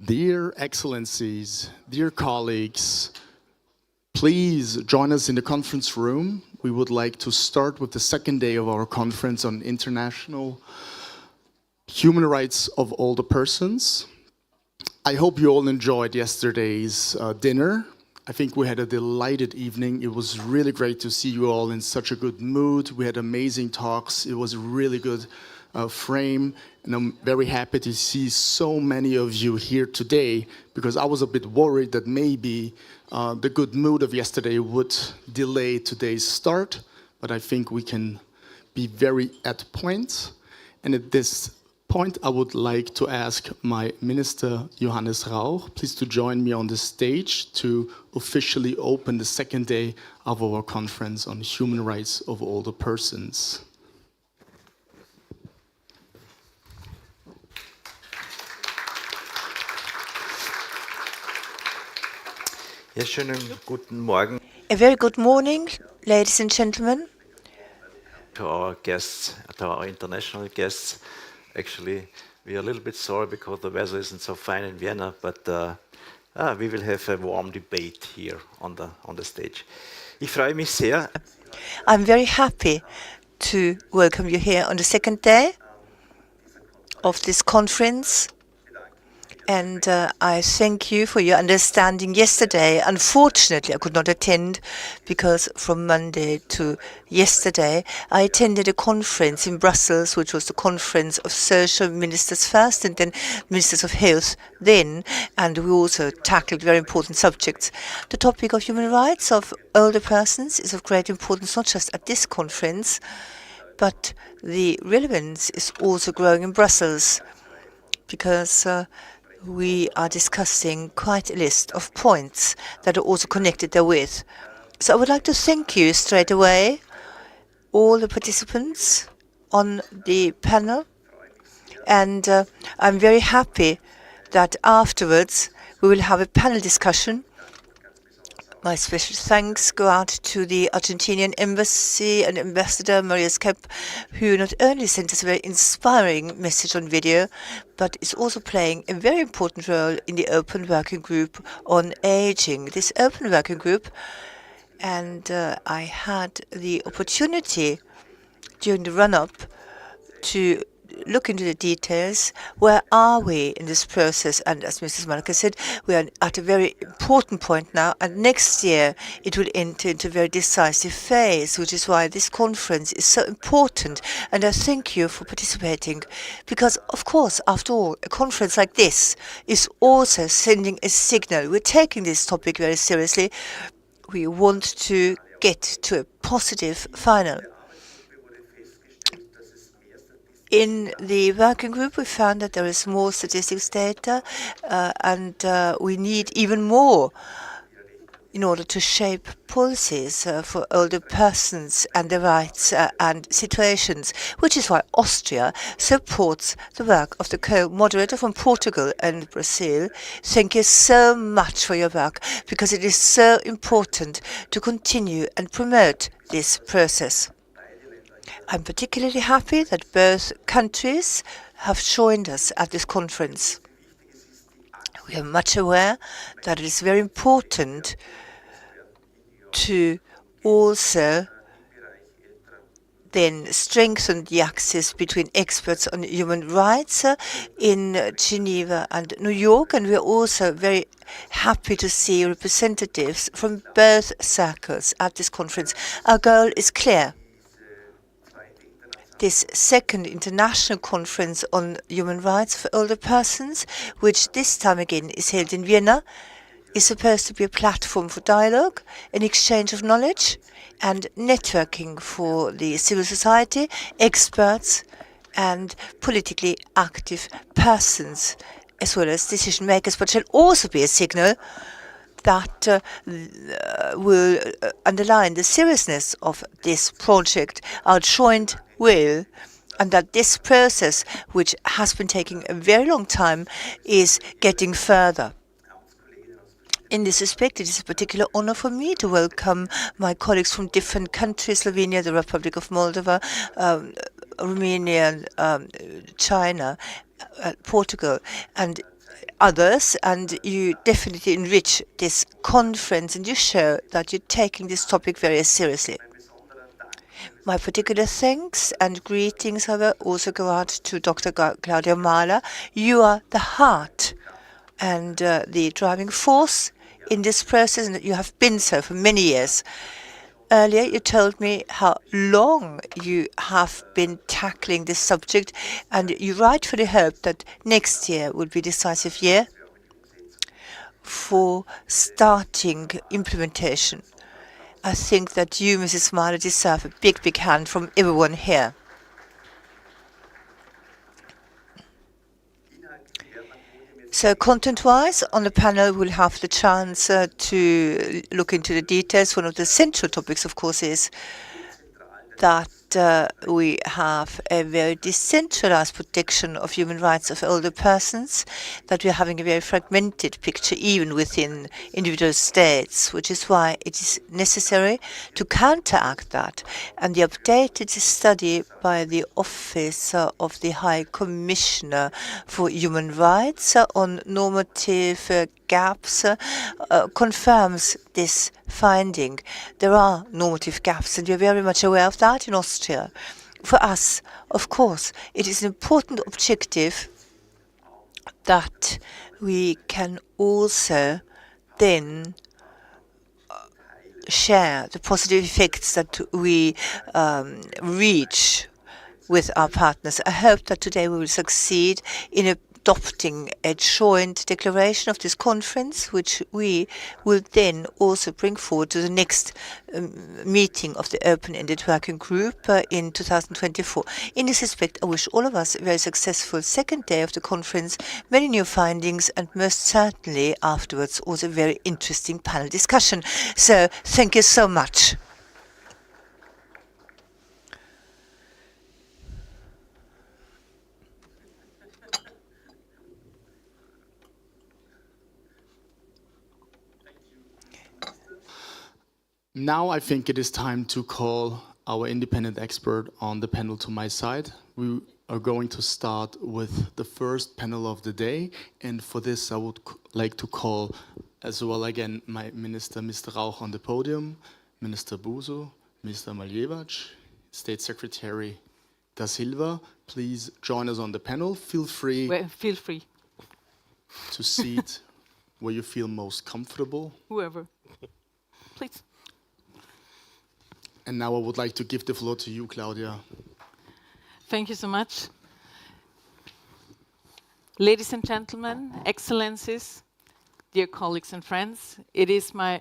Dear Excellencies, dear colleagues, please join us in the conference room. We would like to start with the second day of our conference on international human rights of older persons. I hope you all enjoyed yesterday's dinner. I think we had a delighted evening. It was really great to see you all in such a good mood. We had amazing talks. It was a really good frame, and I'm very happy to see so many of you here today, because I was a bit worried that maybe the good mood of yesterday would delay today's start, but I think we can be very at point. And at this point, I would like to ask my Minister Johannes Rauch, please to join me on the stage to officially open the second day of our conference on human rights of older persons. Ja, schönen guten Morgen. A very good morning, ladies and gentlemen. To our guests, to our international guests. Actually, we are a little bit sorry because the weather isn't so fine in Vienna, but we will have a warm debate here on the stage. Ich freue mich sehr. I'm very happy to welcome you here on the second day of this conference. And I thank you for your understanding yesterday. Unfortunately, I could not attend because from Monday to yesterday, I attended a conference in Brussels, which was the conference of social ministers first and then ministers of health then. And we also tackled very important subjects. The topic of human rights of older persons is of great importance, not just at this conference, but the relevance is also growing in Brussels, because we are discussing quite a list of points that are also connected therewith. So I would like to thank you straight away, all the participants on the panel. And I'm very happy that afterwards we will have a panel discussion. My special thanks go out to the Argentinian embassy and Ambassador Maria Skep, who not only sent us a very inspiring message on video, but is also playing a very important role in the open working group on aging. This open working group, and I had the opportunity during the run-up to look into the details. Where are we in this process? And as Mrs. Malka said, we are at a very important point now, and next year it will enter into a very decisive phase, which is why this conference is so important. And I thank you for participating, because, of course, after all, a conference like this is also sending a signal. We're taking this topic very seriously. We want to get to a positive final. In the working group, we found that there is more statistics data, and we need even more in order to shape policies for older persons and their rights and situations, which is why Austria supports the work of the co-moderator from Portugal and Brazil. Thank you so much for your work, because it is so important to continue and promote this process. I'm particularly happy that both countries have joined us at this conference. We are much aware that it is very important to also then strengthen the access between experts on human rights in Geneva and New York, and we are also very happy to see representatives from both circles at this conference. Our goal is clear. This second international conference on human rights for older persons, which this time again is held in Vienna, is supposed to be a platform for dialogue, an exchange of knowledge, and networking for the civil society, experts, and politically active persons, as well as decision makers, but shall also be a signal that will underline the seriousness of this project, our joint will, and that this process, which has been taking a very long time, is getting further. In this respect, it is a particular honor for me to welcome my colleagues from different countries: Slovenia, the Republic of Moldova, Romania, China, Portugal. And others, and you definitely enrich this conference, and you show that you're taking this topic very seriously. My particular thanks and greetings, however, also go out to Dr. Claudia Mahler. You are the heart and the driving force in this process, and you have been so for many years. Earlier, you told me how long you have been tackling this subject, and you rightfully hope that next year will be a decisive year for starting implementation. I think that you, Mrs. Mahler, deserve a big, big hand from everyone here. So content-wise, on the panel, we'll have the chance to look into the details. One of the central topics, of course, is that we have a very decentralized protection of human rights of older persons, that we're having a very fragmented picture even within individual states, which is why it is necessary to counteract that. And the updated study by the Office of the High Commissioner for Human Rights on normative gaps confirms this finding. There are normative gaps, and we're very much aware of that in Austria. For us, of course, it is an important objective that we can also then share the positive effects that we reach with our partners. I hope that today we will succeed in adopting a joint declaration of this conference, which we will then also bring forward to the next meeting of the open-ended working group in 2024. In this respect, I wish all of us a very successful second day of the conference, many new findings, and most certainly afterwards also a very interesting panel discussion. So thank you so much. Now I think it is time to call our independent expert on the panel to my side. We are going to start with the first panel of the day, and for this I would like to call as well again my minister, Mr. Rauch, on the podium, Minister Buso, Mr. Maljevac, State Secretary Da Silva. Please join us on the panel. Feel free to seat where you feel most comfortable. Whoever. Please. And now I would like to give the floor to you, Claudia. Thank you so much. Ladies and gentlemen, excellencies, dear colleagues and friends, it is my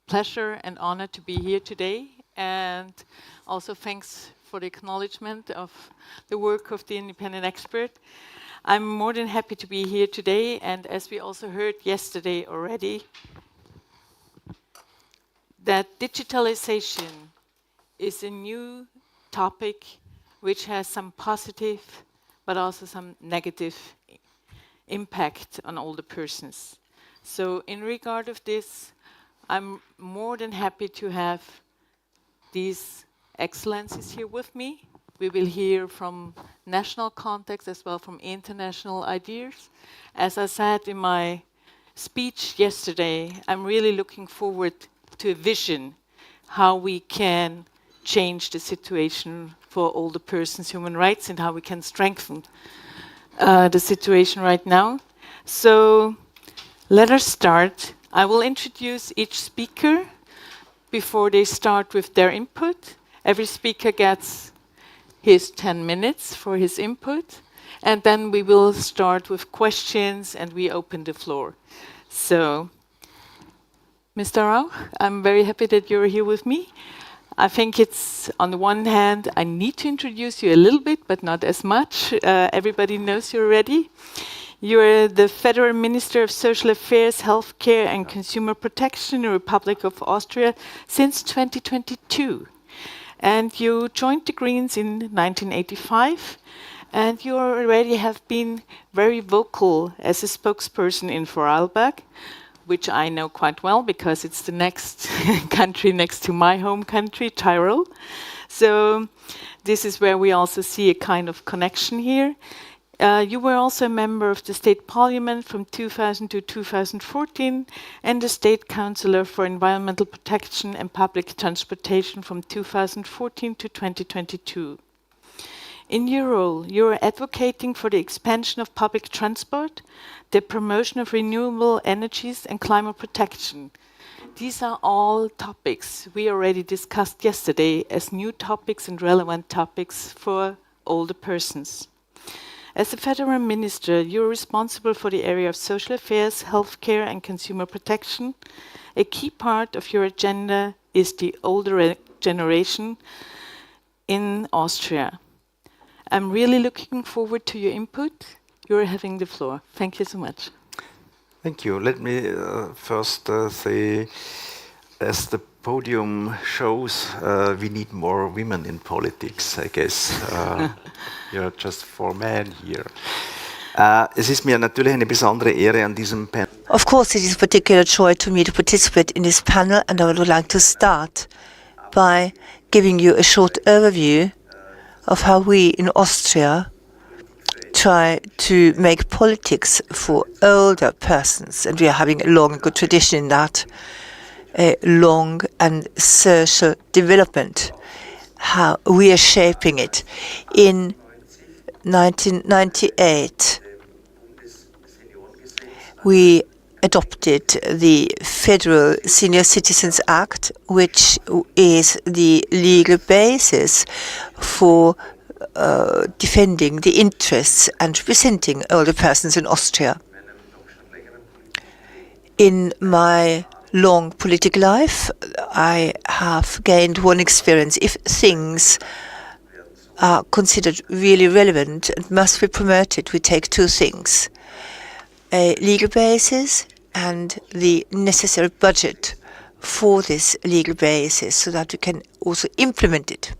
pleasure and honor to be here today, and also thanks for the acknowledgement of the work of the independent expert. I'm more than happy to be here today, and as we also heard yesterday already, that digitalization is a new topic which has some positive but also some negative impact on older persons. So in regard of this, I'm more than happy to have these excellencies here with me. We will hear from national context as well from international ideas. As I said in my speech yesterday, I'm really looking forward to a vision how we can change the situation for older persons' human rights and how we can strengthen the situation right now. So let us start. I will introduce each speaker before they start with their input. Every speaker gets his 10 minutes for his input, and then we will start with questions and we open the floor. So, Mr. Rauch, I'm very happy that you're here with me. I think it's, on the one hand, I need to introduce you a little bit, but not as much. Everybody knows you already. You're the Federal Minister of Social Affairs, Healthcare and Consumer Protection in the Republic of Austria since 2022. And you joined the Greens in 1985, and you already have been very vocal as a spokesperson in Vorarlberg, which I know quite well because it's the next country next to my home country, Tyrol. So this is where we also see a kind of connection here. You were also a member of the State Parliament from 2000 to 2014 and the State Councillor for Environmental Protection and Public Transportation from 2014 to 2022. In your role, you are advocating for the expansion of public transport, the promotion of renewable energies and climate protection. These are all topics we already discussed yesterday as new topics and relevant topics for older persons. As a federal minister, you are responsible for the area of social affairs, healthcare and consumer protection. A key part of your agenda is the older generation in Austria. I'm really looking forward to your input. You're having the floor. Thank you so much. Thank you. Let me first say, as the podium shows, we need more women in politics, I guess. You're just 4 men here. Es ist mir natürlich eine besondere Ehre an diesem Panel. Of course, it is a particular joy to me to participate in this panel, and I would like to start by giving you a short overview of how we in Austria try to make politics for older persons. And we are having a long and good tradition in that, a long and social development, how we are shaping it. In 1998, we adopted the Federal Senior Citizens Act, which is the legal basis for defending the interests and representing older persons in Austria. In my long political life, I have gained one experience. If things are considered really relevant and must be promoted, we take two things: a legal basis and the necessary budget for this legal basis so that we can also implement it.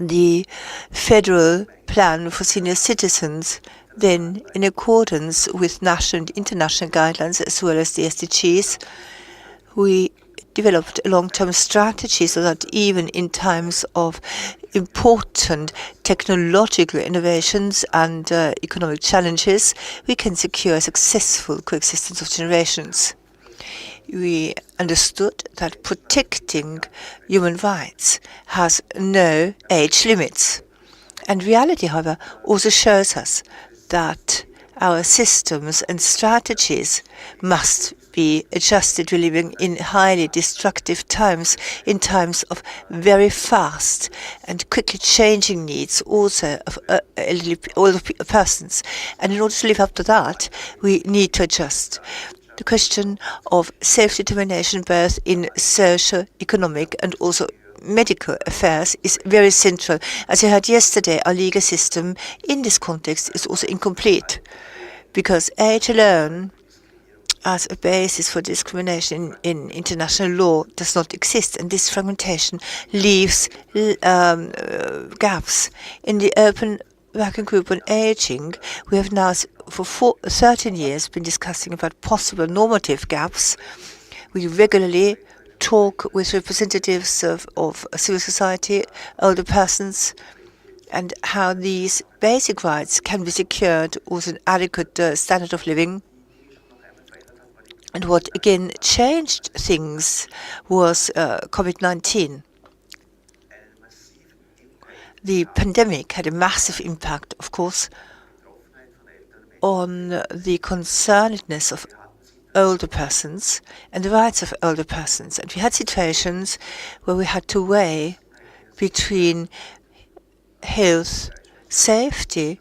The Federal Plan for Senior Citizens, then, in accordance with national and international guidelines as well as the SDGs, we developed a long-term strategy so that even in times of important technological innovations and economic challenges, we can secure a successful coexistence of generations. We understood that protecting human rights has no age limits. And reality, however, also shows us that our systems and strategies must be adjusted. We're living in highly destructive times, in times of very fast and quickly changing needs also of older persons. And in order to live up to that, we need to adjust. The question of self-determination, both in social, economic and also medical affairs, is very central. As you heard yesterday, our legal system in this context is also incomplete, because age alone as a basis for discrimination in international law does not exist, and this fragmentation leaves gaps. In the Open Working Group on Aging, we have now for 13 years been discussing about possible normative gaps. We regularly talk with representatives of civil society, older persons, and how these basic rights can be secured with an adequate standard of living. And what again changed things was COVID-19. The pandemic had a massive impact, of course, on the concernedness of older persons and the rights of older persons. And we had situations where we had to weigh between health, safety,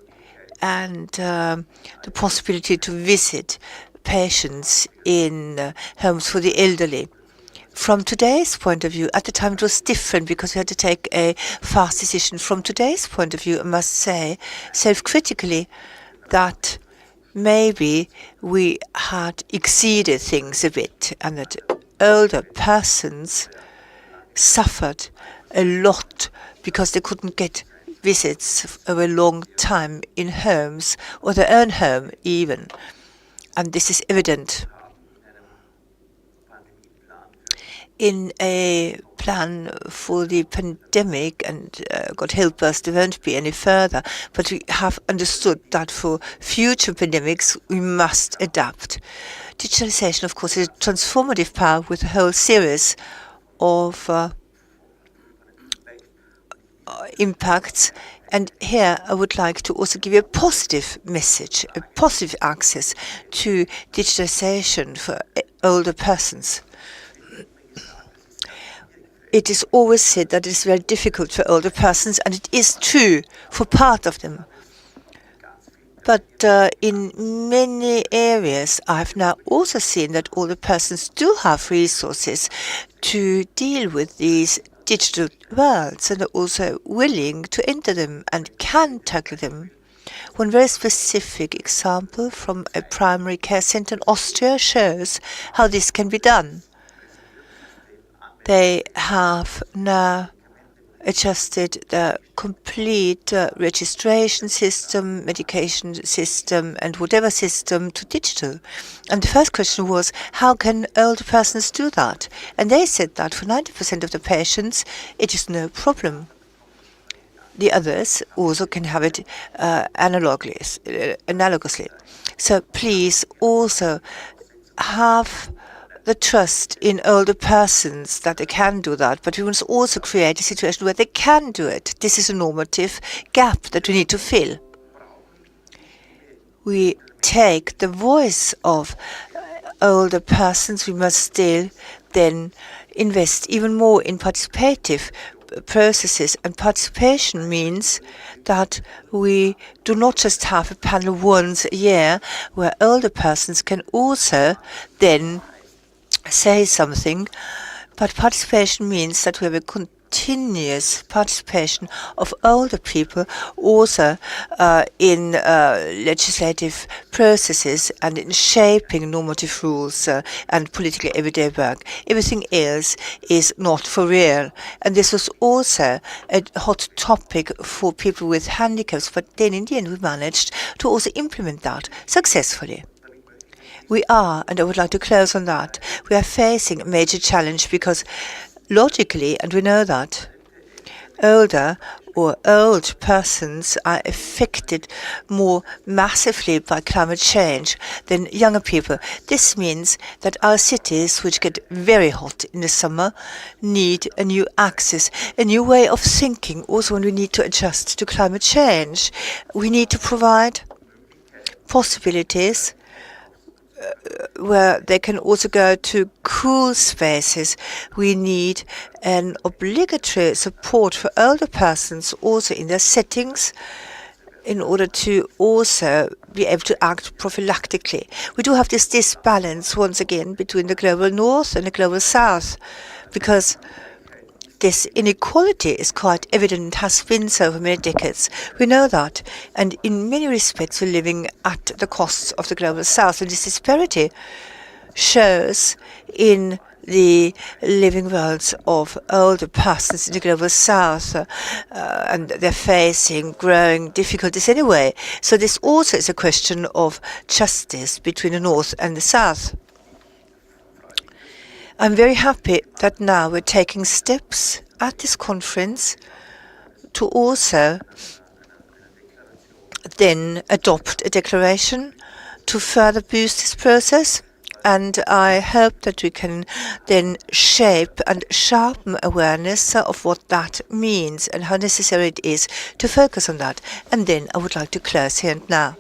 and the possibility to visit patients in homes for the elderly. From today's point of view, at the time it was different because we had to take a fast decision. From today's point of view, I must say, self-critically, that maybe we had exceeded things a bit and that older persons suffered a lot because they couldn't get visits over a long time in homes or their own home even. And this is evident. In a plan for the pandemic, and God help us, there won't be any further, but we have understood that for future pandemics we must adapt. Digitalization, of course, is a transformative power with a whole series of impacts. And here I would like to also give you a positive message, a positive access to digitalization for older persons. It is always said that it is very difficult for older persons, and it is true for part of them. But in many areas, I have now also seen that older persons do have resources to deal with these digital worlds and are also willing to enter them and can tackle them. One very specific example from a primary care center in Austria shows how this can be done. They have now adjusted the complete registration system, medication system, and whatever system to digital. And the first question was, how can older persons do that? And they said that for 90% of the patients, it is no problem. The others also can have it analogously. So please also have the trust in older persons that they can do that, but we must also create a situation where they can do it. This is a normative gap that we need to fill. We take the voice of older persons, we must still then invest even more in participative processes. And participation means that we do not just have a panel once a year where older persons can also then say something, but participation means that we have a continuous participation of older people also in legislative processes and in shaping normative rules and political everyday work. Everything else is not for real. And this was also a hot topic for people with handicaps, but then in the end we managed to also implement that successfully. We are, and I would like to close on that, we are facing a major challenge because logically, and we know that, older or old persons are affected more massively by climate change than younger people. This means that our cities, which get very hot in the summer, need a new axis, a new way of thinking, also when we need to adjust to climate change. We need to provide possibilities where they can also go to cool spaces. We need an obligatory support for older persons also in their settings in order to also be able to act prophylactically. We do have this disbalance once again between the global north and the global south, because this inequality is quite evident and has been so for many decades. We know that. And in many respects, we're living at the costs of the global south. And this disparity shows in the living worlds of older persons in the global south. And they're facing growing difficulties anyway. So this also is a question of justice between the north and the south. I'm very happy that now we're taking steps at this conference to also then adopt a declaration to further boost this process. And I hope that we can then shape and sharpen awareness of what that means and how necessary it is to focus on that. And then I would like to close here and now.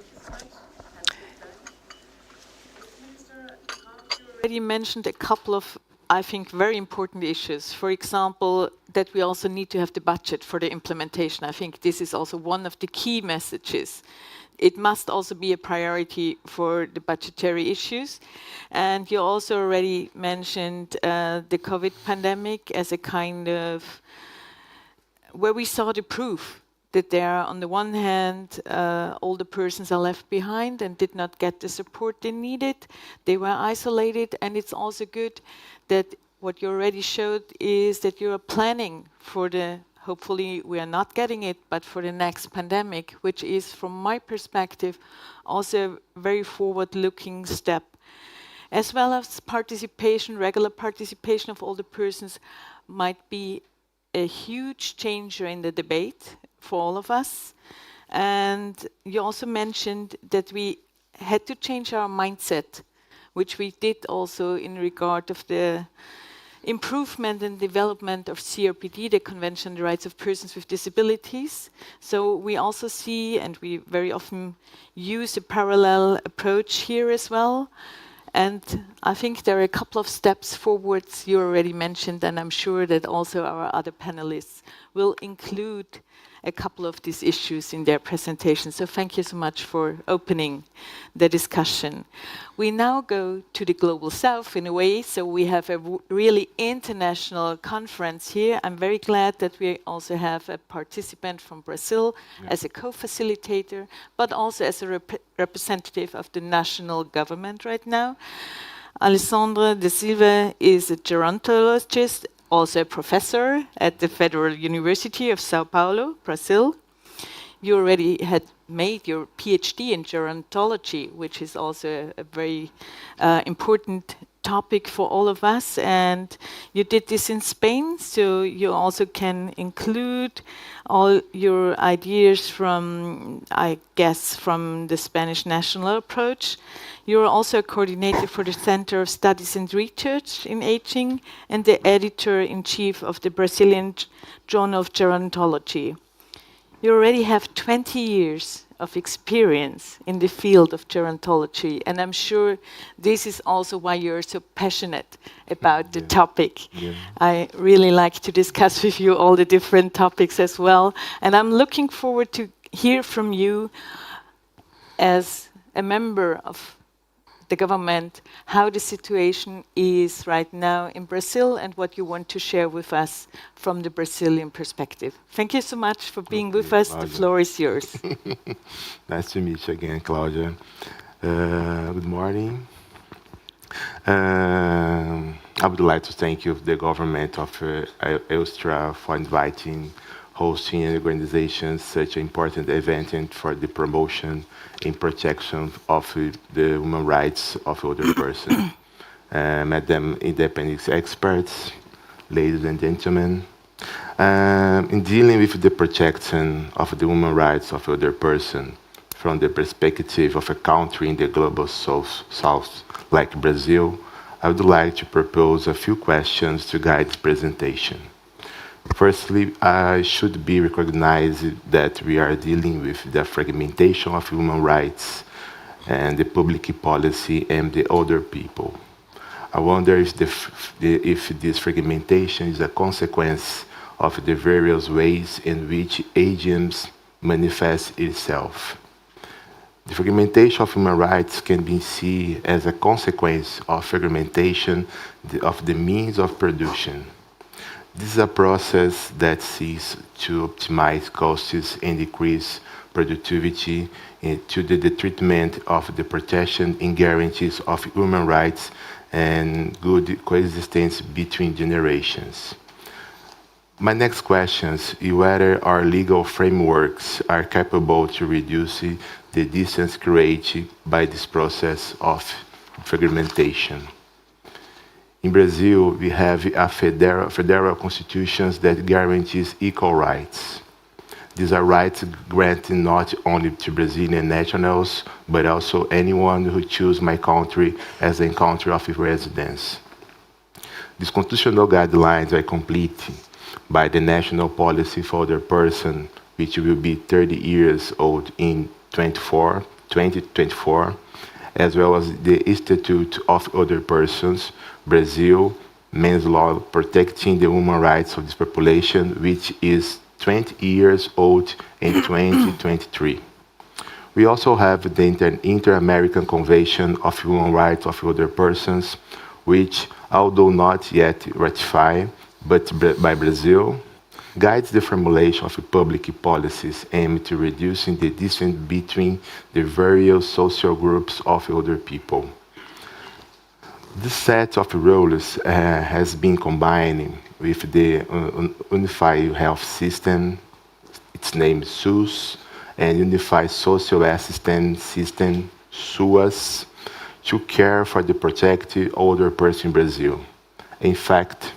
Already mentioned a couple of, I think, very important issues. For example, that we also need to have the budget for the implementation. I think this is also one of the key messages. It must also be a priority for the budgetary issues. And you also already mentioned the COVID pandemic as a kind of, where we saw the proof that there are, on the one hand, older persons are left behind and did not get the support they needed. They were isolated, and it's also good that what you already showed is that you are planning for the, hopefully we are not getting it, but for the next pandemic, which is, from my perspective, also a very forward-looking step. as well as participation, regular participation of all the persons might be a huge changer in the debate for all of us. And you also mentioned that we had to change our mindset, which we did also in regard of the improvement and development of CRPD, the Convention on the Rights of Persons with Disabilities. So we also see, and we very often use a parallel approach here as well. And I think there are a couple of steps forwards you already mentioned, and I'm sure that also our other panelists will include a couple of these issues in their presentation. So thank you so much for opening the discussion. We now go to the Global South in a way, so we have a really international conference here. I'm very glad that we also have a participant from Brazil as a co-facilitator, but also as a representative of the national government right now. Alessandra de Silva is a gerontologist, also a professor at the Federal University of Sao Paulo, Brazil. You already had made your PhD in gerontology, which is also a very important topic for all of us. And you did this in Spain, so you also can include all your ideas from, I guess, from the Spanish national approach. You're also a coordinator for the Center of Studies and Research in Aging and the editor-in-chief of the Brazilian Journal of Gerontology. You already have 20 years of experience in the field of gerontology, and I'm sure this is also why you're so passionate about the topic. I really like to discuss with you all the different topics as well, and I'm looking forward to hear from you as a member of the government, how the situation is right now in Brazil and what you want to share with us from the Brazilian perspective. Thank you so much for being with us. Claudia. The floor is yours. Nice to meet you again, Claudia. Good morning. I would like to thank you, the government of Austria, for hosting and organization such an important event and for the promotion and protection of the human rights of older persons. Madam independent experts, ladies and gentlemen, in dealing with the protection of the human rights of older persons from the perspective of a country in the global south like Brazil, I would like to propose a few questions to guide this presentation. Firstly, I should be recognized that we are dealing with the fragmentation of human rights and the public policy and the older people. I wonder if this fragmentation is a consequence of the various ways in which ageism manifests itself. The fragmentation of human rights can be seen as a consequence of fragmentation of the means of production. This is a process that seeks to optimize costs and decrease productivity to the detriment of the protection and guarantees of human rights and good coexistence between generations. My next question is whether our legal frameworks are capable to reduce the distance created by this process of fragmentation. In Brazil, we have a federal constitution that guarantees equal rights. These are rights granted not only to Brazilian nationals, but also anyone who chooses my country as a country of residence. These constitutional guidelines are complete by the National Policy for Older Person, which will be 30 years old in 2024, as well as the Institute of Older Persons, Brazil, men's law protecting the human rights of this population, which is 20 years old in 2023. We also have the Inter-American Convention of Human Rights of Older Persons, which, although not yet ratified, but by Brazil, guides the formulation of public policies aimed to reducing the distance between the various social groups of older people. This set of rules has been combined with the Unified Health System, its name is SUS, and Unified Social Assistance System, SUAS, to care for the protected older person in Brazil. In fact,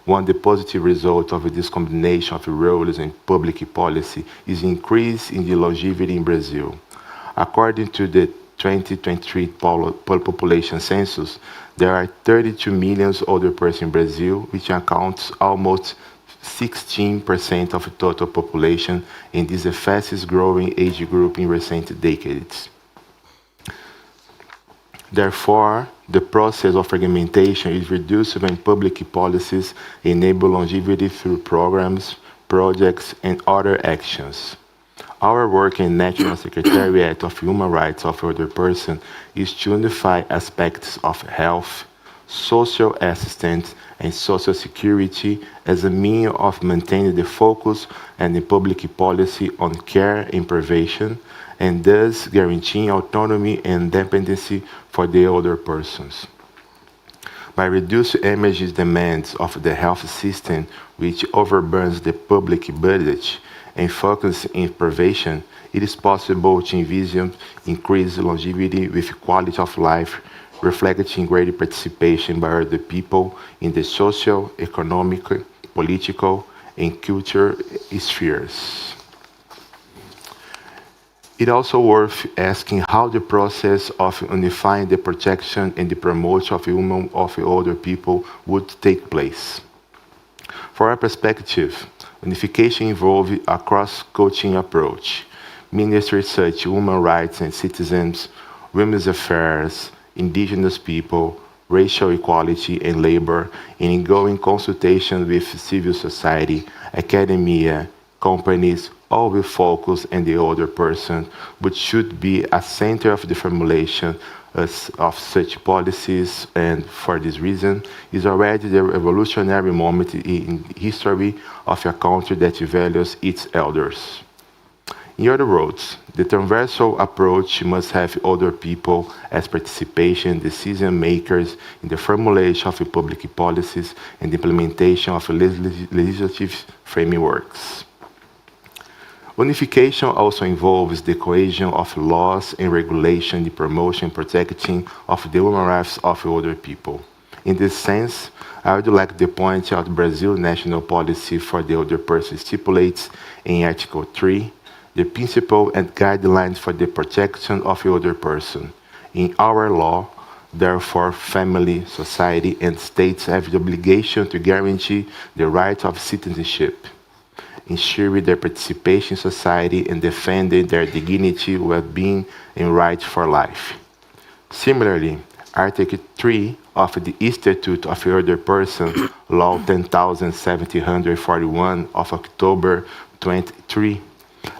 one of the positive results of this combination of roles and public policy is increase in the longevity in Brazil. According to the 2023 population census, there are 32 million older persons in Brazil, which accounts almost 16% of the total population, and is the fastest growing age group in recent decades. Therefore, the process of fragmentation is reduced when public policies enable longevity through programs, projects, and other actions. Our work in National Secretariat of Human Rights of Older Persons is to unify aspects of health, social assistance, and social security as a means of maintaining the focus and the public policy on care and prevention, and thus guaranteeing autonomy and independency for the older persons. By reducing immediate demands of the health system, which overburns the public budget, and focus in prevention, it is possible to envision increased longevity with quality of life, reflecting greater participation by the people in the social, economic, political, and cultural spheres. It is also worth asking how the process of unifying the protection and the promotion of older people would take place. For our perspective, unification involves a cross-cutting approach. Ministries such as human rights and citizens, women's affairs, indigenous people, racial equality and labor, and ongoing consultation with civil society, academia, companies, all will focus on the older person, which should be a center of the formulation of such policies, and for this reason, is already the revolutionary moment in history of a country that values its elders. In other words, the transversal approach must have older people as participation decision makers in the formulation of public policies and the implementation of legislative frameworks. Unification also involves the cohesion of laws and regulation, the promotion and protecting of the human rights of older people. In this sense, I would like to point out Brazil's national policy for the older person stipulates in Article 3 the principle and guidelines for the protection of the older person. In our law, therefore, family, society, and states have the obligation to guarantee the right of citizenship, ensuring their participation in society and defending their dignity, well-being, and right for life. Similarly, Article 3 of the Institute of the Older Person, Law 10,741 of October 23,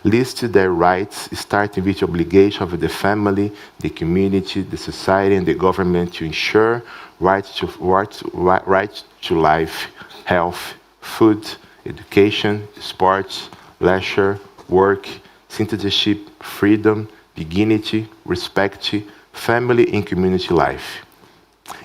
lists their rights, starting with the obligation of the family, the community, the society, and the government to ensure right to life, health, food, education, sports, leisure, work, citizenship, freedom, dignity, respect, family, and community life.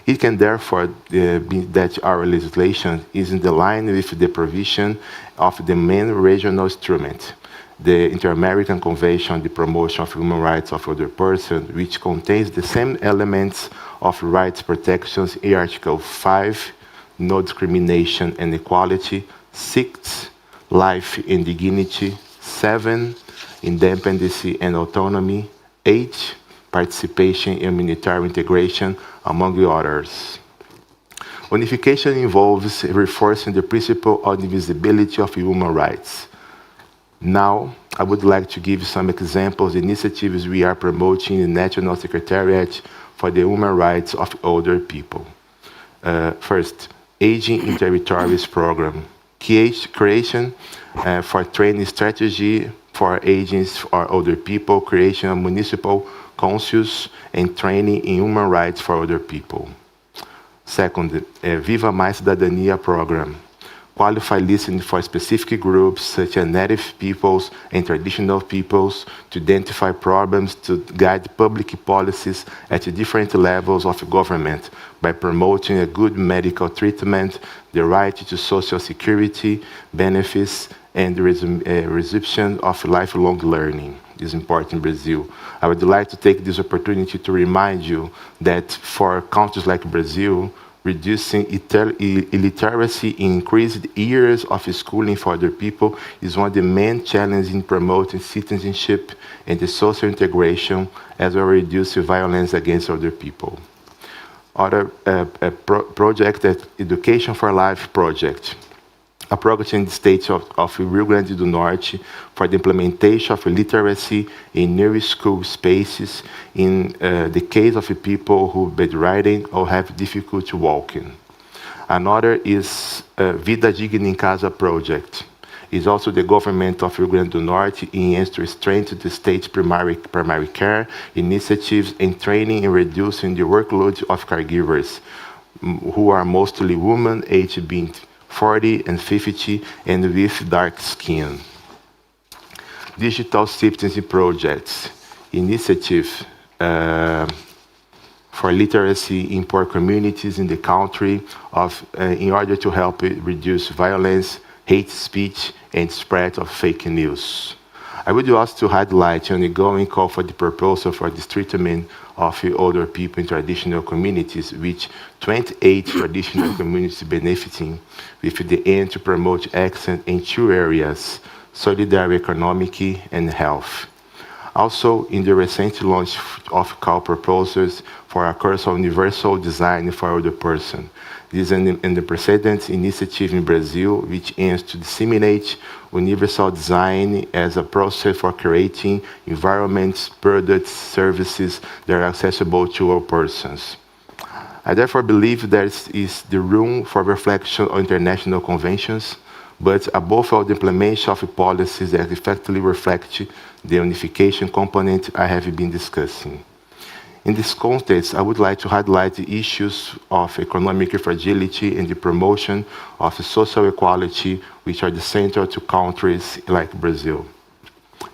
It can therefore be that our legislation is in line with the provision of the main regional instrument, the Inter-American Convention on the Promotion of Human Rights of Older Persons, which contains the same elements of rights protections in Article 5, no discrimination and equality, 6, life and dignity, 7, independence and autonomy, 8, participation and humanitarian integration, among the others. Unification involves reinforcing the principle of indivisibility of human rights. Now, I would like to give some examples of initiatives we are promoting in the National Secretariat for the Human Rights of Older People. First, Aging in Territories Program. Creation for training strategy for agents or older people, creation of municipal councils, and training in human rights for older people. Second, Viva Mais Cidadania Program. Qualified listening for specific groups such as native peoples and traditional peoples to identify problems to guide public policies at different levels of government by promoting a good medical treatment, the right to social security, benefits, and the resumption of lifelong learning. is important in Brazil. I would like to take this opportunity to remind you that for countries like Brazil, reducing illiteracy and increased years of schooling for other people is one of the main challenges in promoting citizenship and the social integration, as well as reducing violence against other people. Other project, that Education for Life project, a project in the state of Rio Grande do Norte for the implementation of literacy in new school spaces in the case of people who bedridden or have difficulty walking. Another is Vida Digna em Casa project. It's also the government of Rio Grande do Norte aims to strengthen the state's primary care initiatives and training and reducing the workload of caregivers, who are mostly women aged between 40 and 50 and with dark skin. Digital Citizenship Projects, initiative for literacy in poor communities in the country in order to help reduce violence, hate speech, and spread of fake news. I would also highlight an ongoing call for the proposal for the treatment of older people in traditional communities, which 28 traditional communities benefiting, with the aim to promote action in two areas: solidarity, economic, and health. Also, in the recent launch of call proposals for a course of universal design for older person. This is an unprecedented initiative in Brazil, which aims to disseminate universal design as a process for creating environments, products, services that are accessible to all persons. I therefore believe there is the room for reflection on international conventions, but above all, the implementation of policies that effectively reflect the unification component I have been discussing. In this context, I would like to highlight the issues of economic fragility and the promotion of social equality, which are the center to countries like Brazil.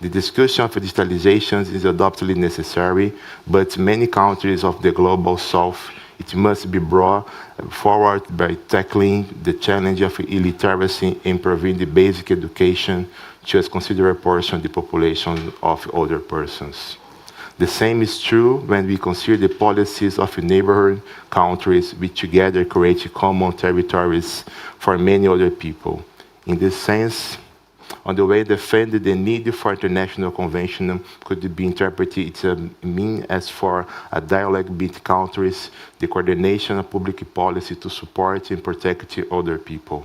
The discussion of digitalization is undoubtedly necessary, but many countries of the global south, it must be brought forward by tackling the challenge of illiteracy and providing the basic education to a considerable portion of the population of older persons. The same is true when we consider the policies of neighborhood countries, which together create common territories for many other people. In this sense, on the way defended, the need for international convention could be interpreted to mean as for a dialogue between countries, the coordination of public policy to support and protect other people.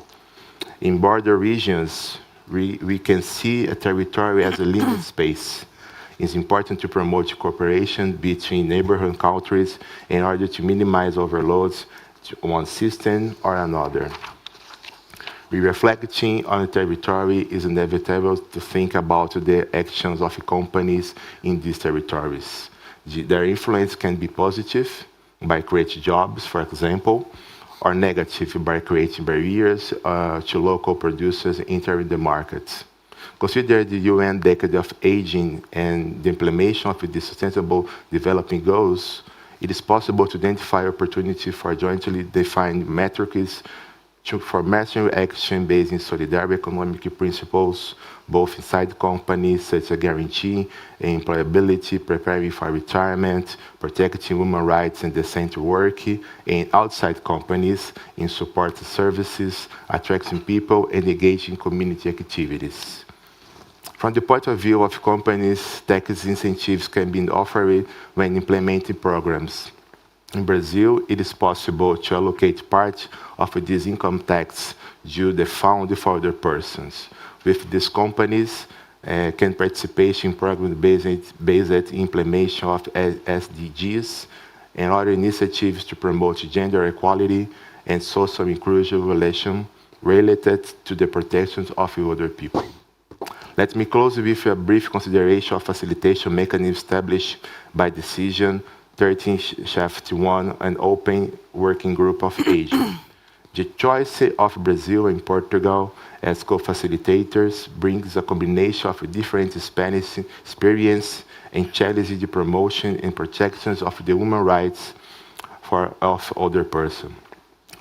In border regions, we can see a territory as a limited space. It's important to promote cooperation between neighborhood countries in order to minimize overloads to one system or another. Reflecting on the territory is inevitable to think about the actions of companies in these territories. Their influence can be positive by creating jobs, for example, or negative by creating barriers to local producers entering the markets. Consider the UN Decade of Aging and the implementation of the Sustainable Development Goals. It is possible to identify opportunity for jointly defined metrics for matching action based in solidarity economic principles, both inside companies, such as guaranteeing employability, preparing for retirement, protecting human rights and decent work, and outside companies in support services, attracting people, and engaging community activities. From the point of view of companies, tax incentives can be offered when implementing programs. In Brazil, it is possible to allocate part of this income tax due the fund for other persons. With these companies, can participate in programs based implementation of SDGs and other initiatives to promote gender equality and social inclusion related to the protection of other people. Let me close with a brief consideration of facilitation mechanism established by Decision 13-1, an open working group of Asia. The choice of Brazil and Portugal as co-facilitators brings a combination of different Spanish experience and challenges the promotion and protections of the human rights of other persons.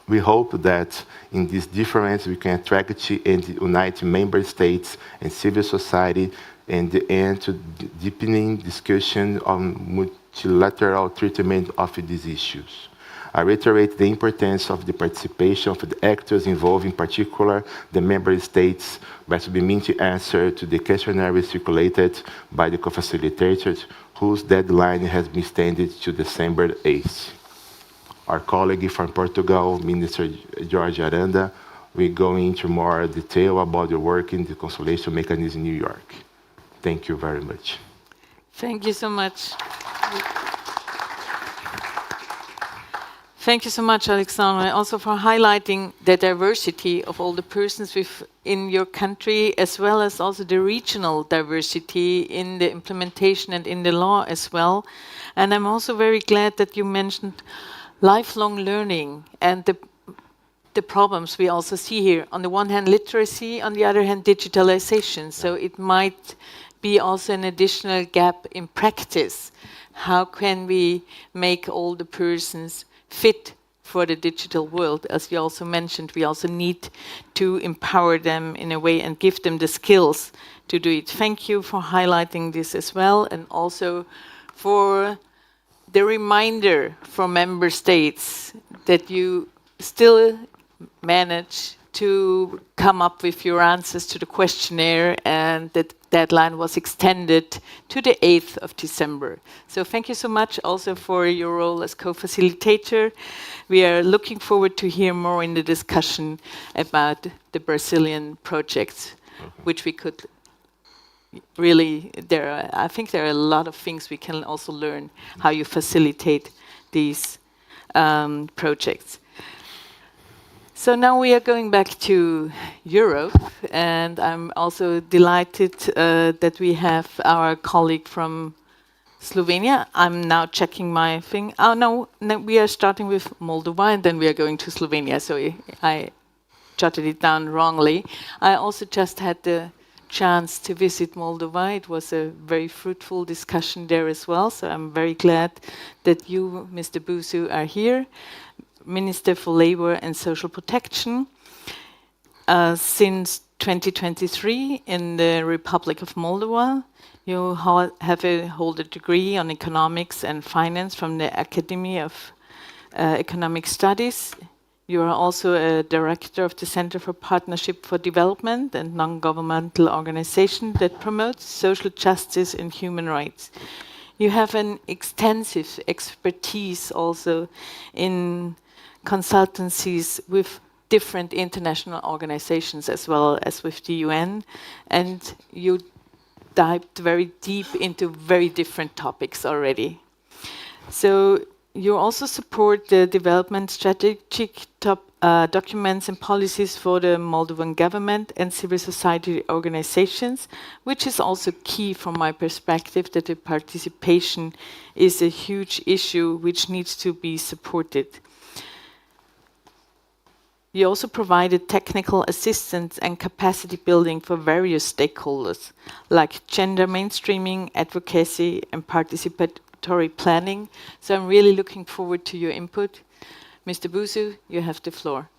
We hope that in this difference we can attract and unite member states and civil society and the end to deepening discussion on multilateral treatment of these issues. I reiterate the importance of the participation of the actors involved, in particular the member states, by submitting to answer to the questionnaire circulated by the co-facilitators, whose deadline has been extended to December 8th. Our colleague from Portugal, Minister Jorge Aranda, will go into more detail about the work in the conciliation mechanism in New York. Thank you very much. Thank you so much. Thank you so much, Alexandre, also for highlighting the diversity of all the persons in your country, as well as also the regional diversity in the implementation and in the law as well. And I'm also very glad that you mentioned lifelong learning and the problems we also see here. On the one hand, literacy, on the other hand, digitalization. So it might be also an additional gap in practice. How can we make all the persons fit for the digital world? As you also mentioned, we also need to empower them in a way and give them the skills to do it. Thank you for highlighting this as well, and also for the reminder from member states that you still manage to come up with your answers to the questionnaire, and that deadline was extended to the 8th of December. So thank you so much also for your role as co-facilitator. We are looking forward to hear more in the discussion about the Brazilian projects, which we could really, I think there are a lot of things we can also learn how you facilitate these projects. So now we are going back to Europe, and I'm also delighted that we have our colleague from Slovenia. I'm now checking my thing. Oh, no, we are starting with Moldova, and then we are going to Slovenia. So I jotted it down wrongly. I also just had the chance to visit Moldova. It was a very fruitful discussion there as well. So I'm very glad that you, Mr. Busu, are here. Minister for Labour and Social Protection since 2023 in the Republic of Moldova. You hold a degree on economics and finance from the Academy of Economic Studies. You are also a director of the Center for Partnership for Development and non-governmental organization that promotes social justice and human rights. You have an extensive expertise also in consultancies with different international organizations as well as with the UN, and you dived very deep into very different topics already. So you also support the development strategic documents and policies for the Moldovan government and civil society organizations, which is also key from my perspective, that the participation is a huge issue which needs to be supported. You also provided technical assistance and capacity building for various stakeholders, like gender mainstreaming, advocacy, and participatory planning. So I'm really looking forward to your input. Mr. Busu, you have the floor.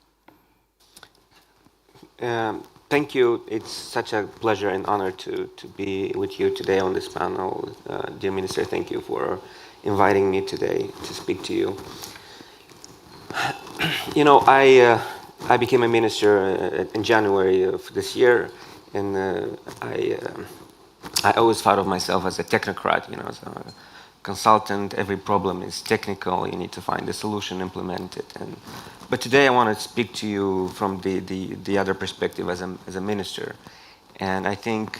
Thank you. It's such a pleasure and honor to be with you today on this panel. Dear Minister, thank you for inviting me today to speak to you. You know, I became a minister in January of this year, and I always thought of myself as a technocrat, you know, as a consultant. Every problem is technical. You need to find a solution, implement it. But today I want to speak to you from the other perspective as a minister. And I think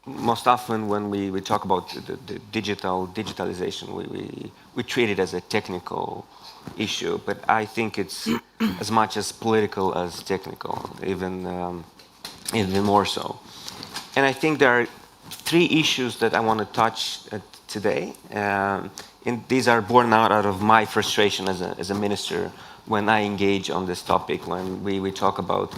most often when we talk about the digitalization, we treat it as a technical issue, but I think it's as much as political as technical, even more so. And I think there are three issues that I want to touch today, and these are born out of my frustration as a minister when I engage on this topic, when we talk about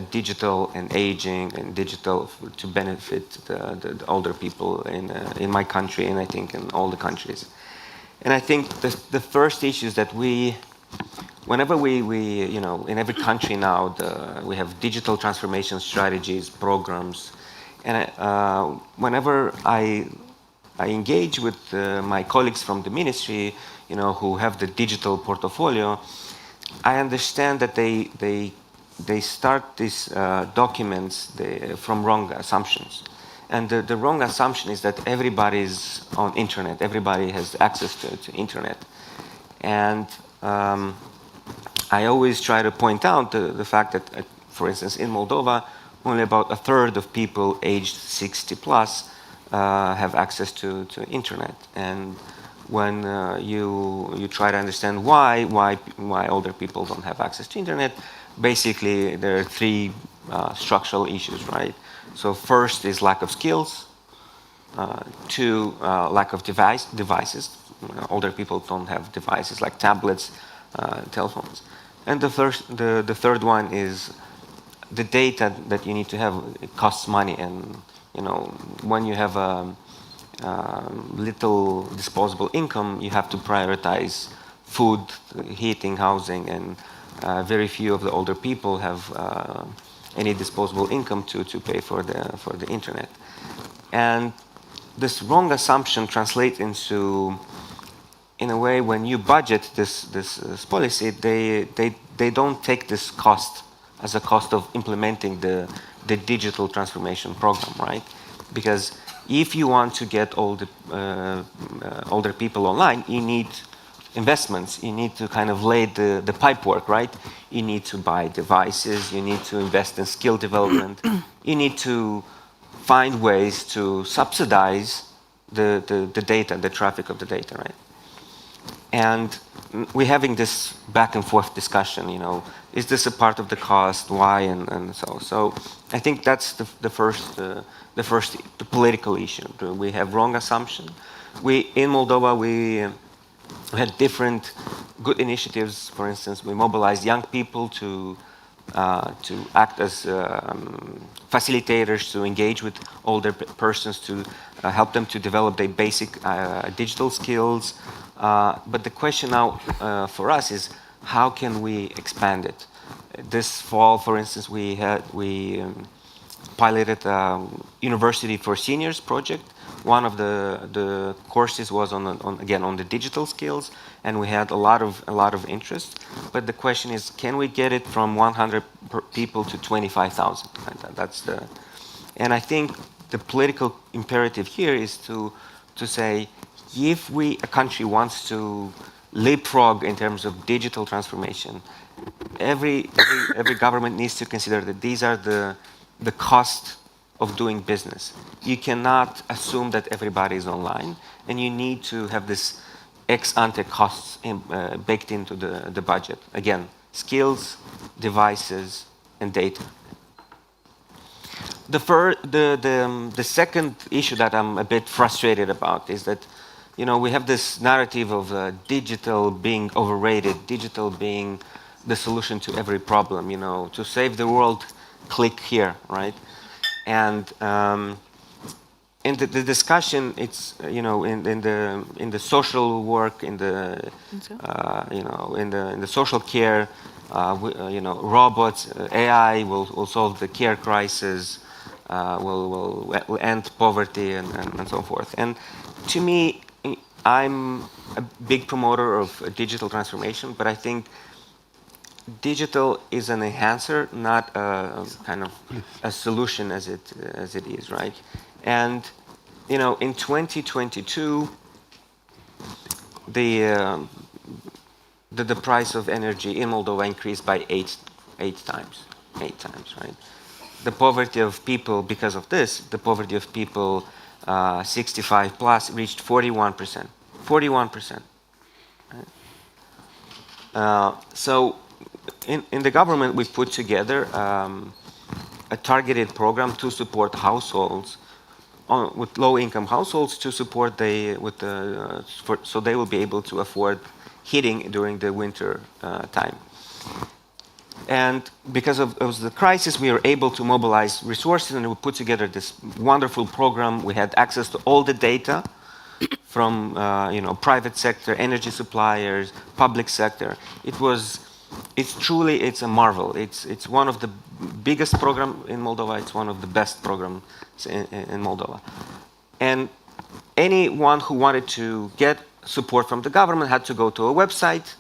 digital and aging and digital to benefit the older people in my country, and I think in all the countries. And I think the first issue is that whenever we you know, in every country now, we have digital transformation strategies, programs, And whenever I engage with my colleagues from the ministry, who have the digital portfolio, I understand that they start these documents from wrong assumptions. And the wrong assumption is that everybody's on internet, everybody has access to internet. And I always try to point out the fact that, for instance, in Moldova, only about a third of people aged 60 plus have access to internet. And when you try to understand why older people don't have access to internet, basically there are three structural issues, right? So first is lack of skills. Two, lack of devices. Older people don't have devices like tablets, telephones. And the third one is the data that you need to have. It costs money, and when you have a little disposable income, you have to prioritize food, heating, housing, and very few of the older people have any disposable income to pay for the internet. And this wrong assumption translates into, in a way, when you budget this policy, they don't take this cost as a cost of implementing the digital transformation program, right? Because if you want to get all the older people online, you need investments. You need to kind of lay the pipework, right? You need to buy devices. You need to invest in skill development. You need to find ways to subsidize the data, the traffic of the data, right? And we're having this back and forth discussion, is this a part of the cost, why, and so. So I think that's the first political issue. We have wrong assumption. In Moldova, we had different good initiatives. For instance, we mobilized young people to act as facilitators, to engage with older persons, to help them to develop their basic digital skills. But the question now for us is, how can we expand it? This fall, for instance, we piloted a University for Seniors project. One of the courses was on the digital skills, and we had a lot of interest. But the question is, can we get it from 100 people to 25,000? And I think the political imperative here is to say, if a country wants to leapfrog in terms of digital transformation, every government needs to consider that these are the cost of doing business. You cannot assume that everybody is online, and you need to have this ex-ante costs baked into the budget. Again, skills, devices, and data. The second issue that I'm a bit frustrated about is that, we have this narrative of digital being overrated, digital being the solution to every problem. To save the world, click here, right? And in the discussion, it's in the social work, in the social care, robots, AI will solve the care crisis, will end poverty, and so forth. And to me, I'm a big promoter of digital transformation, but I think digital is an enhancer, not a kind of a solution as it is, right? And in 2022, the price of energy in Moldova increased by eight times, right? The poverty of people, because of this, the poverty of people 65 plus reached 41%. 41%. Right? So in the government, we put together a targeted program to support households with low-income households, to support so they will be able to afford heating during the winter time. And because of the crisis, we were able to mobilize resources, and we put together this wonderful program. We had access to all the data from private sector, energy suppliers, public sector. It was it's a marvel. It's one of the biggest program in Moldova. It's one of the best programs in Moldova. And anyone who wanted to get support from the government had to go to a website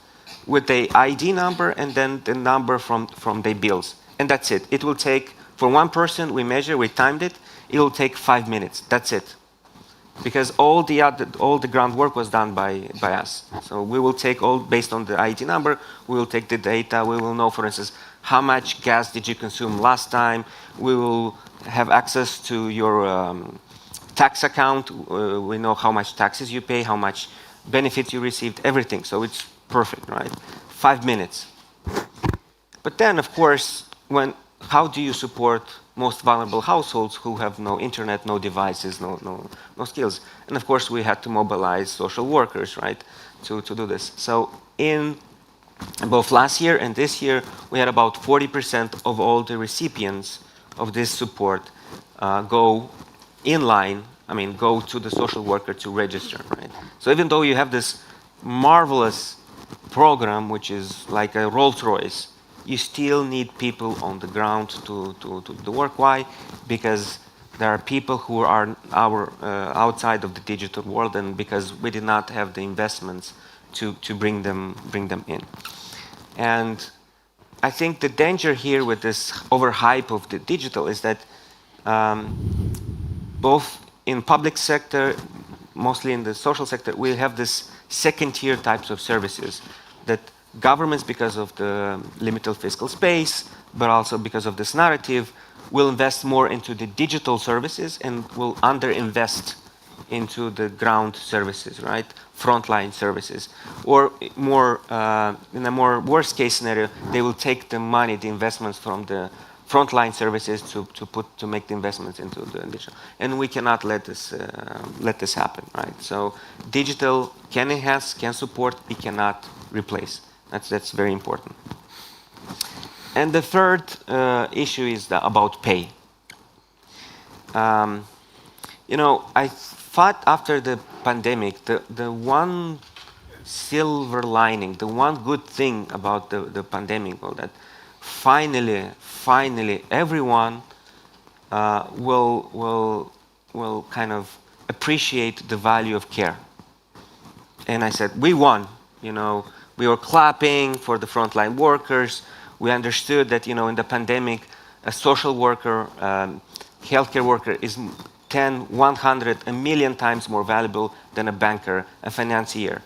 with the ID number and then the number from their bills. And that's it. It will take, for one person, we measure, we timed it, it will take 5 minutes. That's it. Because all the groundwork was done by us. So we will take all, based on the ID number, we will take the data, we will know, for instance, how much gas did you consume last time, we will have access to your tax account, we know how much taxes you pay, how much benefits you received, everything. So it's perfect, right? 5 minutes. But then, of course, how do you support most vulnerable households who have no internet, no devices, no skills? And of course, we had to mobilize social workers, right, to do this. So in both last year and this year, we had about 40% of all the recipients of this support go to the social worker to register, right? So even though you have this marvelous program, which is like a Rolls-Royce, you still need people on the ground to do the work. Why? Because there are people who are outside of the digital world, and because we did not have the investments to bring them in. And I think the danger here with this overhype of the digital is that both in public sector, mostly in the social sector, we have this second-tier types of services that governments, because of the limited fiscal space, but also because of this narrative, will invest more into the digital services and will underinvest into the ground services, right? Frontline services. Or more, in a more worst case scenario, they will take the money, the investments from the frontline services to make the investments into the digital. And we cannot let this happen, right? So digital can enhance, can support, it cannot replace. That's very important. And the third issue is about pay. I thought after the pandemic, the one silver lining, the one good thing about the pandemic was that finally everyone will kind of appreciate the value of care. And I said, we won, We were clapping for the frontline workers. We understood that, in the pandemic, a social worker, healthcare worker is 10, 100, a million times more valuable than a banker, a financier.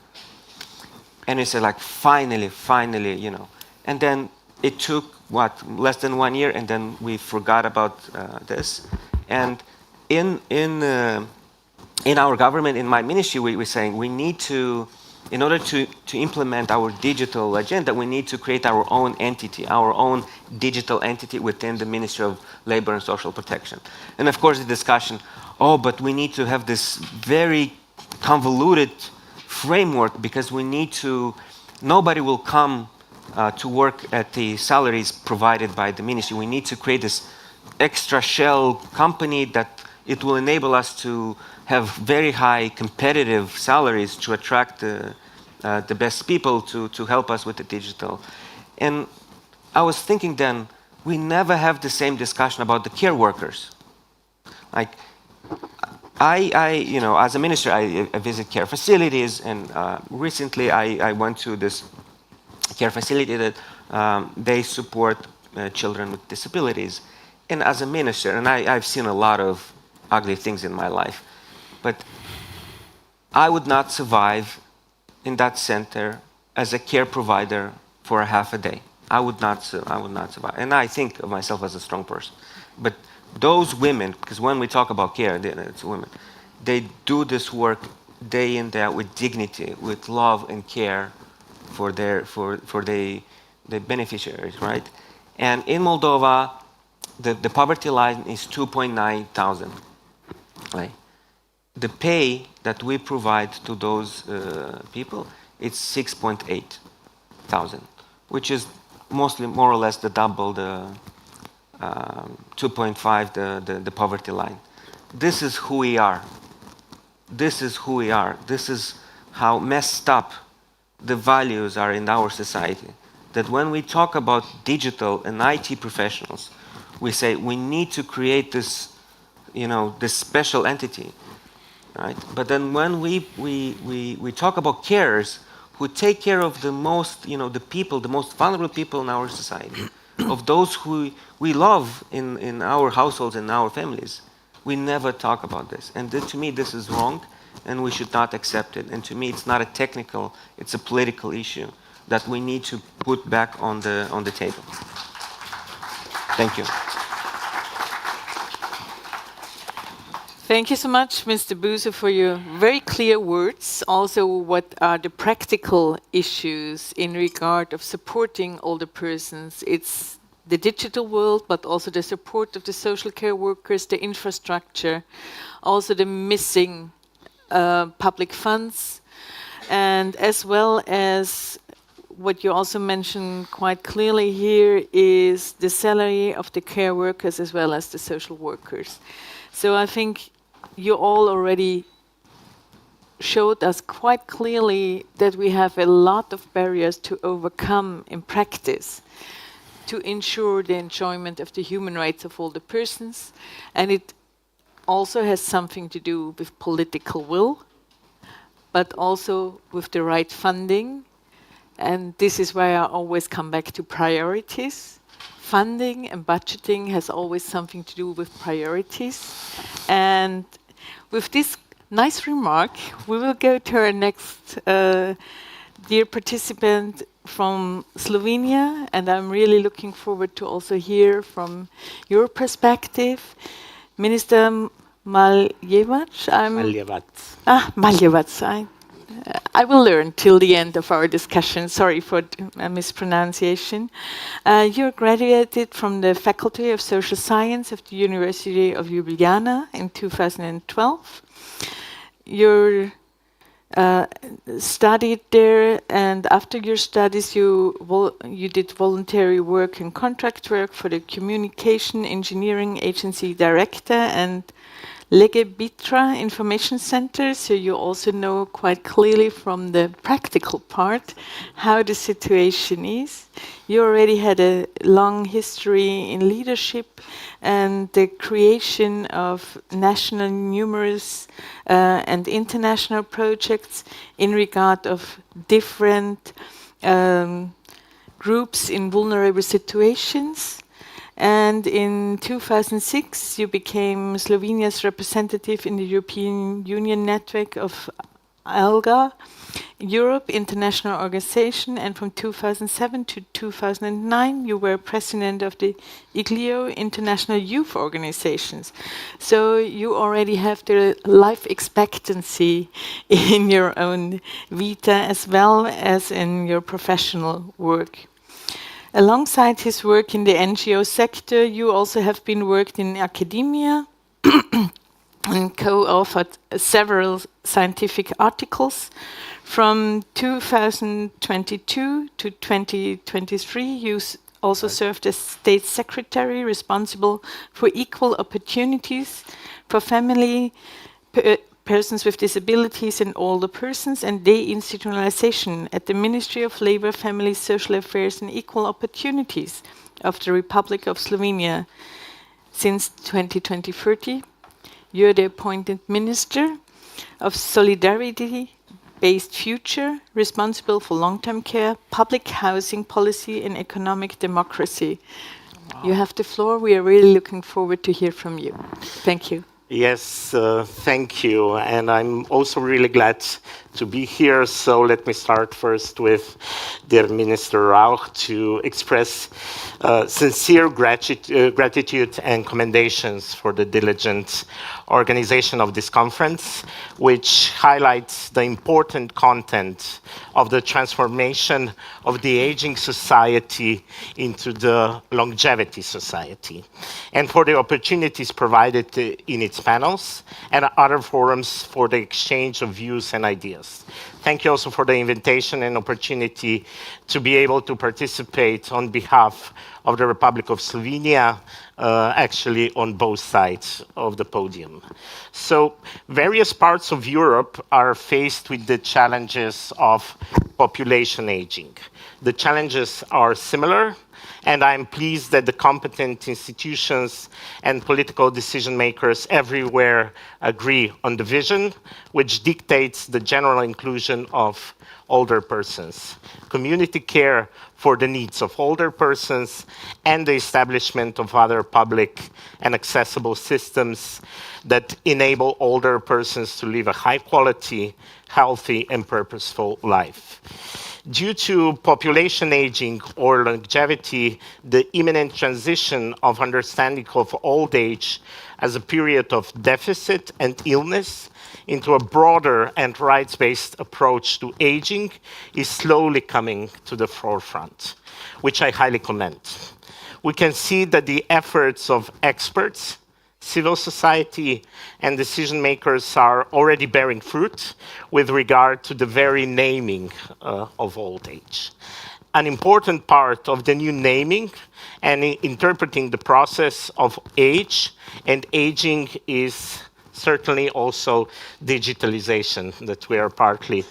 And we said, finally, And then it took, less than 1 year, and then we forgot about this. And in our government, in my ministry, we were saying we need to, in order to implement our digital agenda, we need to create our own entity, our own digital entity within the Ministry of Labor and Social Protection. And of course, the discussion, but we need to have this very convoluted framework because nobody will come to work at the salaries provided by the ministry. We need to create this extra shell company that it will enable us to have very high competitive salaries to attract the best people to help us with the digital. And I was thinking then, we never have the same discussion about the care workers. As a minister, I visit care facilities, and recently I went to this care facility that they support children with disabilities. And as a minister, and I've seen a lot of ugly things in my life, but I would not survive in that center as a care provider for a half a day. I would not survive. And I think of myself as a strong person. But those women, because when we talk about care, it's women, they do this work day in, day out with dignity, with love and care for the beneficiaries, right? And in Moldova, the poverty line is 2,900, right? The pay that we provide to those people, it's 6,800, which is mostly more or less the double, the 2.5, the poverty line. This is who we are. This is who we are. This is how messed up the values are in our society. that when we talk about digital and IT professionals, we say we need to create this, this special entity, right? But then when we talk about carers who take care of the most, the people, the most vulnerable people in our society, of those who we love in our households and our families, we never talk about this. And to me, this is wrong, and we should not accept it. And to me, it's not a technical, it's a political issue that we need to put back on the table. Thank you. Thank you so much, Mr. Buse, for your very clear words. Also, what are the practical issues in regard of supporting older persons? It's the digital world, but also the support of the social care workers, the infrastructure, also the missing public funds, and as well as what you also mentioned quite clearly here is the salary of the care workers as well as the social workers. So I think you all already showed us quite clearly that we have a lot of barriers to overcome in practice to ensure the enjoyment of the human rights of all the persons. And it also has something to do with political will, but also with the right funding. And this is why I always come back to priorities. Funding and budgeting has always something to do with priorities. And with this nice remark, we will go to our next dear participant from Slovenia, and I'm really looking forward to also hear from your perspective. Minister Maljevac. Maljevac. I will learn till the end of our discussion. Sorry for mispronunciation. You're graduated from the Faculty of Social Science of the University of Ljubljana in 2012. You studied there, and after your studies, you did voluntary work and contract work for the Communication Engineering Agency Director and Legebitra Information Center, so you also know quite clearly from the practical part how the situation is. You already had a long history in leadership and the creation of national, numerous and international projects in regard of different groups in vulnerable situations. And in 2006, you became Slovenia's representative in the European Union network of ILGA, Europe International Organization, and from 2007 to 2009, you were president of the ICHROP International Youth Organizations. So you already have the life expectancy in your own vita as well as in your professional work. Alongside his work in the NGO sector, you also have been worked in academia and co-authored several scientific articles. From 2022 to 2023, you also served as State Secretary responsible for equal opportunities for family, persons with disabilities and older persons, and deinstitutionalization at the Ministry of Labour, Family, Social Affairs and Equal Opportunities of the Republic of Slovenia. Since 2030, you're the appointed Minister of Solidarity-Based Future, responsible for long-term care, public housing policy and economic democracy. Wow. You have the floor. We are really looking forward to hear from you. Thank you. Yes, thank you. And I'm also really glad to be here. So let me start first with dear Minister Rauch to express sincere gratitude and commendations for the diligent organization of this conference, which highlights the important content of the transformation of the aging society into the longevity society, and for the opportunities provided in its panels and other forums for the exchange of views and ideas. Thank you also for the invitation and opportunity to be able to participate on behalf of the Republic of Slovenia, actually on both sides of the podium. So various parts of Europe are faced with the challenges of population aging. The challenges are similar, and I'm pleased that the competent institutions and political decision makers everywhere agree on the vision, which dictates the general inclusion of older persons, community care for the needs of older persons, and the establishment of other public and accessible systems that enable older persons to live a high quality, healthy, and purposeful life. Due to population aging or longevity, the imminent transition of understanding of old age as a period of deficit and illness into a broader and rights-based approach to aging is slowly coming to the forefront, which I highly commend. We can see that the efforts of experts, civil society, and decision makers are already bearing fruit with regard to the very naming of old age. An important part of the new naming and interpreting the process of age and aging is certainly also digitalization that we are partly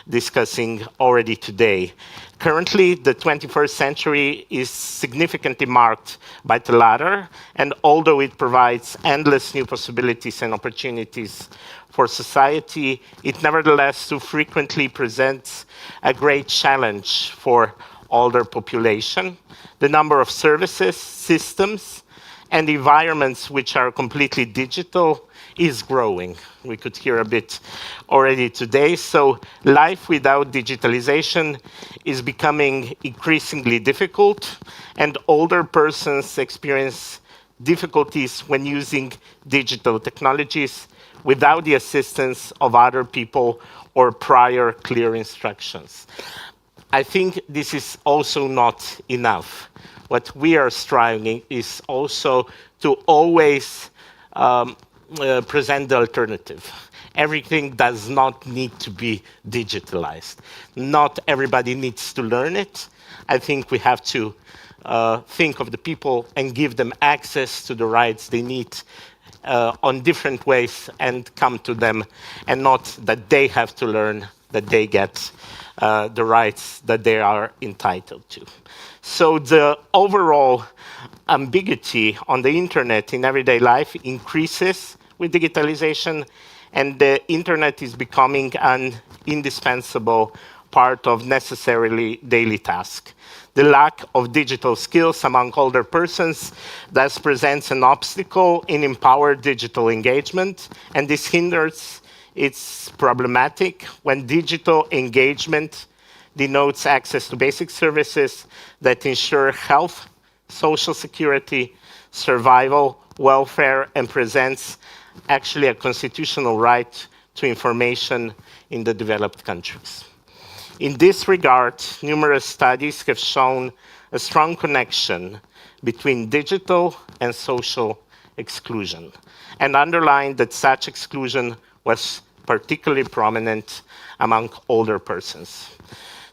discussing already today. Currently, the 21st century is significantly marked by the latter, and although it provides endless new possibilities and opportunities for society, it nevertheless too frequently presents a great challenge for older population. The number of services, systems, and environments which are completely digital is growing. We could hear a bit already today. So life without digitalization is becoming increasingly difficult, and older persons experience difficulties when using digital technologies without the assistance of other people or prior clear instructions. I think this is also not enough. What we are striving is also to always present the alternative. Everything does not need to be digitalized. Not everybody needs to learn it. I think we have to think of the people and give them access to the rights they need on different ways and come to them, and not that they have to learn, that they get the rights that they are entitled to. So the overall ambiguity on the internet in everyday life increases with digitalization, and the internet is becoming an indispensable part of necessarily daily task. The lack of digital skills among older persons thus presents an obstacle in empowered digital engagement, and this hinders its problematic when digital engagement denotes access to basic services that ensure health, social security, survival, welfare, and presents actually a constitutional right to information in the developed countries. In this regard, numerous studies have shown a strong connection between digital and social exclusion, and underlined that such exclusion was particularly prominent among older persons.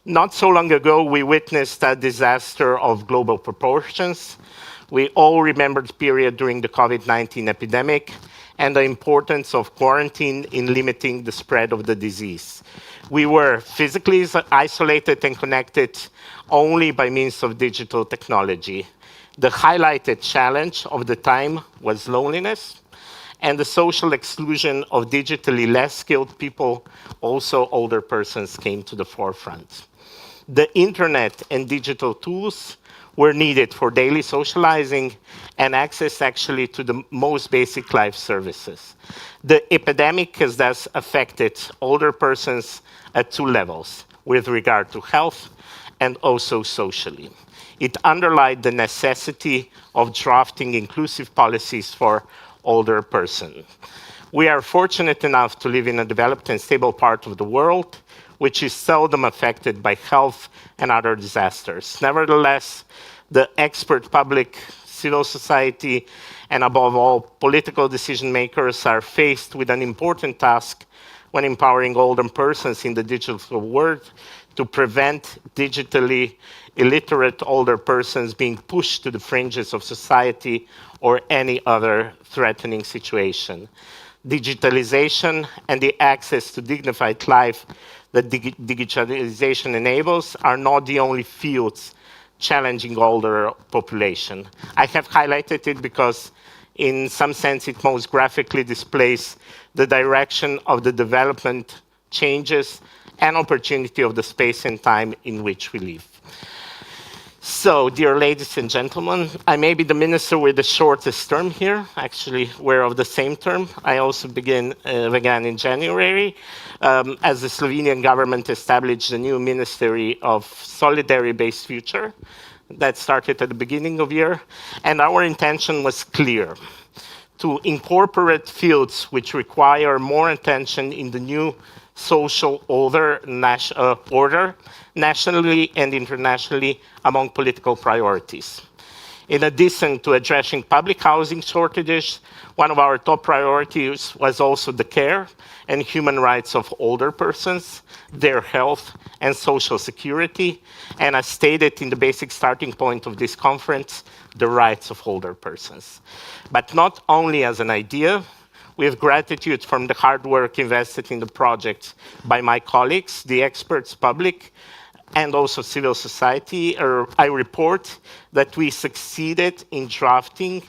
Not so long ago, we witnessed a disaster of global proportions. We all remember the period during the COVID-19 epidemic and the importance of quarantine in limiting the spread of the disease. We were physically isolated and connected only by means of digital technology. The highlighted challenge of the time was loneliness, and the social exclusion of digitally less skilled people, also older persons, came to the forefront. The internet and digital tools were needed for daily socializing and access actually to the most basic life services. The epidemic has thus affected older persons at two levels, with regard to health and also socially. It underlined the necessity of drafting inclusive policies for older persons. We are fortunate enough to live in a developed and stable part of the world, which is seldom affected by health and other disasters. Nevertheless, the expert public, civil society, and above all, political decision makers are faced with an important task when empowering older persons in the digital world to prevent digitally illiterate older persons being pushed to the fringes of society or any other threatening situation. Digitalization and the access to dignified life that digitalization enables are not the only fields challenging older population. I have highlighted it because in some sense it most graphically displays the direction of the development changes and opportunity of the space and time in which we live. So, dear ladies and gentlemen, I may be the minister with the shortest term here. Actually, we're of the same term. I also began in January as the Slovenian government established the new Ministry of Solidarity-Based Future. That started at the beginning of the year. And our intention was clear: to incorporate fields which require more attention in the new social order nationally and internationally among political priorities. In addition to addressing public housing shortages, one of our top priorities was also the care and human rights of older persons, their health and social security, and as stated in the basic starting point of this conference, the rights of older persons. But not only as an idea, with gratitude from the hard work invested in the project by my colleagues, the experts, public, and also civil society, I report that we succeeded in drafting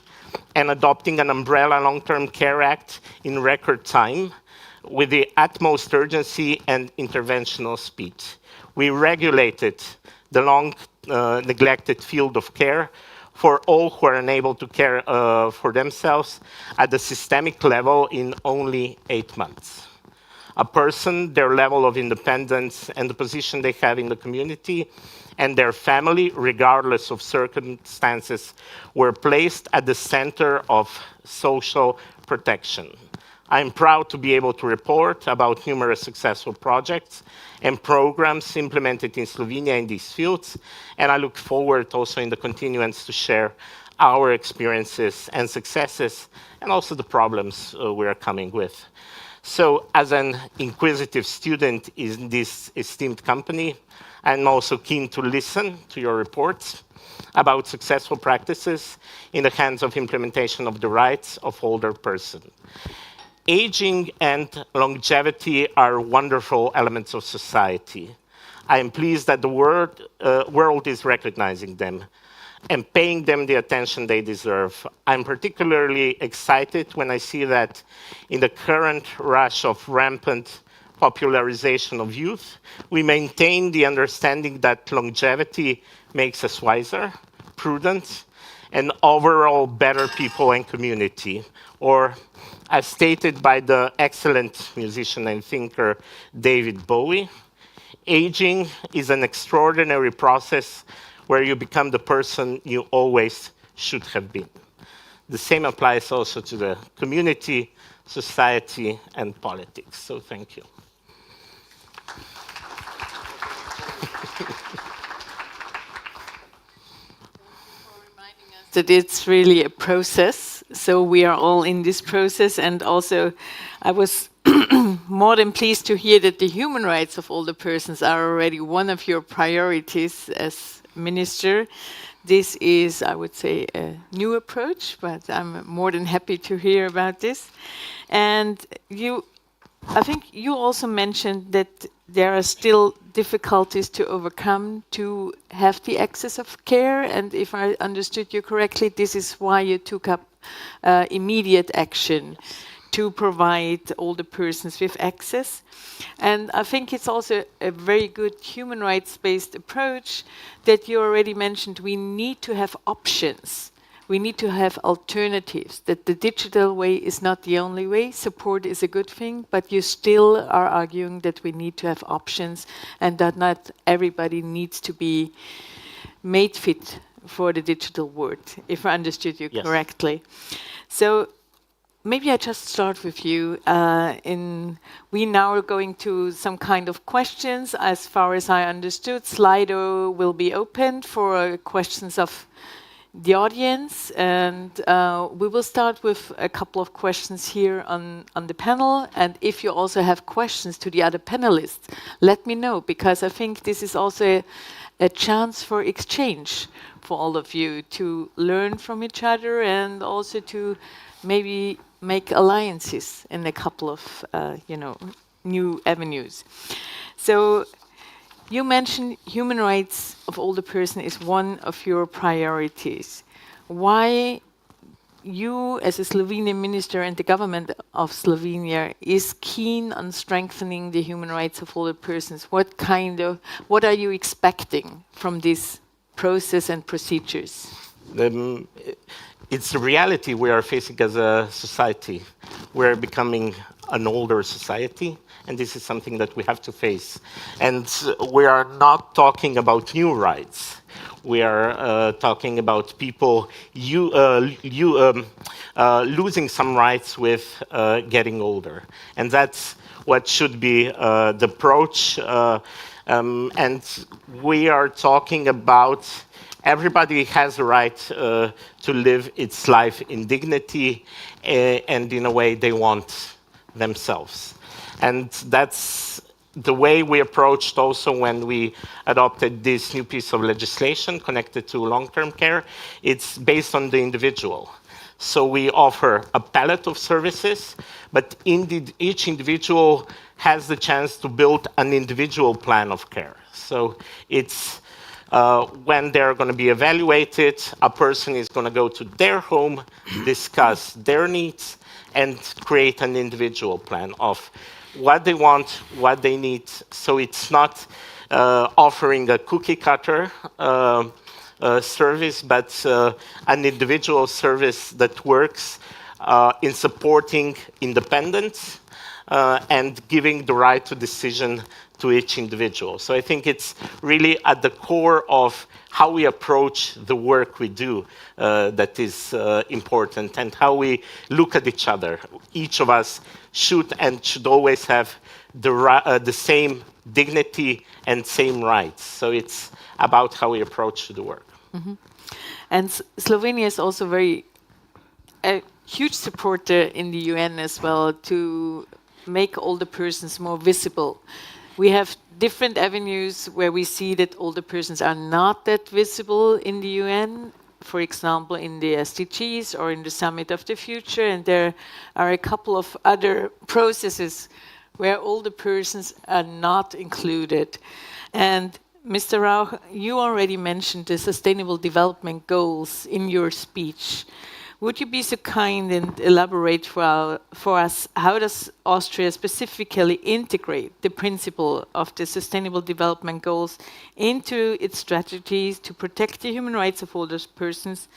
and adopting an umbrella long-term care act in record time with the utmost urgency and interventional speed. We regulated the long neglected field of care for all who are unable to care for themselves at the systemic level in only 8 months. A person, their level of independence, and the position they have in the community, and their family, regardless of circumstances, were placed at the center of social protection. I'm proud to be able to report about numerous successful projects and programs implemented in Slovenia in these fields, and I look forward also in the continuance to share our experiences and successes, and also the problems we are coming with. So, as an inquisitive student in this esteemed company, I'm also keen to listen to your reports about successful practices in the hands of implementation of the rights of older persons. Aging and longevity are wonderful elements of society. I am pleased that the world is recognizing them and paying them the attention they deserve. I'm particularly excited when I see that in the current rush of rampant popularization of youth, we maintain the understanding that longevity makes us wiser, prudent, and overall better people and community. Or, as stated by the excellent musician and thinker David Bowie, aging is an extraordinary process where you become the person you always should have been. The same applies also to the community, society, and politics. So thank you. That it's really a process. So we are all in this process. And also, I was more than pleased to hear that the human rights of older persons are already one of your priorities as minister. This is, I would say, a new approach, but I'm more than happy to hear about this. And I think you also mentioned that there are still difficulties to overcome to have the access of care. And if I understood you correctly, this is why you took up immediate action to provide older persons with access. And I think it's also a very good human rights-based approach that you already mentioned. We need to have options. We need to have alternatives, that the digital way is not the only way. Support is a good thing, but you still are arguing that we need to have options and that not everybody needs to be made fit for the digital world, if I understood you correctly. So maybe I just start with you. We now are going to some kind of questions. As far as I understood, Slido will be opened for questions of the audience, and we will start with a couple of questions here on the panel. And if you also have questions to the other panelists, let me know, because I think this is also a chance for exchange for all of you to learn from each other and also to maybe make alliances in a couple of new avenues. So you mentioned human rights of older person is one of your priorities. Why you, as a Slovenian minister and the government of Slovenia, is keen on strengthening the human rights of older persons? What are you expecting from this process and procedures? It's the reality we are facing as a society. We're becoming an older society, and this is something that we have to face. And we are not talking about new rights. We are talking about people losing some rights with getting older. And that's what should be the approach. And we are talking about everybody has a right to live its life in dignity and in a way they want themselves. And that's the way we approached also when we adopted this new piece of legislation connected to long-term care. It's based on the individual. So we offer a palette of services, but indeed each individual has the chance to build an individual plan of care. So it's when they're going to be evaluated, a person is going to go to their home, discuss their needs, and create an individual plan of what they want, what they need. So it's not offering a cookie cutter service, but an individual service that works in supporting independence and giving the right to decision to each individual. So I think it's really at the core of how we approach the work we do that is important, and how we look at each other. Each of us should always have the same dignity and same rights. So it's about how we approach the work. Mm-hmm. And Slovenia is also a huge supporter in the UN as well to make older persons more visible. We have different avenues where we see that older persons are not that visible in the UN, for example, in the SDGs or in the Summit of the Future, and there are a couple of other processes where older persons are not included. And Mr. Rauch, you already mentioned the Sustainable Development Goals in your speech. Would you be so kind and elaborate for us, how does Austria specifically integrate the principle of the Sustainable Development Goals into its strategies to protect the human rights of older persons,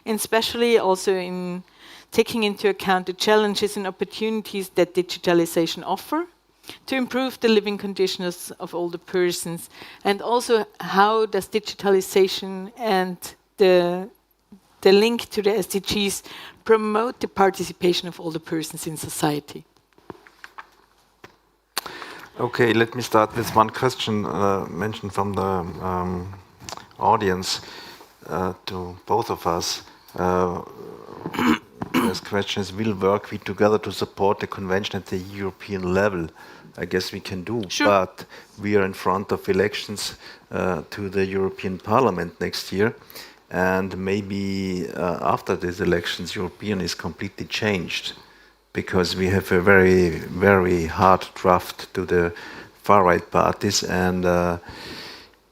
and especially also in taking into account the challenges and opportunities that digitalization offer to improve the living conditions of older persons, and also how does digitalization and the link to the SDGs promote the participation of older persons in society? Okay, let me start with one question mentioned from the audience to both of us. This question is, will work we together to support the convention at the European level? I guess we can do, sure. But we are in front of elections to the European Parliament next year. And maybe after these elections, European is completely changed, because we have a very, very hard draft to the far-right parties. And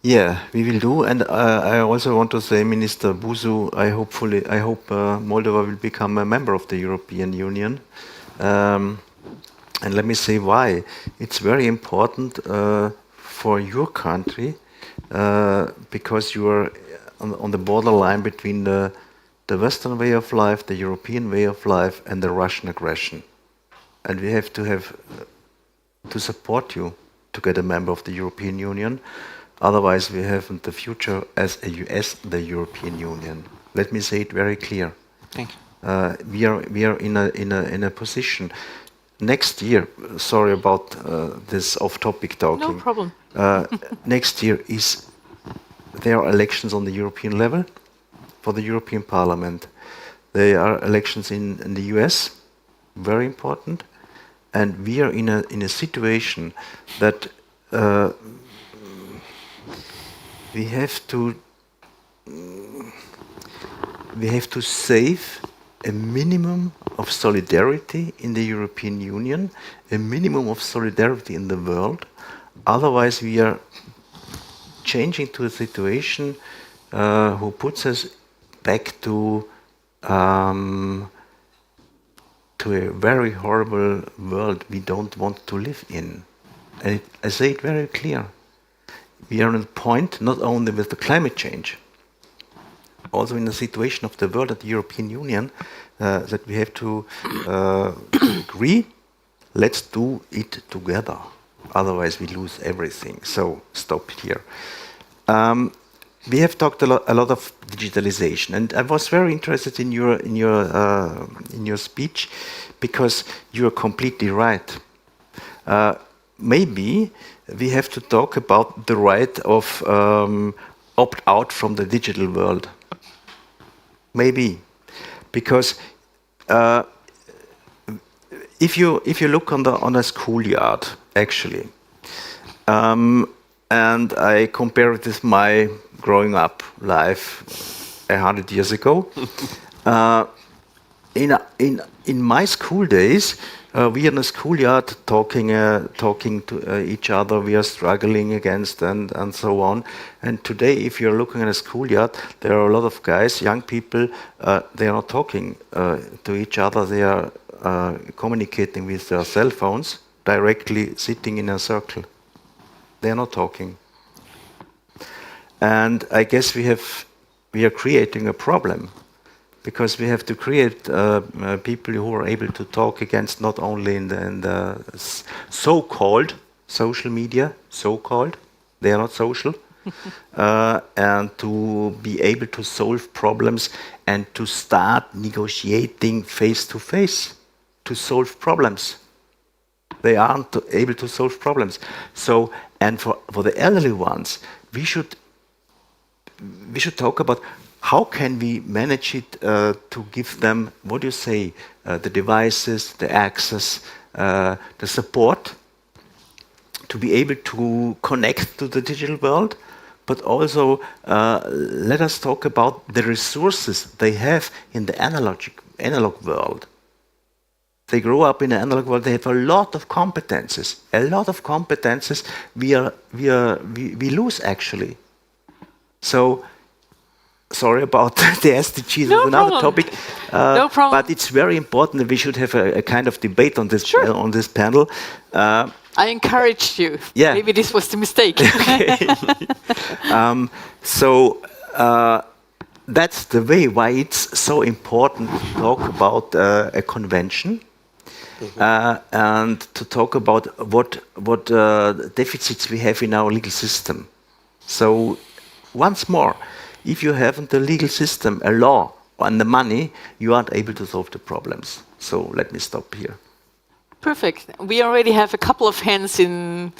yeah, we will do. And I also want to say, Minister Buzu, I hope Moldova will become a member of the European Union. And let me say why. It's very important for your country, because you are on the borderline between the Western way of life, the European way of life, and the Russian aggression. And we have to support you to get a member of the European Union. Otherwise, we haven't the future as the European Union. Let me say it very clear. Thank you. We are in a position. Next year, sorry about this off-topic talking. No problem. Next year there are elections on the European level for the European Parliament. There are elections in the US, very important, and we are in a situation that we have to save a minimum of solidarity in the European Union, a minimum of solidarity in the world. Otherwise, we are changing to a situation who puts us back to a very horrible world we don't want to live in. And I say it very clear. We are at a point, not only with the climate change, also in the situation of the world and the European Union, that we have to agree, let's do it together. Otherwise, we lose everything. So stop here. We have talked a lot of digitalization, and I was very interested in your speech, because you are completely right. Maybe we have to talk about the right of opt out from the digital world. Maybe, because if you look on a schoolyard, actually, and I compare it with my growing up life 100 years ago. In my school days, we in the schoolyard talking to each other. We are struggling against and so on. And today, if you're looking at a schoolyard, there are a lot of guys, young people. They are not talking to each other. They are communicating with their cell phones, directly sitting in a circle. They are not talking. And I guess we are creating a problem, because we have to create people who are able to talk against not only in the so-called social media, so-called, they are not social, and to be able to solve problems and to start negotiating face-to-face to solve problems. They aren't able to solve problems. So, and for the elderly ones, we should talk about how can we manage it to give them, what do you say, the devices, the access, the support to be able to connect to the digital world, but also let us talk about the resources they have in the analog world. They grow up in the analog world. They have a lot of competences. We lose actually. So, sorry about the SDGs. No another problem. topic. No problem. But it's very important that we should have a kind of debate on this on this panel. I encouraged you. Yeah. Maybe this was the mistake. That's the way why it's so important to talk about a convention. And to talk about what deficits we have in our legal system. So, once more, if you haven't a legal system, a law, and the money, you aren't able to solve the problems. So let me stop here. Perfect. We already have a couple of hands in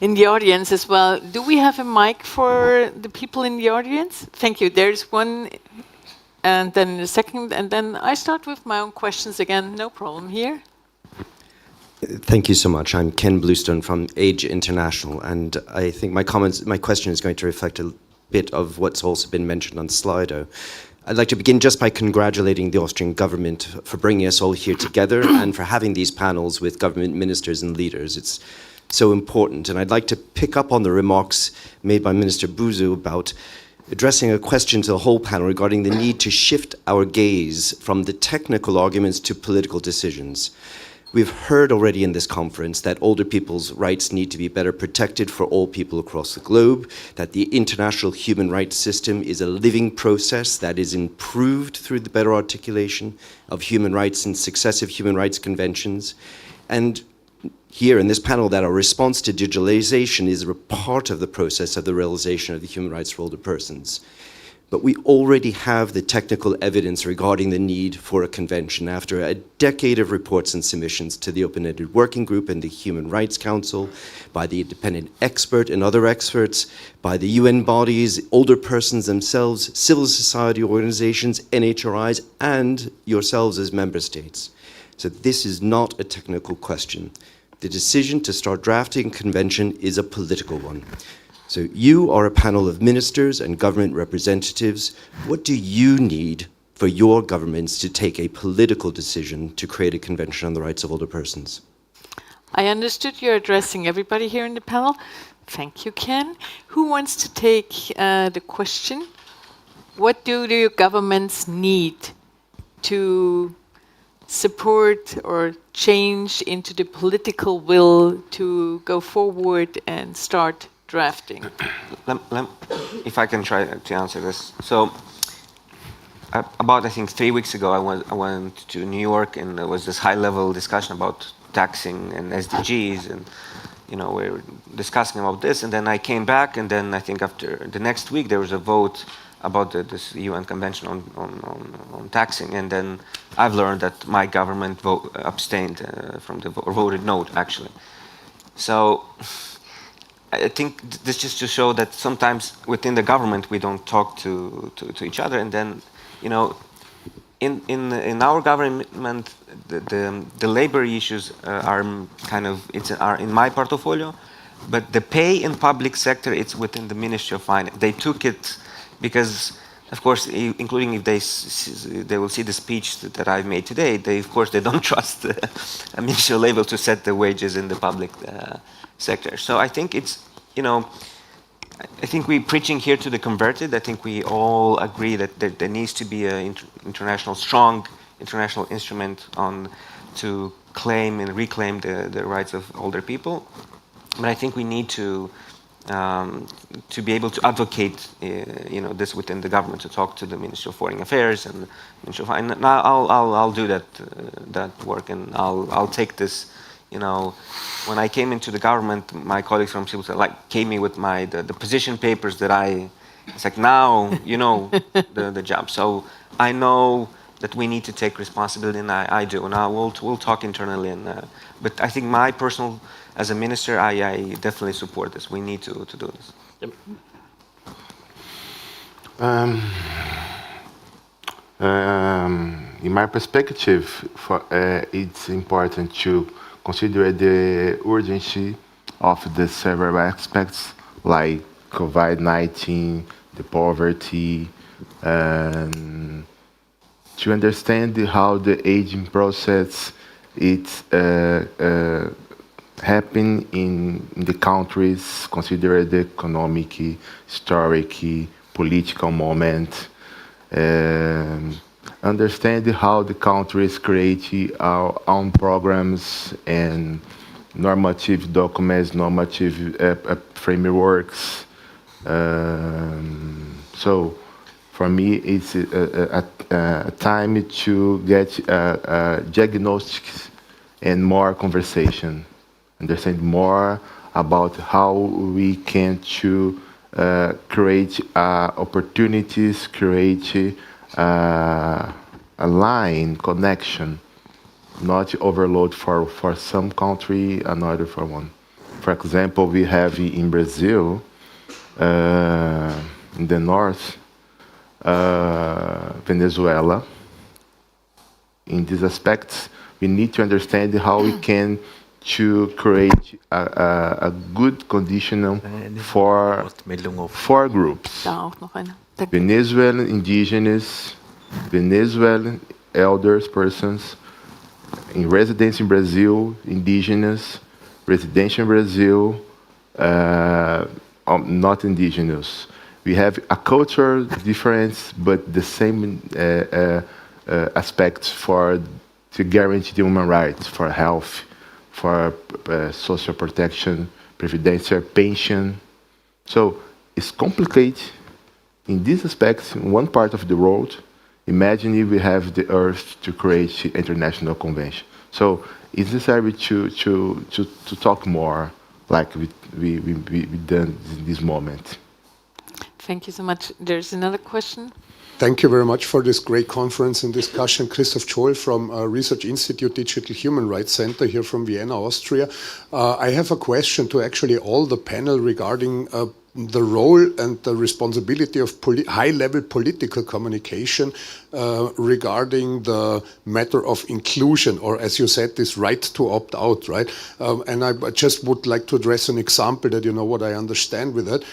the audience as well. Do we have a mic for the people in the audience? Thank you. There's one, and then the second, and then I start with my own questions again. No problem here. Thank you so much. I'm Ken Bluestone from Age International, and I think my question is going to reflect a bit of what's also been mentioned on Slido. I'd like to begin just by congratulating the Austrian government for bringing us all here together and for having these panels with government ministers and leaders. It's so important, and I'd like to pick up on the remarks made by Minister Buzu about addressing a question to the whole panel regarding the need to shift our gaze from the technical arguments to political decisions. We've heard already in this conference that older people's rights need to be better protected for all people across the globe, that the international human rights system is a living process that is improved through the better articulation of human rights in successive human rights conventions, and here in this panel that our response to digitalization is a part of the process of the realization of the human rights for older persons. But we already have the technical evidence regarding the need for a convention after a decade of reports and submissions to the Open-Ended Working Group and the Human Rights Council, by the independent expert and other experts, by the UN bodies, older persons themselves, civil society organizations, NHRIs, and yourselves as member states. So this is not a technical question. The decision to start drafting a convention is a political one. So you are a panel of ministers and government representatives. What do you need for your governments to take a political decision to create a convention on the rights of older persons? I understood you're addressing everybody here in the panel. Thank you, Ken. Who wants to take the question? What do your governments need to support or change into the political will to go forward and start drafting? If I can try to answer this. So, about, I think, 3 weeks ago, I went to New York, and there was this high-level discussion about taxing and SDGs, and we were discussing about this. And then I came back, and then I think after the next week there was a vote about this UN Convention on taxing, and then I've learned that my government abstained from the or voted no, actually. So I think this just to show that sometimes within the government we don't talk to each other, and then in our government the labor issues are kind of are in my portfolio, but the pay in public sector, it's within the Ministry of Finance. They took it because, of course, including if they will see the speech that I've made today, they don't trust the Ministry of Labor to set the wages in the public sector. So I think I think we're preaching here to the converted. I think we all agree that there needs to be an strong international instrument to claim and reclaim the rights of older people. But I think we need to be able to advocate, this within the government, to talk to the Ministry of Foreign Affairs and Ministry of Finance. And I'll do that work, and I'll take this. When I came into the government, my colleagues from civil society came me with the position papers that it's like, now the job. So I know that we need to take responsibility, and I do. And we'll talk internally. But I think my personal, as a minister, I definitely support this. We need to do this. Yep. In my perspective, it's important to consider the urgency of the several aspects like COVID-19, the poverty, and to understand how the aging process it's happen in the countries, consider the economic, historic, political moment, understand how the countries create our own programs and normative documents, normative frameworks. So for me, it's a time to get diagnostics and more conversation, understand more about how we can to create opportunities, create a line connection, not overload for some country, another for one. For example, we have in Brazil, in the north, Venezuela. In these aspects, we need to understand how we can to create a good condition for four groups. Venezuelan indigenous, Venezuelan elders, persons, in residence in Brazil, indigenous, residential in Brazil, not indigenous. We have a cultural difference, but the same aspects to guarantee the human rights, for health, for social protection, previdential, pension. So it's complicated. In these aspects, in one part of the world, imagine if we have the earth to create international convention. So it's necessary to talk more, like we done in this moment. Thank you so much. There's another question. Thank you very much for this great conference and discussion. Christoph Joel from Research Institute Digital Human Rights Center here from Vienna, Austria. I have a question to actually all the panel regarding the role and the responsibility of high-level political communication regarding the matter of inclusion, or as you said, this right to opt out, right? And I just would like to address an example that you know what I understand with that.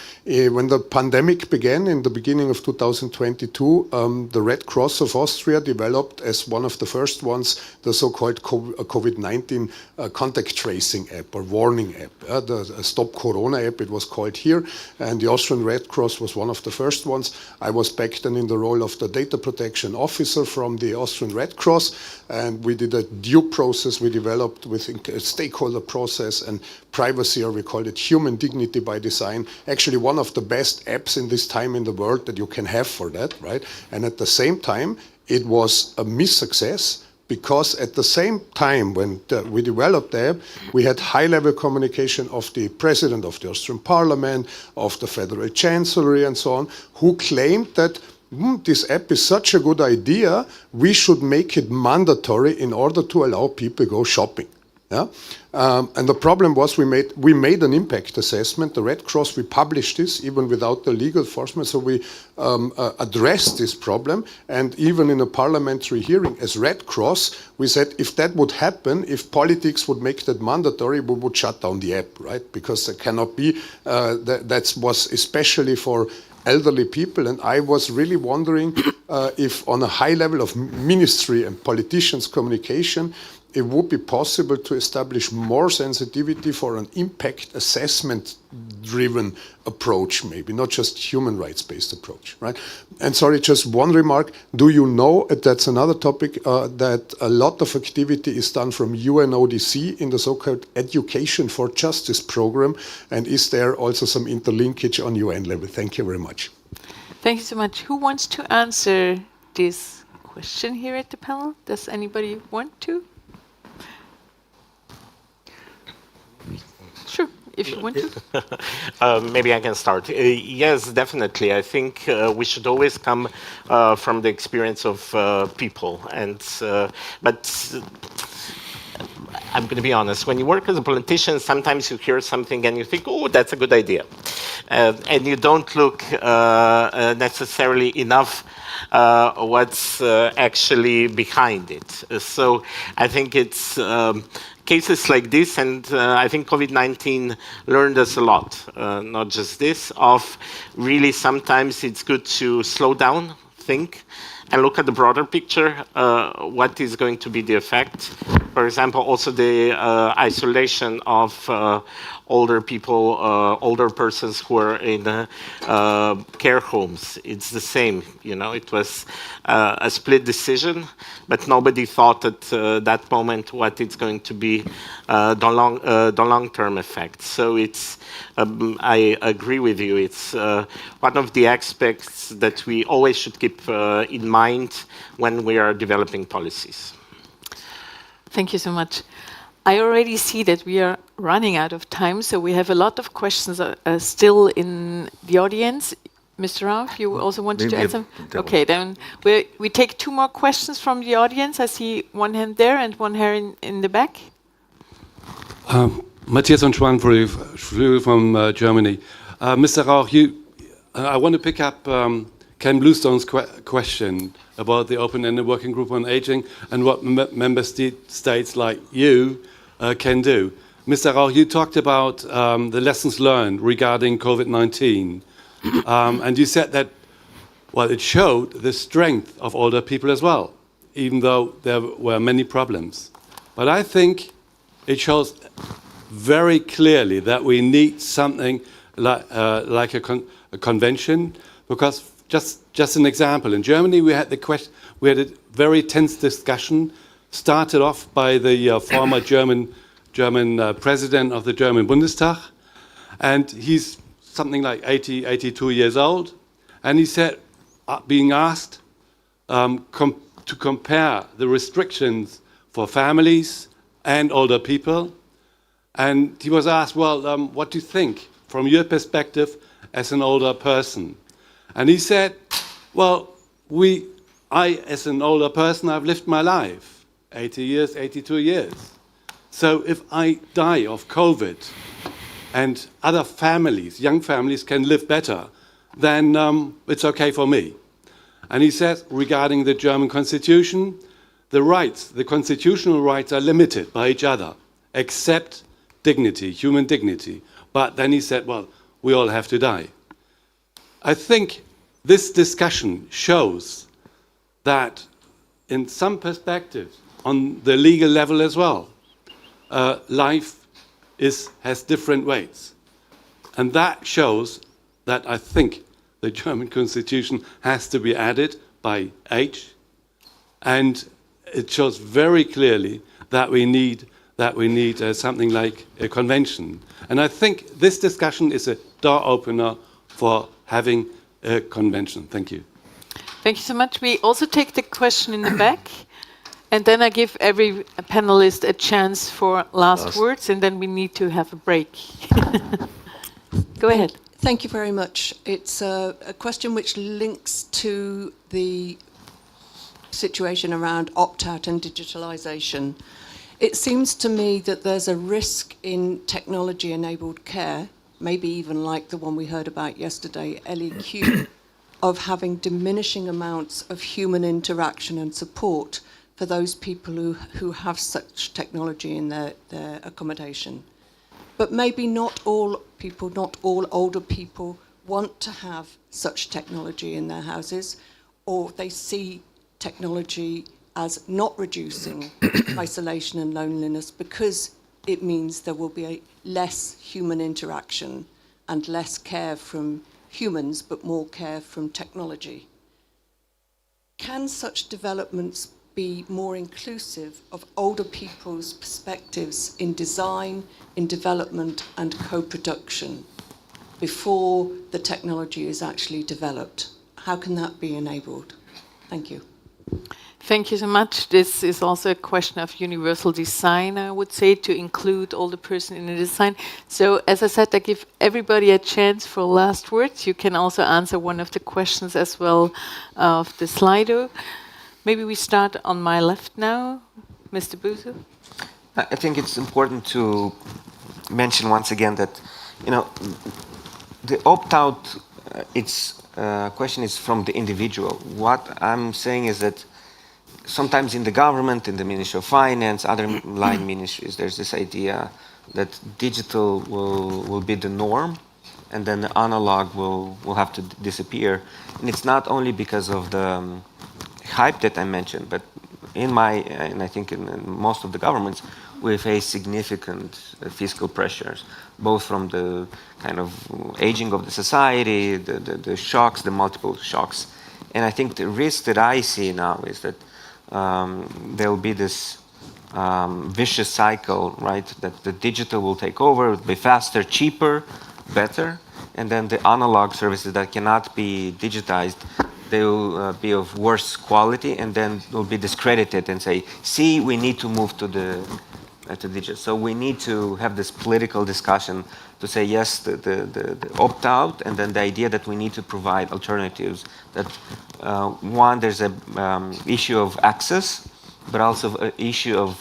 When the pandemic began in the beginning of 2022, the Red Cross of Austria developed as one of the first ones the so-called COVID-19 contact tracing app or warning app, the Stop Corona app it was called here, and the Austrian Red Cross was one of the first ones. I was back then in the role of the data protection officer from the Austrian Red Cross, and we did a due process we developed with a stakeholder process and privacy, or we called it human dignity by design. Actually one of the best apps in this time in the world that you can have for that, right? And at the same time, it was a success, because at the same time when we developed the app, we had high-level communication of the president of the Austrian parliament, of the federal chancellery and so on, who claimed that this app is such a good idea, we should make it mandatory in order to allow people to go shopping. Yeah? And the problem was we made an impact assessment. The Red Cross, we published this even without the legal enforcement, so we addressed this problem, and even in a parliamentary hearing as Red Cross, we said if that would happen, if politics would make that mandatory, we would shut down the app, right? Because there cannot be, that was especially for elderly people, and I was really wondering if on a high level of ministry and politicians' communication, it would be possible to establish more sensitivity for an impact assessment-driven approach, maybe, not just human rights-based approach, right? And sorry, just one remark. Do you know, that's another topic, that a lot of activity is done from UNODC in the so-called Education for Justice program, and is there also some interlinkage on UN level? Thank you very much. Thank you so much. Who wants to answer this question here at the panel? Does anybody want to? Sure, if you want to. Maybe I can start. Yes, definitely. I think we should always come from the experience of people. But I'm going to be honest. When you work as a politician, sometimes you hear something and you think, oh, that's a good idea. And you don't look necessarily enough what's actually behind it. So I think it's cases like this, and I think COVID-19 learned us a lot, not just this, of really sometimes it's good to slow down, think, and look at the broader picture, what is going to be the effect. For example, also the isolation of older people, older persons who are in care homes. It's the same, you know, it was a split decision, but nobody thought at that moment what it's going to be the long-term effect. So it's, I agree with you, it's one of the aspects that we always should keep in mind when we are developing policies. Thank you so much. I already see that we are running out of time, so we have a lot of questions still in the audience. Mr. Rauch, you also wanted to add some? Okay, then we take two more questions from the audience. I see one hand there and one hand in the back. Matthias und Schwanflügel from Germany. Mr. Rauch, I want to pick up Ken Bluestone's question about the open-ended working group on aging and what member states like you can do. Mr. Rauch, you talked about the lessons learned regarding COVID-19, and you said that, well, it showed the strength of older people as well, even though there were many problems. But I think it shows very clearly that we need something like a convention, because just an example, in Germany we had a very tense discussion, started off by the former German president of the German Bundestag, and he's something like 82 years old, and he said, being asked to compare the restrictions for families and older people, and he was asked, well, what do you think from your perspective as an older person? And he said, well, I, as an older person, I've lived my life, 80 years, 82 years. So if I die of COVID, and other families, young families, can live better, then it's okay for me. And he says, regarding the German constitution, the rights, the constitutional rights are limited by each other, except dignity, human dignity. But then he said, well, we all have to die. I think this discussion shows that in some perspectives, on the legal level as well, life has different weights. And that shows that I think the German constitution has to be added by age, and it shows very clearly that we need something like a convention. And I think this discussion is a door opener for having a convention. Thank you. Thank you so much. We also take the question in the back, and then I give every panelist a chance for last words, and then we need to have a break. Go ahead. Thank you very much. It's a question which links to the situation around opt-out and digitalization. It seems to me that there's a risk in technology-enabled care, maybe even like the one we heard about yesterday, LEQ, of having diminishing amounts of human interaction and support for those people who have such technology in their accommodation. But maybe not all people, not all older people want to have such technology in their houses, or they see technology as not reducing isolation and loneliness because it means there will be less human interaction and less care from humans, but more care from technology. Can such developments be more inclusive of older people's perspectives in design, in development and co-production before the technology is actually developed? How can that be enabled? Thank you. Thank you so much. This is also a question of universal design, I would say, to include all the person in the design. So, as I said, I give everybody a chance for last words. You can also answer one of the questions as well of the Slido. Maybe we start on my left now, Mr. Buse. I think it's important to mention once again that, the opt-out, question is from the individual. What I'm saying is that sometimes in the government, in the Ministry of Finance, other line ministries, there's this idea that digital will be the norm, and then the analog will have to disappear. And it's not only because of the hype that I mentioned, but and I think in most of the governments, we face significant fiscal pressures, both from the kind of aging of the society, the shocks, the multiple shocks. And I think the risk that I see now is that there will be this vicious cycle, right? That the digital will take over, it will be faster, cheaper, better, and then the analog services that cannot be digitized, they will be of worse quality, and then will be discredited and say, see, we need to move to the digital. So we need to have this political discussion to say, yes, the opt-out, and then the idea that we need to provide alternatives. That one, there's a issue of access, but also an issue of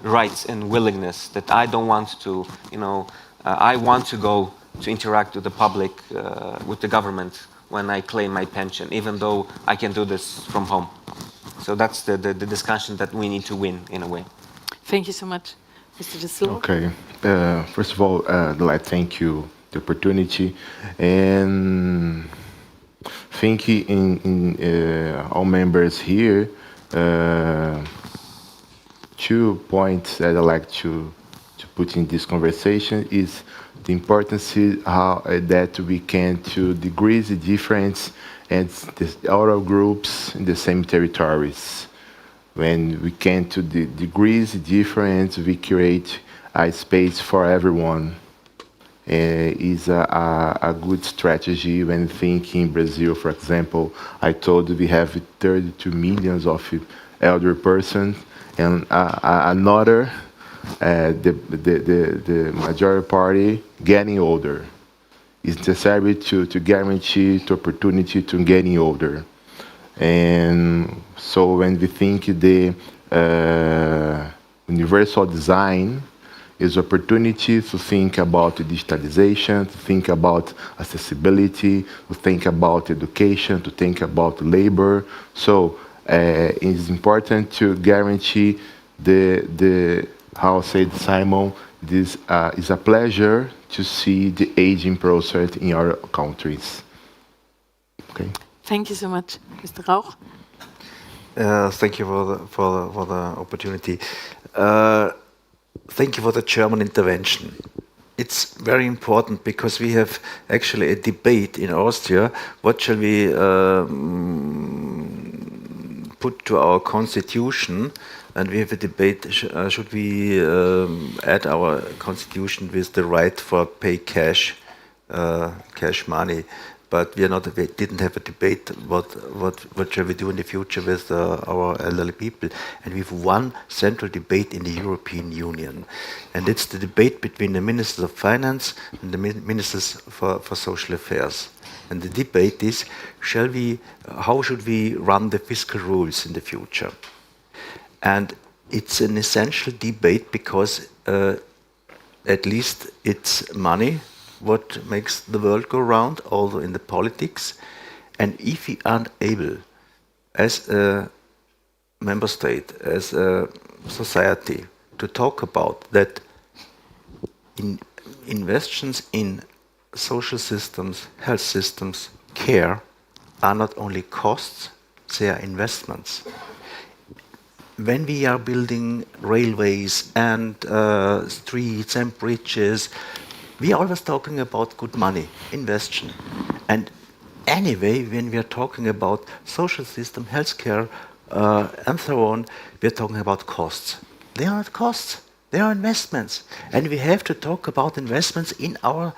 rights and willingness, that I don't want to, I want to go to interact with the public, with the government when I claim my pension, even though I can do this from home. So that's the discussion that we need to win in a way. Thank you so much. Mr. De Silva. Okay. First of all, I'd like to thank you the opportunity, and thank you in all members here. 2 points that I'd like to put in this conversation is the importance how that we can to decrease the difference and the other groups in the same territories. When we can to decrease the difference, we create a space for everyone. Is a good strategy when thinking Brazil, for example. I told we have 32 million of elder persons, and another, the majority party getting older. It's necessary to guarantee the opportunity to getting older. And so when we think the universal design is opportunity to think about digitalization, to think about accessibility, to think about education, to think about labor. So it's important to guarantee the how said Simon, this is a pleasure to see the aging process in our countries. Okay. Thank you so much, Mr. Rauch. Thank you for the opportunity. Thank you for the German intervention. It's very important because we have actually a debate in Austria. What shall we put to our constitution? And we have a debate, should we add our constitution with the right for pay cash money? But we didn't have a debate what shall we do in the future with our elderly people. And we have one central debate in the European Union. And it's the debate between the Ministers of Finance and the Ministers for Social Affairs. And the debate is, how should we run the fiscal rules in the future? And it's an essential debate because at least it's money what makes the world go round, also in the politics. And if we aren't able, as a member state, as a society, to talk about that investments in social systems, health systems, care, are not only costs, they are investments. When we are building railways and streets and bridges, we are always talking about good money, investment. And anyway, when we are talking about social system, healthcare, and so on, we are talking about costs. They are not costs, they are investments. And we have to talk about investments in our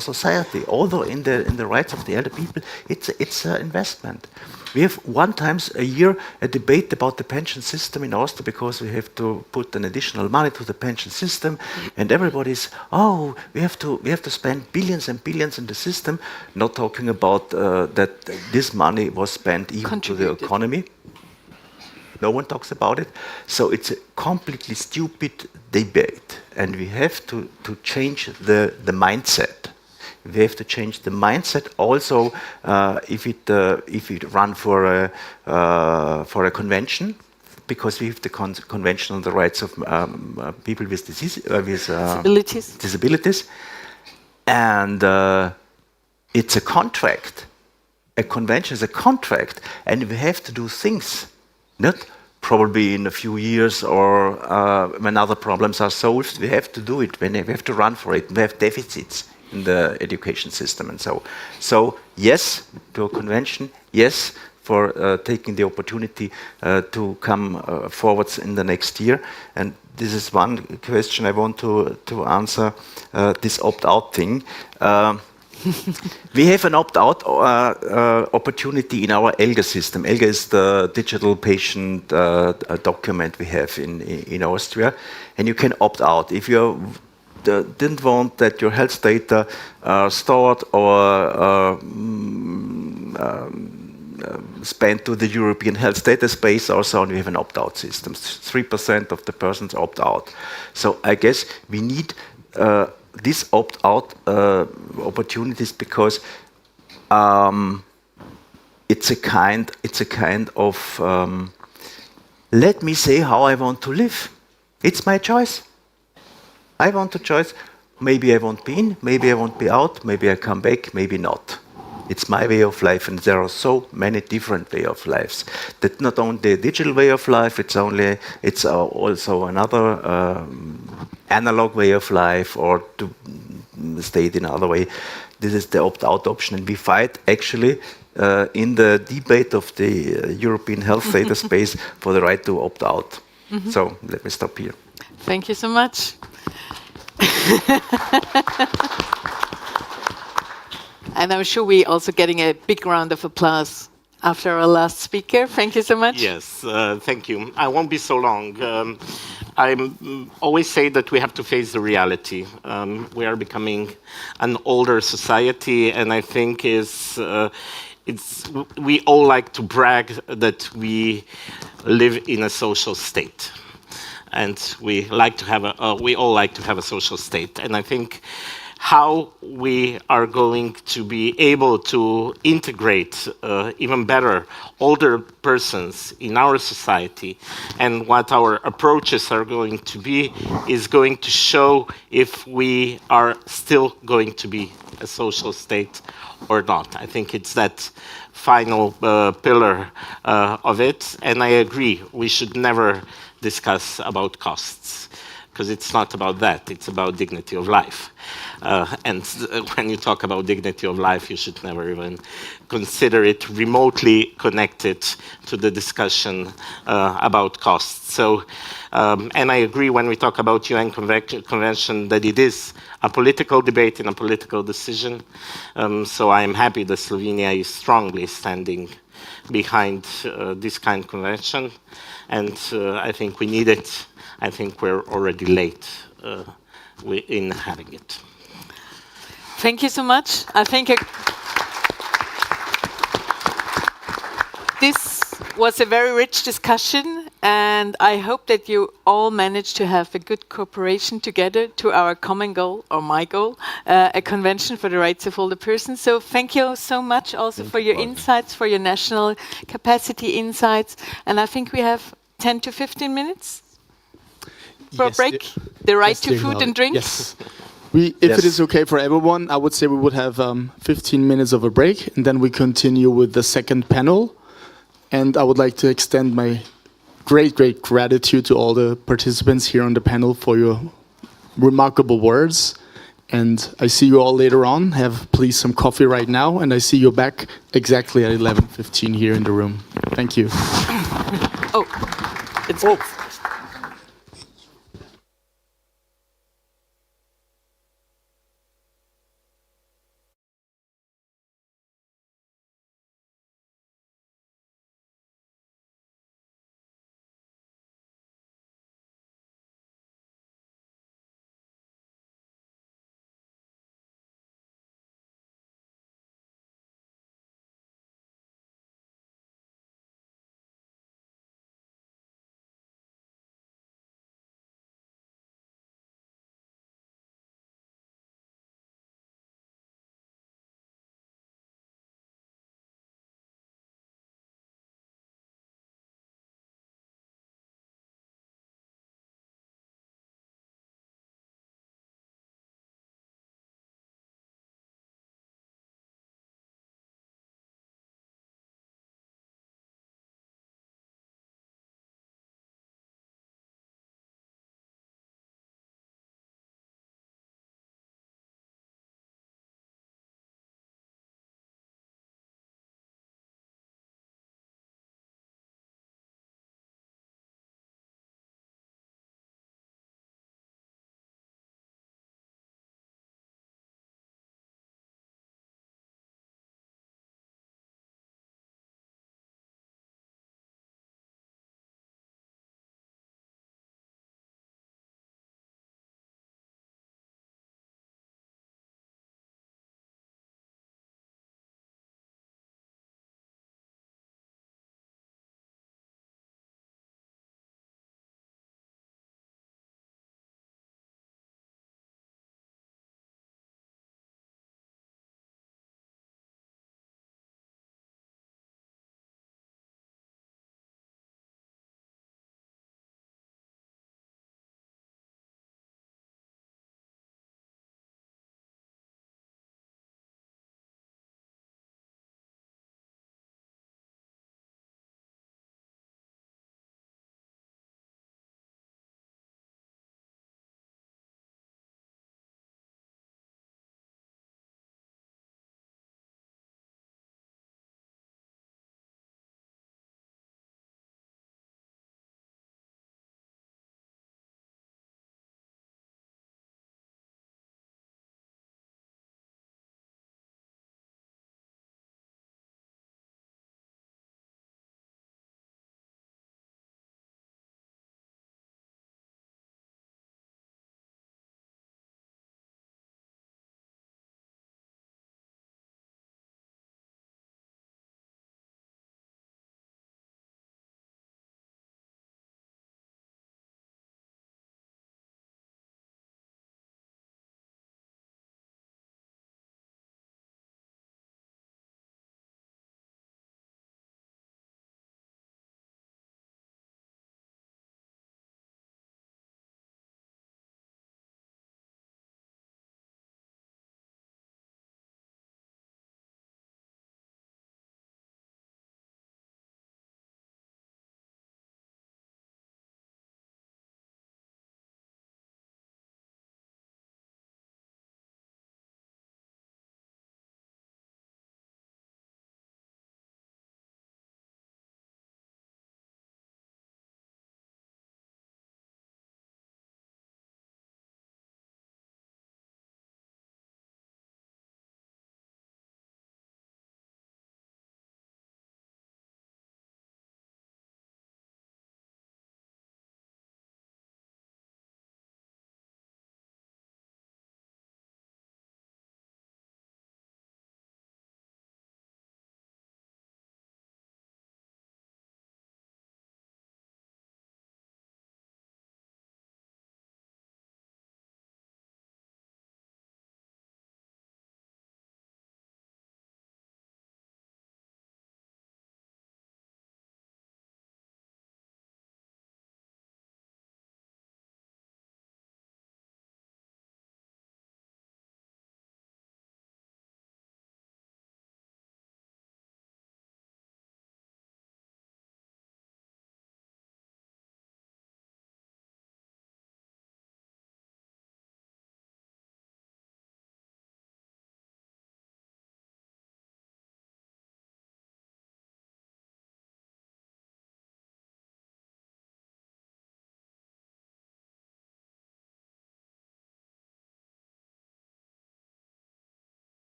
society. Although in the rights of the elder people, it's an investment. We have one time a year a debate about the pension system in Austria because we have to put an additional money to the pension system, and everybody's, we have to spend billions and billions in the system, not talking about that this money was spent even to the economy. No one talks about it. So it's a completely stupid debate, and we have to change the mindset. We have to change the mindset. Also, if it run for a convention, because we have the convention on the rights of people with disabilities, and it's a contract. A convention is a contract, and we have to do things, not probably in a few years or when other problems are solved. We have to do it. We have to run for it. We have deficits in the education system and so. So yes to a convention, yes for taking the opportunity to come forwards in the next year. And this is one question I want to answer, this opt-out thing. We have an opt-out opportunity in our ELGA system. ELGA is the digital patient document we have in Austria, and you can opt out. If you didn't want that your health data are stored or spent to the European health data space or so on, we have an opt-out system. 3% of the persons opt out. So I guess we need these opt-out opportunities because it's a kind of let me say how I want to live. It's my choice. I want to choose. Maybe I won't be in, maybe I won't be out, maybe I come back, maybe not. It's my way of life, and there are so many different way of lives. That not only a digital way of life, it's also another analog way of life, or to state in another way. This is the opt-out option, and we fight actually in the debate of the European health data space for the right to opt out. So let me stop here. Thank you so much. And I'm sure we're also getting a big round of applause after our last speaker. Thank you so much. Yes, thank you. I won't be so long. I always say that we have to face the reality. We are becoming an older society, and I think we all like to brag that we live in a social state. and we all like to have a social state. And I think how we are going to be able to integrate even better older persons in our society and what our approaches are going to be is going to show if we are still going to be a social state or not. I think it's that final pillar of it, and I agree, we should never discuss about costs, because it's not about that, it's about dignity of life. And when you talk about dignity of life, you should never even consider it remotely connected to the discussion about costs. So, and I agree when we talk about UN Convention that it is a political debate and a political decision. So I am happy that Slovenia is strongly standing behind this kind of convention. And I think we need it. I think we're already late in having it. Thank you so much. I think this was a very rich discussion, and I hope that you all managed to have a good cooperation together to our common goal, or my goal, a convention for the rights of older persons. So thank you so much also for your insights, for your national capacity insights. And I think we have 10 to 15 minutes for a break. The right to food and drink. Yes. If it is okay for everyone, I would say we would have 15 minutes of a break, and then we continue with the second panel. And I would like to extend my great gratitude to all the participants here on the panel for your remarkable words. And I see you all later on. Have please some coffee right now, and I see you back exactly at 11:15 here in the room. Thank you. It's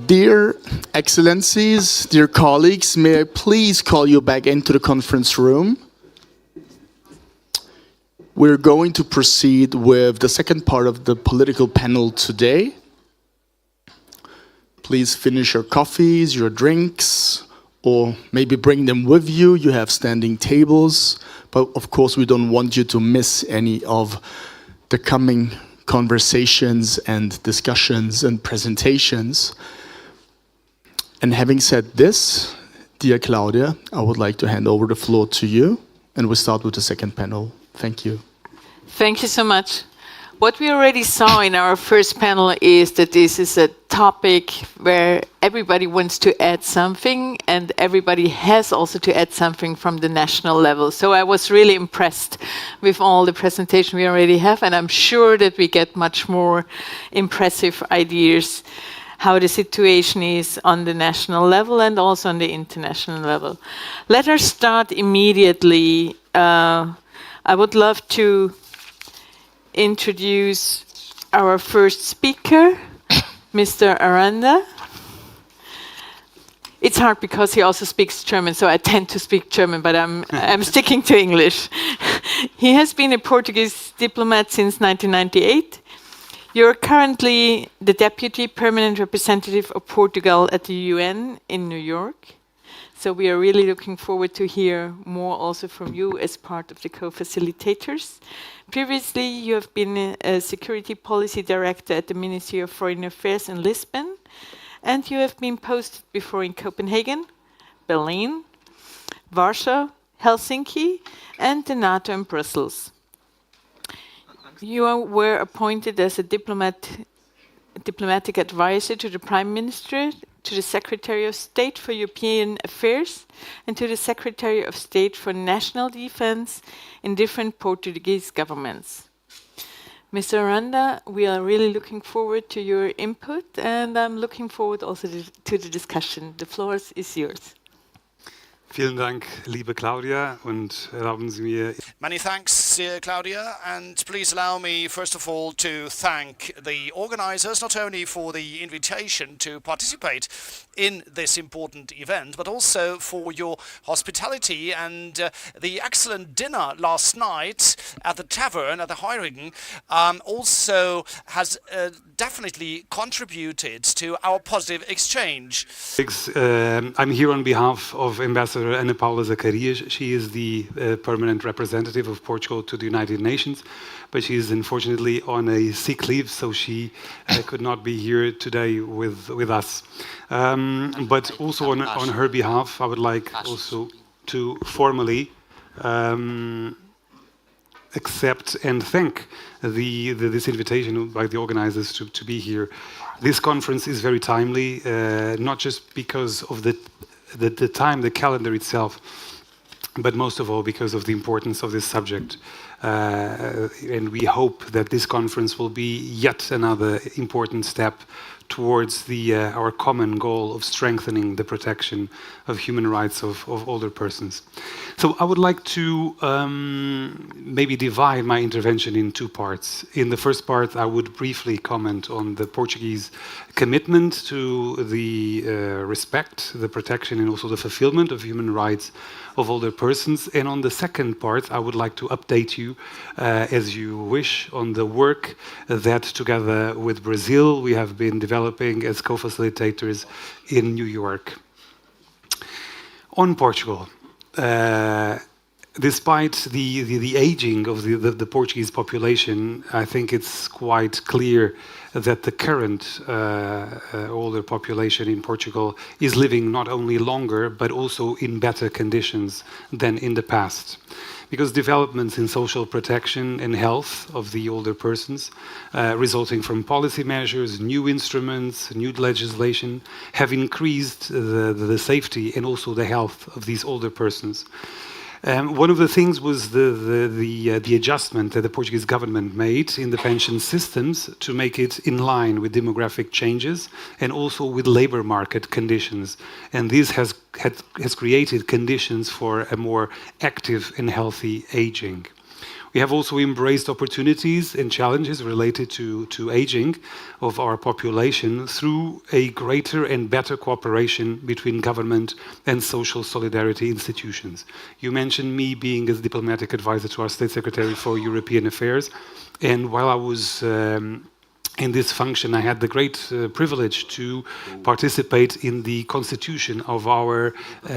Dear Excellencies, dear colleagues, may I please call you back into the conference room? We're going to proceed with the second part of the political panel today. Please finish your coffees, your drinks, or maybe bring them with you. You have standing tables, but of course we don't want you to miss any of the coming conversations and discussions and presentations. And having said this, dear Claudia, I would like to hand over the floor to you, and we'll start with the second panel. Thank you. Thank you so much. What we already saw in our first panel is that this is a topic where everybody wants to add something, and everybody has also to add something from the national level. So I was really impressed with all the presentation we already have, and I'm sure that we get much more impressive ideas how the situation is on the national level and also on the international level. Let us start immediately. I would love to introduce our first speaker, Mr. Aranda. It's hard because he also speaks German, so I tend to speak German, but I'm sticking to English. He has been a Portuguese diplomat since 1998. You're currently the Deputy Permanent Representative of Portugal at the UN in New York. So we are really looking forward to hear more also from you as part of the co-facilitators. Previously, you have been a Security Policy Director at the Ministry of Foreign Affairs in Lisbon, and you have been posted before in Copenhagen, Berlin, Warsaw, Helsinki, and the NATO in Brussels. You were appointed as a diplomatic advisor to the Prime Minister, to the Secretary of State for European Affairs, and to the Secretary of State for National Defense in different Portuguese governments. Mr. Aranda, we are really looking forward to your input, and I'm looking forward also to the discussion. The floor is yours. Vielen Dank, liebe Claudia, und erlauben Sie mir... Many thanks, Claudia, and please allow me, first of all, to thank the organizers, not only for the invitation to participate in this important event, but also for your hospitality and the excellent dinner last night at the tavern at the Heurigen also has definitely contributed to our positive exchange. I'm here on behalf of Ambassador Ana Paula Zacarias. She is the permanent representative of Portugal to the United Nations, but she is unfortunately on a sick leave, so she could not be here today with us. But also on her behalf, I would like also to formally accept and thank this invitation by the organizers to be here. This conference is very timely, not just because of the time, the calendar itself, but most of all because of the importance of this subject. And we hope that this conference will be yet another important step towards our common goal of strengthening the protection of human rights of older persons. So I would like to maybe divide my intervention in two parts. In the first part, I would briefly comment on the Portuguese commitment to the respect, the protection, and also the fulfillment of human rights of older persons. And on the second part, I would like to update you, as you wish, on the work that together with Brazil we have been developing as co-facilitators in New York. On Portugal, despite the aging of the Portuguese population, I think it's quite clear that the current older population in Portugal is living not only longer, but also in better conditions than in the past. Because developments in social protection and health of the older persons, resulting from policy measures, new instruments, new legislation, have increased the safety and also the health of these older persons. One of the things was the adjustment that the Portuguese government made in the pension systems to make it in line with demographic changes and also with labor market conditions. And this has created conditions for a more active and healthy aging. We have also embraced opportunities and challenges related to aging of our population through a greater and better cooperation between government and social solidarity institutions. You mentioned me being a diplomatic advisor to our State Secretary for European Affairs, and while I was in this function, I had the great privilege to participate in the constitution of our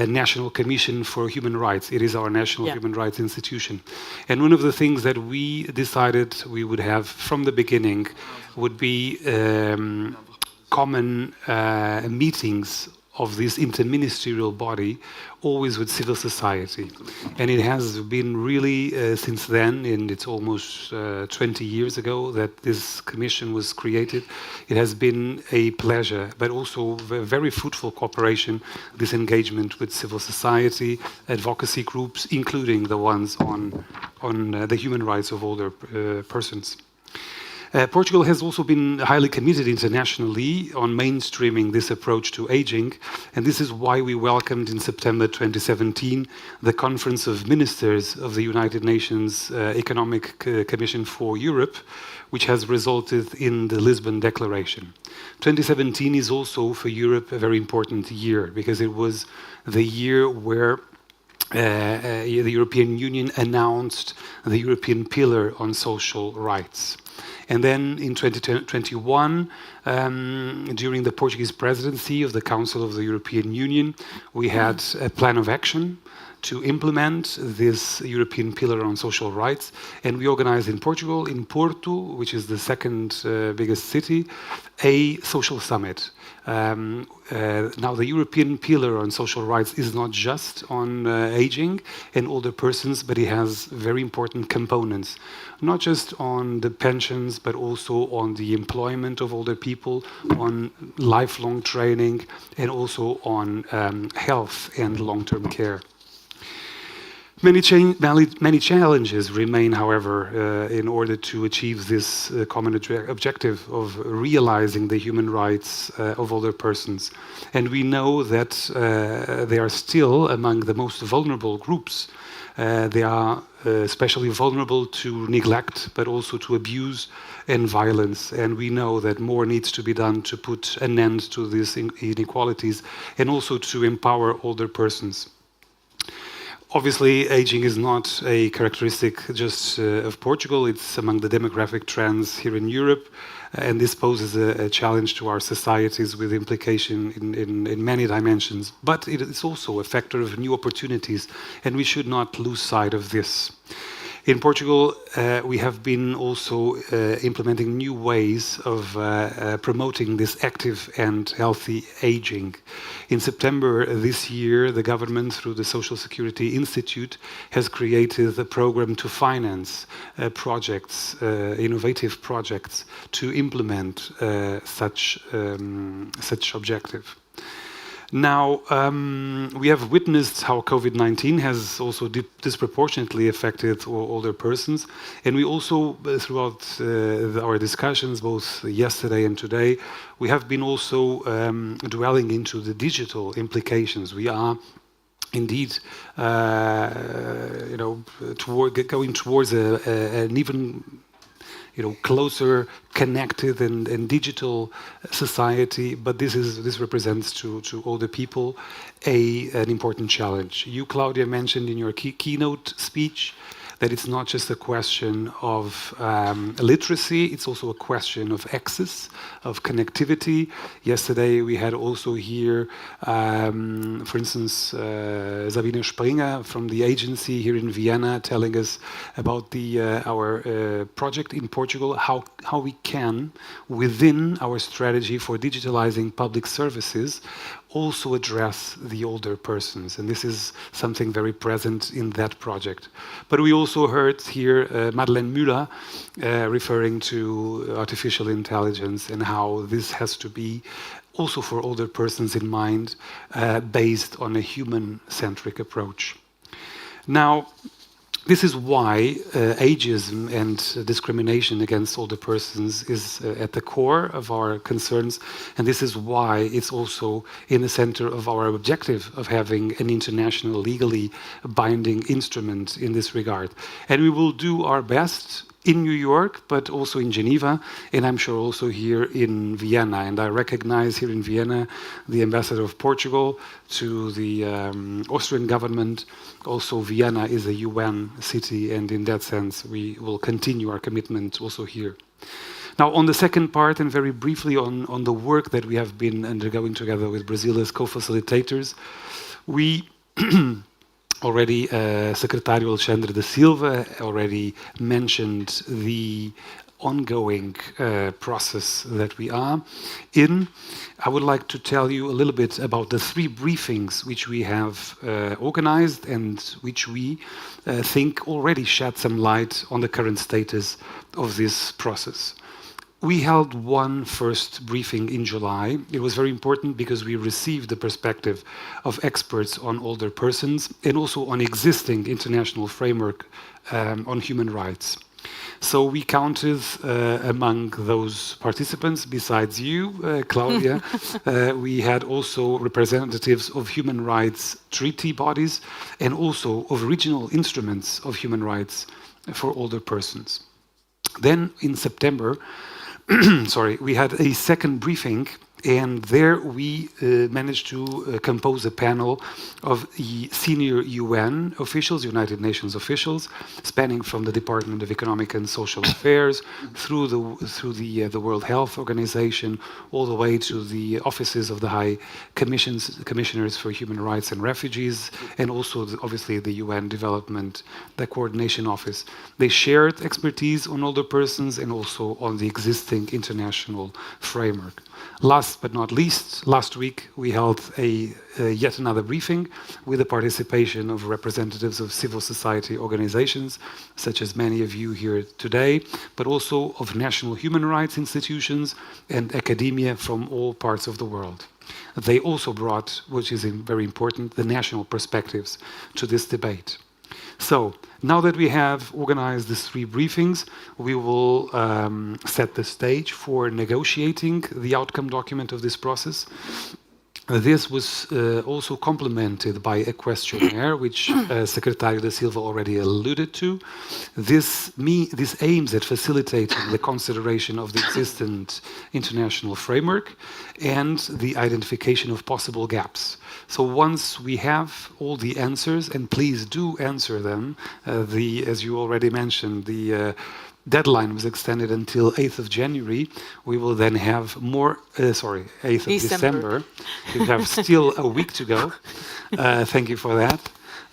National Commission for Human Rights. It is our national human rights institution. And one of the things that we decided we would have from the beginning would be common meetings of this interministerial body, always with civil society. And it has been really, since then, and it's almost 20 years ago that this commission was created, it has been a pleasure, but also a very fruitful cooperation, this engagement with civil society, advocacy groups, including the ones on the human rights of older persons. Portugal has also been highly committed internationally on mainstreaming this approach to aging, and this is why we welcomed in September 2017 the Conference of Ministers of the United Nations Economic Commission for Europe, which has resulted in the Lisbon Declaration. 2017 is also for Europe a very important year because it was the year where the European Union announced the European Pillar on Social Rights. And then in 2021, during the Portuguese presidency of the Council of the European Union, we had a plan of action to implement this European Pillar on Social Rights. And we organized in Portugal, in Porto, which is the second biggest city, a social summit. Now, the European Pillar on Social Rights is not just on aging and older persons, but it has very important components, not just on the pensions, but also on the employment of older people, on lifelong training, and also on health and long-term care. Many challenges remain, however, in order to achieve this common objective of realizing the human rights of older persons. And we know that they are still among the most vulnerable groups. They are especially vulnerable to neglect, but also to abuse and violence. And we know that more needs to be done to put an end to these inequalities and also to empower older persons. Obviously, aging is not a characteristic just of Portugal. It's among the demographic trends here in Europe, and this poses a challenge to our societies with implication in many dimensions. But it is also a factor of new opportunities, and we should not lose sight of this. In Portugal, we have been also implementing new ways of promoting this active and healthy aging. In September this year, the government, through the Social Security Institute, has created a program to finance projects, innovative projects, to implement such objective. Now, we have witnessed how COVID-19 has also disproportionately affected older persons, and we also, throughout our discussions, both yesterday and today, we have been also dwelling into the digital implications. We are indeed, going towards an even closer, connected and digital society, but this represents to older people an important challenge. You, Claudia, mentioned in your keynote speech that it's not just a question of literacy, it's also a question of access, of connectivity. Yesterday we had also here, for instance, Sabine Springer from the agency here in Vienna telling us about our project in Portugal, how we can, within our strategy for digitalizing public services, also address the older persons. And this is something very present in that project. But we also heard here Madeleine Müller referring to artificial intelligence and how this has to be also for older persons in mind, based on a human-centric approach. Now, This is why ageism and discrimination against older persons is at the core of our concerns, and this is why it's also in the center of our objective of having an international legally binding instrument in this regard. And we will do our best in New York, but also in Geneva, and I'm sure also here in Vienna. And I recognize here in Vienna the ambassador of Portugal to the Austrian government. Also, Vienna is a UN city, and in that sense, we will continue our commitment also here. Now, on the second part, and very briefly on the work that we have been undergoing together with Brazil as co-facilitators, we already, Secretary Alexandre da Silva already mentioned the ongoing process that we are in. I would like to tell you a little bit about the 3 briefings which we have organized and which we think already shed some light on the current status of this process. We held one first briefing in July. It was very important because we received the perspective of experts on older persons and also on existing international framework on human rights. So we counted among those participants, besides you, Claudia, we had also representatives of human rights treaty bodies and also of regional instruments of human rights for older persons. Then in September, we had a second briefing, and there we managed to compose a panel of senior UN officials, United Nations officials, spanning from the Department of Economic and Social Affairs through the World Health Organization, all the way to the offices of the High Commissioners for Human Rights and Refugees, and also obviously the UN Development, the Coordination Office. They shared expertise on older persons and also on the existing international framework. Last but not least, last week we held yet another briefing with the participation of representatives of civil society organizations, such as many of you here today, but also of national human rights institutions and academia from all parts of the world. They also brought, which is very important, the national perspectives to this debate. So, now that we have organized these 3 briefings, we will set the stage for negotiating the outcome document of this process. This was also complemented by a questionnaire, which Secretary da Silva already alluded to. This aims at facilitating the consideration of the existing international framework and the identification of possible gaps. So once we have all the answers, and please do answer them, as you already mentioned, the deadline was extended until 8th of January. We will then have 8th of December. We have still a week to go. Thank you for that.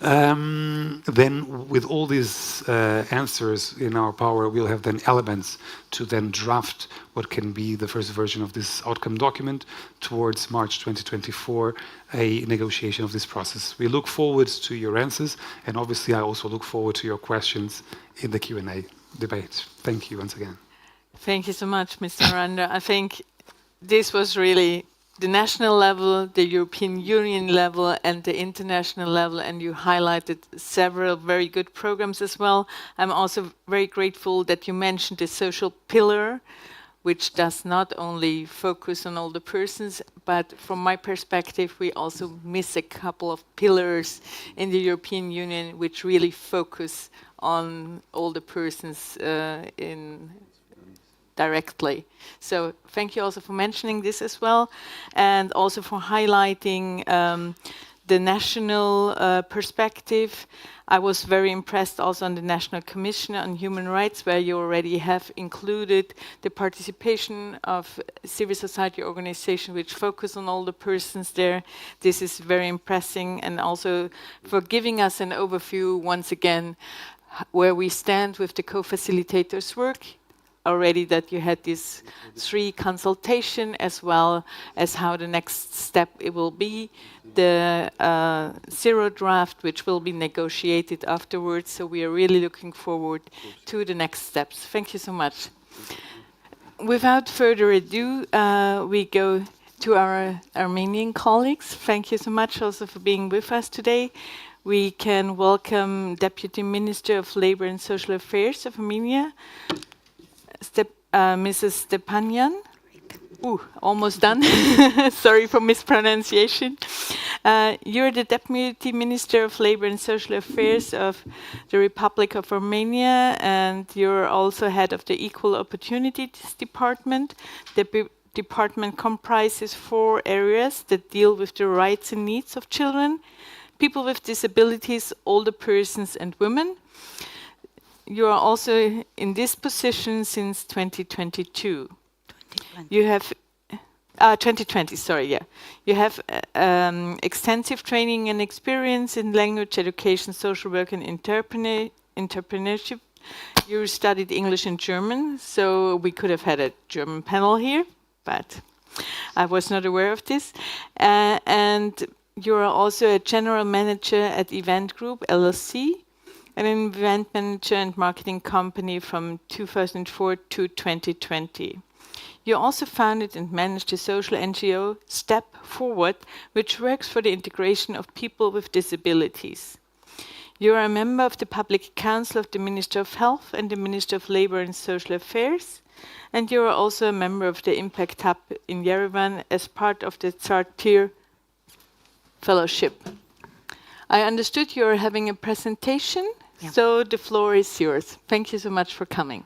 Then with all these answers in our power, we'll have then elements to then draft what can be the first version of this outcome document towards March 2024, a negotiation of this process. We look forward to your answers, and obviously I also look forward to your questions in the Q&A debate. Thank you once again. Thank you so much, Mr. Miranda. I think this was really the national level, the European Union level, and the international level, and you highlighted several very good programs as well. I'm also very grateful that you mentioned the social pillar, which does not only focus on older persons, but from my perspective, we also miss a couple of pillars in the European Union which really focus on older persons directly. So thank you also for mentioning this as well, and also for highlighting the national perspective. I was very impressed also on the National Commission on Human Rights, where you already have included the participation of civil society organizations which focus on older persons there. This is very impressive, and also for giving us an overview once again where we stand with the co-facilitators' work. Already that you had these 3 consultation, as well as how the next step it will be, the 0 draft, which will be negotiated afterwards. So we are really looking forward to the next steps. Thank you so much. Without further ado, we go to our Armenian colleagues. Thank you so much also for being with us today. we can welcome Deputy Minister of Labor and Social Affairs of Armenia, Mrs. Stepanyan. Ooh, almost done. Sorry for mispronunciation. You're the Deputy Minister of Labor and Social Affairs of the Republic of Armenia, and you're also head of the Equal Opportunities Department. The department comprises 4 areas that deal with the rights and needs of children, people with disabilities, older persons, and women. You are also in this position since 2022. You have 2020, sorry, yeah. You have extensive training and experience in language education, social work, and entrepreneurship. You studied English and German, so we could have had a German panel here, but I was not aware of this. And you are also a general manager at Event Group LLC, an event manager and marketing company from 2004 to 2020. You also founded and managed a social NGO, Step Forward, which works for the integration of people with disabilities. You are a member of the Public Council of the Minister of Health and the Minister of Labor and Social Affairs, and you are also a member of the Impact Hub in Yerevan as part of the Tsartir Fellowship. I understood you are having a presentation, so the floor is yours. Thank you so much for coming.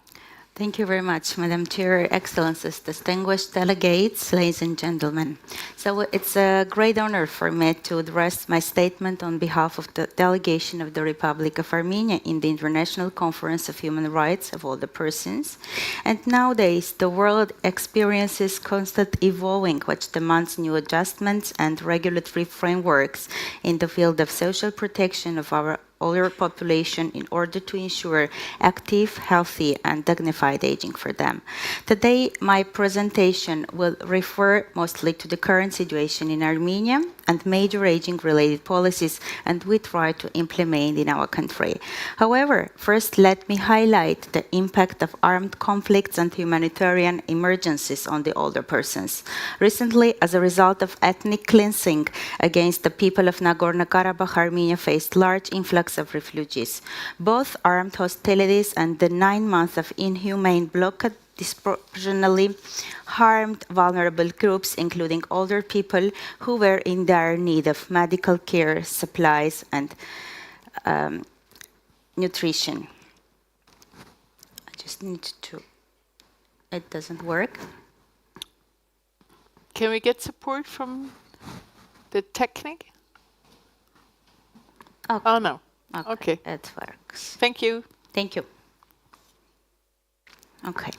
Thank you very much, Madam Chair, Excellencies, distinguished delegates, ladies and gentlemen. So it's a great honor for me to address my statement on behalf of the delegation of the Republic of Armenia in the International Conference of Human Rights of Older Persons. And nowadays, the world experiences constant evolving, which demands new adjustments and regulatory frameworks in the field of social protection of our older population in order to ensure active, healthy, and dignified aging for them. Today, my presentation will refer mostly to the current situation in Armenia and major aging-related policies and we try to implement in our country. However, first let me highlight the impact of armed conflicts and humanitarian emergencies on the older persons. Recently, as a result of ethnic cleansing against the people of Nagorno-Karabakh, Armenia faced large influx of refugees. Both armed hostilities and the 9 months of inhumane blockade disproportionately harmed vulnerable groups, including older people who were in dire need of medical care, supplies, and nutrition. I just need to... It doesn't work. Can we get support from the technique? Okay. Oh, no. Okay. It works. Thank you. Thank you. Okay.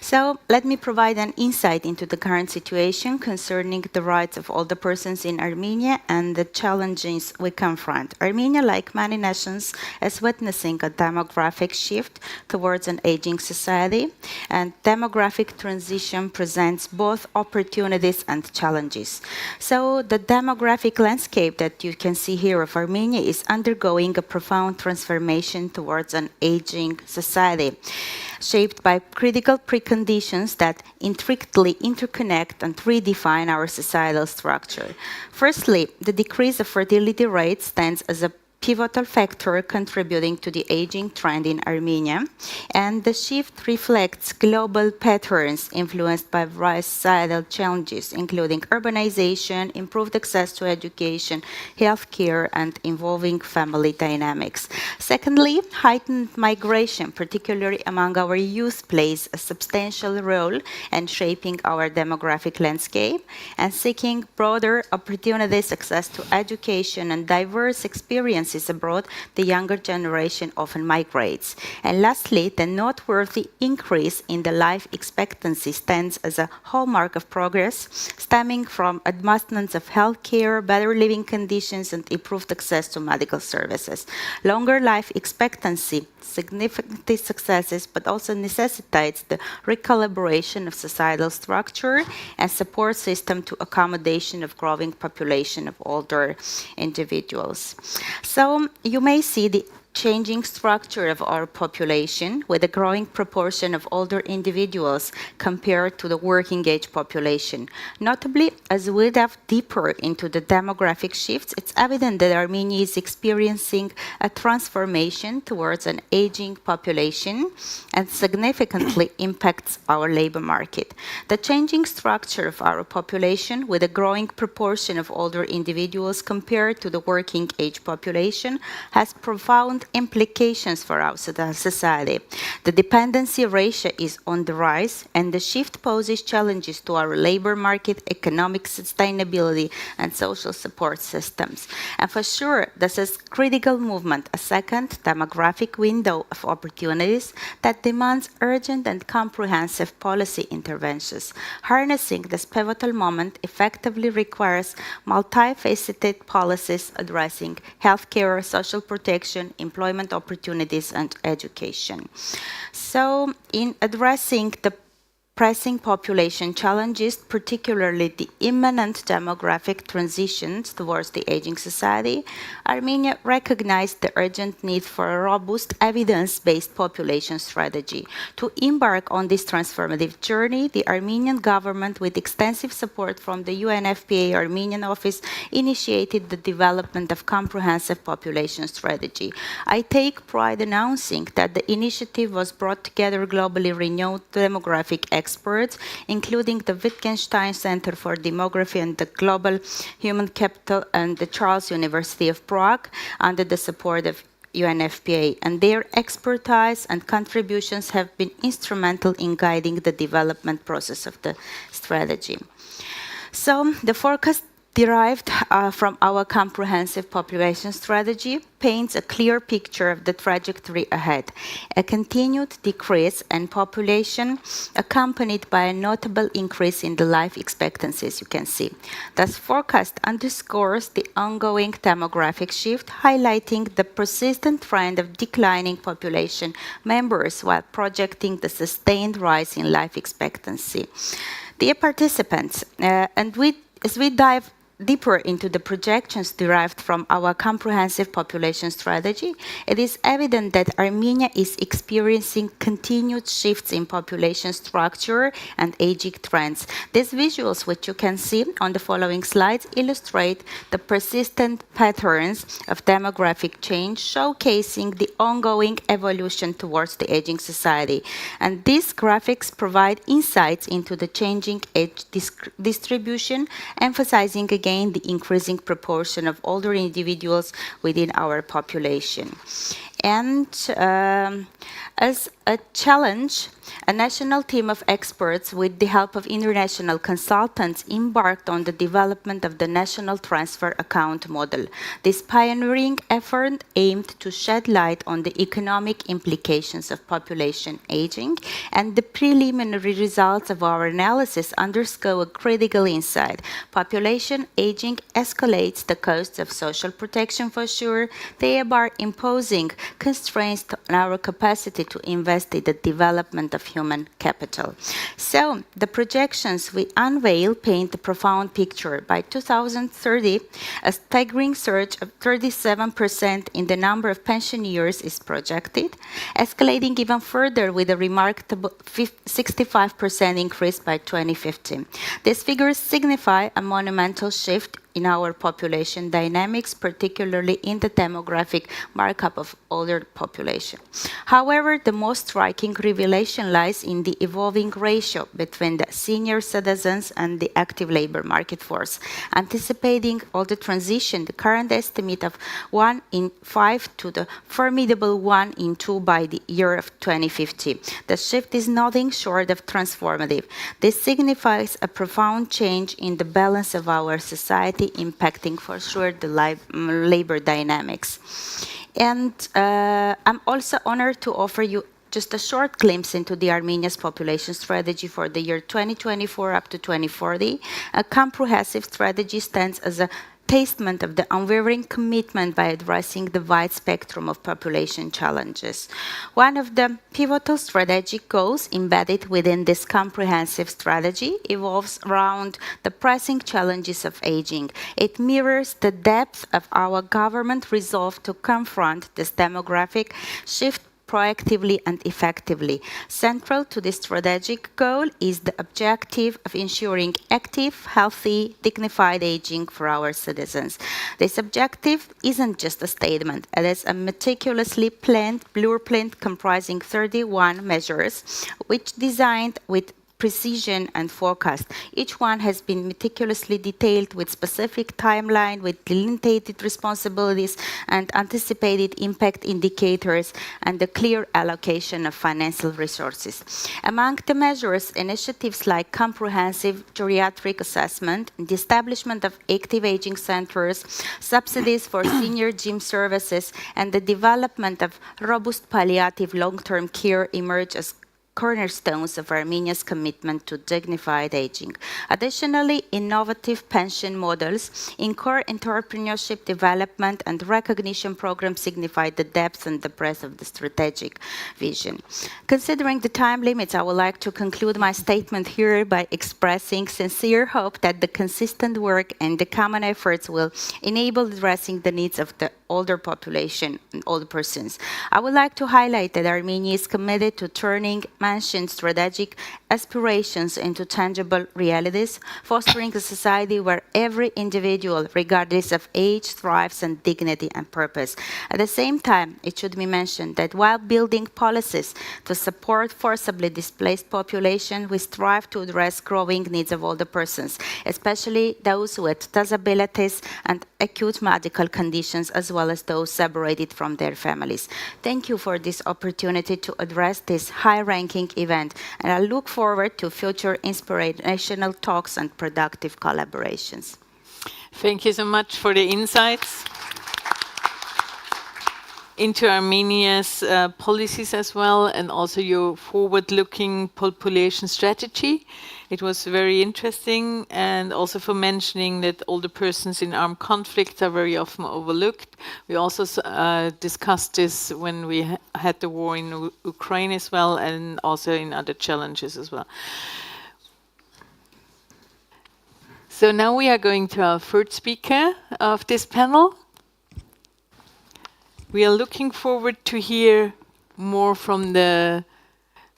So let me provide an insight into the current situation concerning the rights of older persons in Armenia and the challenges we confront. Armenia, like many nations, is witnessing a demographic shift towards an aging society, and demographic transition presents both opportunities and challenges. So the demographic landscape that you can see here of Armenia is undergoing a profound transformation towards an aging society, shaped by critical preconditions that intricately interconnect and redefine our societal structure. Firstly, the decrease of fertility rates stands as a pivotal factor contributing to the aging trend in Armenia, and the shift reflects global patterns influenced by various societal challenges, including urbanization, improved access to education, healthcare, and evolving family dynamics. Secondly, heightened migration, particularly among our youth, plays a substantial role in shaping our demographic landscape and seeking broader opportunities, access to education, and diverse experiences abroad. The younger generation often migrates. And lastly, the noteworthy increase in the life expectancy stands as a hallmark of progress, stemming from advancements of healthcare, better living conditions, and improved access to medical services. Longer life expectancy significantly successes, but also necessitates the recalibration of societal structure and support system to accommodation of growing population of older individuals. So you may see the changing structure of our population with a growing proportion of older individuals compared to the working age population. Notably, as we dive deeper into the demographic shifts, it's evident that Armenia is experiencing a transformation towards an aging population and significantly impacts our labor market. The changing structure of our population with a growing proportion of older individuals compared to the working age population has profound implications for our society. The dependency ratio is on the rise, and the shift poses challenges to our labor market, economic sustainability, and social support systems. And for sure, this is a critical movement, a second demographic window of opportunities that demands urgent and comprehensive policy interventions. Harnessing this pivotal moment effectively requires multifaceted policies addressing healthcare, social protection, employment opportunities, and education. So, in addressing the pressing population challenges, particularly the imminent demographic transitions towards the aging society, Armenia recognized the urgent need for a robust, evidence-based population strategy. To embark on this transformative journey, the Armenian government, with extensive support from the UNFPA Armenian office, initiated the development of comprehensive population strategy. I take pride announcing that the initiative was brought together globally renowned demographic experts, including the Wittgenstein Center for Demography and the Global Human Capital and the Charles University of Prague, under the support of UNFPA, and their expertise and contributions have been instrumental in guiding the development process of the strategy. So the forecast derived from our comprehensive population strategy paints a clear picture of the trajectory ahead. A continued decrease in population accompanied by a notable increase in the life expectancy, as you can see. This forecast underscores the ongoing demographic shift, highlighting the persistent trend of declining population members while projecting the sustained rise in life expectancy. Dear participants, as we dive deeper into the projections derived from our comprehensive population strategy, it is evident that Armenia is experiencing continued shifts in population structure and aging trends. These visuals, which you can see on the following slides, illustrate the persistent patterns of demographic change, showcasing the ongoing evolution towards the aging society. And these graphics provide insights into the changing age distribution, emphasizing again the increasing proportion of older individuals within our population. And as a challenge, a national team of experts with the help of international consultants embarked on the development of the National Transfer Account Model. This pioneering effort aimed to shed light on the economic implications of population aging, and the preliminary results of our analysis underscore a critical insight. Population aging escalates the costs of social protection for sure, thereby imposing constraints on our capacity to invest in the development of human capital. So, the projections we unveil paint a profound picture. By 2030, a staggering surge of 37% in the number of pensioners is projected, escalating even further with a remarkable 65% increase by 2050. These figures signify a monumental shift in our population dynamics, particularly in the demographic markup of older population. However, the most striking revelation lies in the evolving ratio between the senior citizens and the active labor market force. Anticipating all the transition, the current estimate of 1 in 5 to the formidable 1 in 2 by the year of 2050. The shift is nothing short of transformative. This signifies a profound change in the balance of our society, impacting for sure the labor dynamics. And I'm also honored to offer you just a short glimpse into the Armenia's population strategy for the year 2024 up to 2040. A comprehensive strategy stands as a testament of the unwavering commitment by addressing the wide spectrum of population challenges. One of the pivotal strategic goals embedded within this comprehensive strategy evolves around the pressing challenges of aging. It mirrors the depth of our government resolve to confront this demographic shift proactively and effectively. Central to this strategic goal is the objective of ensuring active, healthy, dignified aging for our citizens. This objective isn't just a statement, it is a meticulously planned blueprint comprising 31 measures, which designed with precision and forecast. Each one has been meticulously detailed with specific timeline, with delineated responsibilities and anticipated impact indicators and the clear allocation of financial resources. Among the measures, initiatives like comprehensive geriatric assessment, the establishment of active aging centers, subsidies for senior gym services, and the development of robust palliative long-term care emerge as cornerstones of Armenia's commitment to dignified aging. Additionally, innovative pension models, in-core entrepreneurship development and recognition programs signify the depth and the breadth of the strategic vision. Considering the time limits, I would like to conclude my statement here by expressing sincere hope that the consistent work and the common efforts will enable addressing the needs of the older population and older persons. I would like to highlight that Armenia is committed to turning mentioned strategic aspirations into tangible realities, fostering a society where every individual, regardless of age, thrives in dignity and purpose. At the same time, it should be mentioned that while building policies to support forcibly displaced population, we strive to address growing needs of older persons, especially those with disabilities and acute medical conditions, as well as those separated from their families. Thank you for this opportunity to address this high-ranking event, and I look forward to future inspirational talks and productive collaborations. Thank you so much for the insights into Armenia's policies as well, and also your forward-looking population strategy. It was very interesting, and also for mentioning that older persons in armed conflict are very often overlooked. We also discussed this when we had the war in Ukraine as well, and also in other challenges as well. So now we are going to our third speaker of this panel. We are looking forward to hear more from the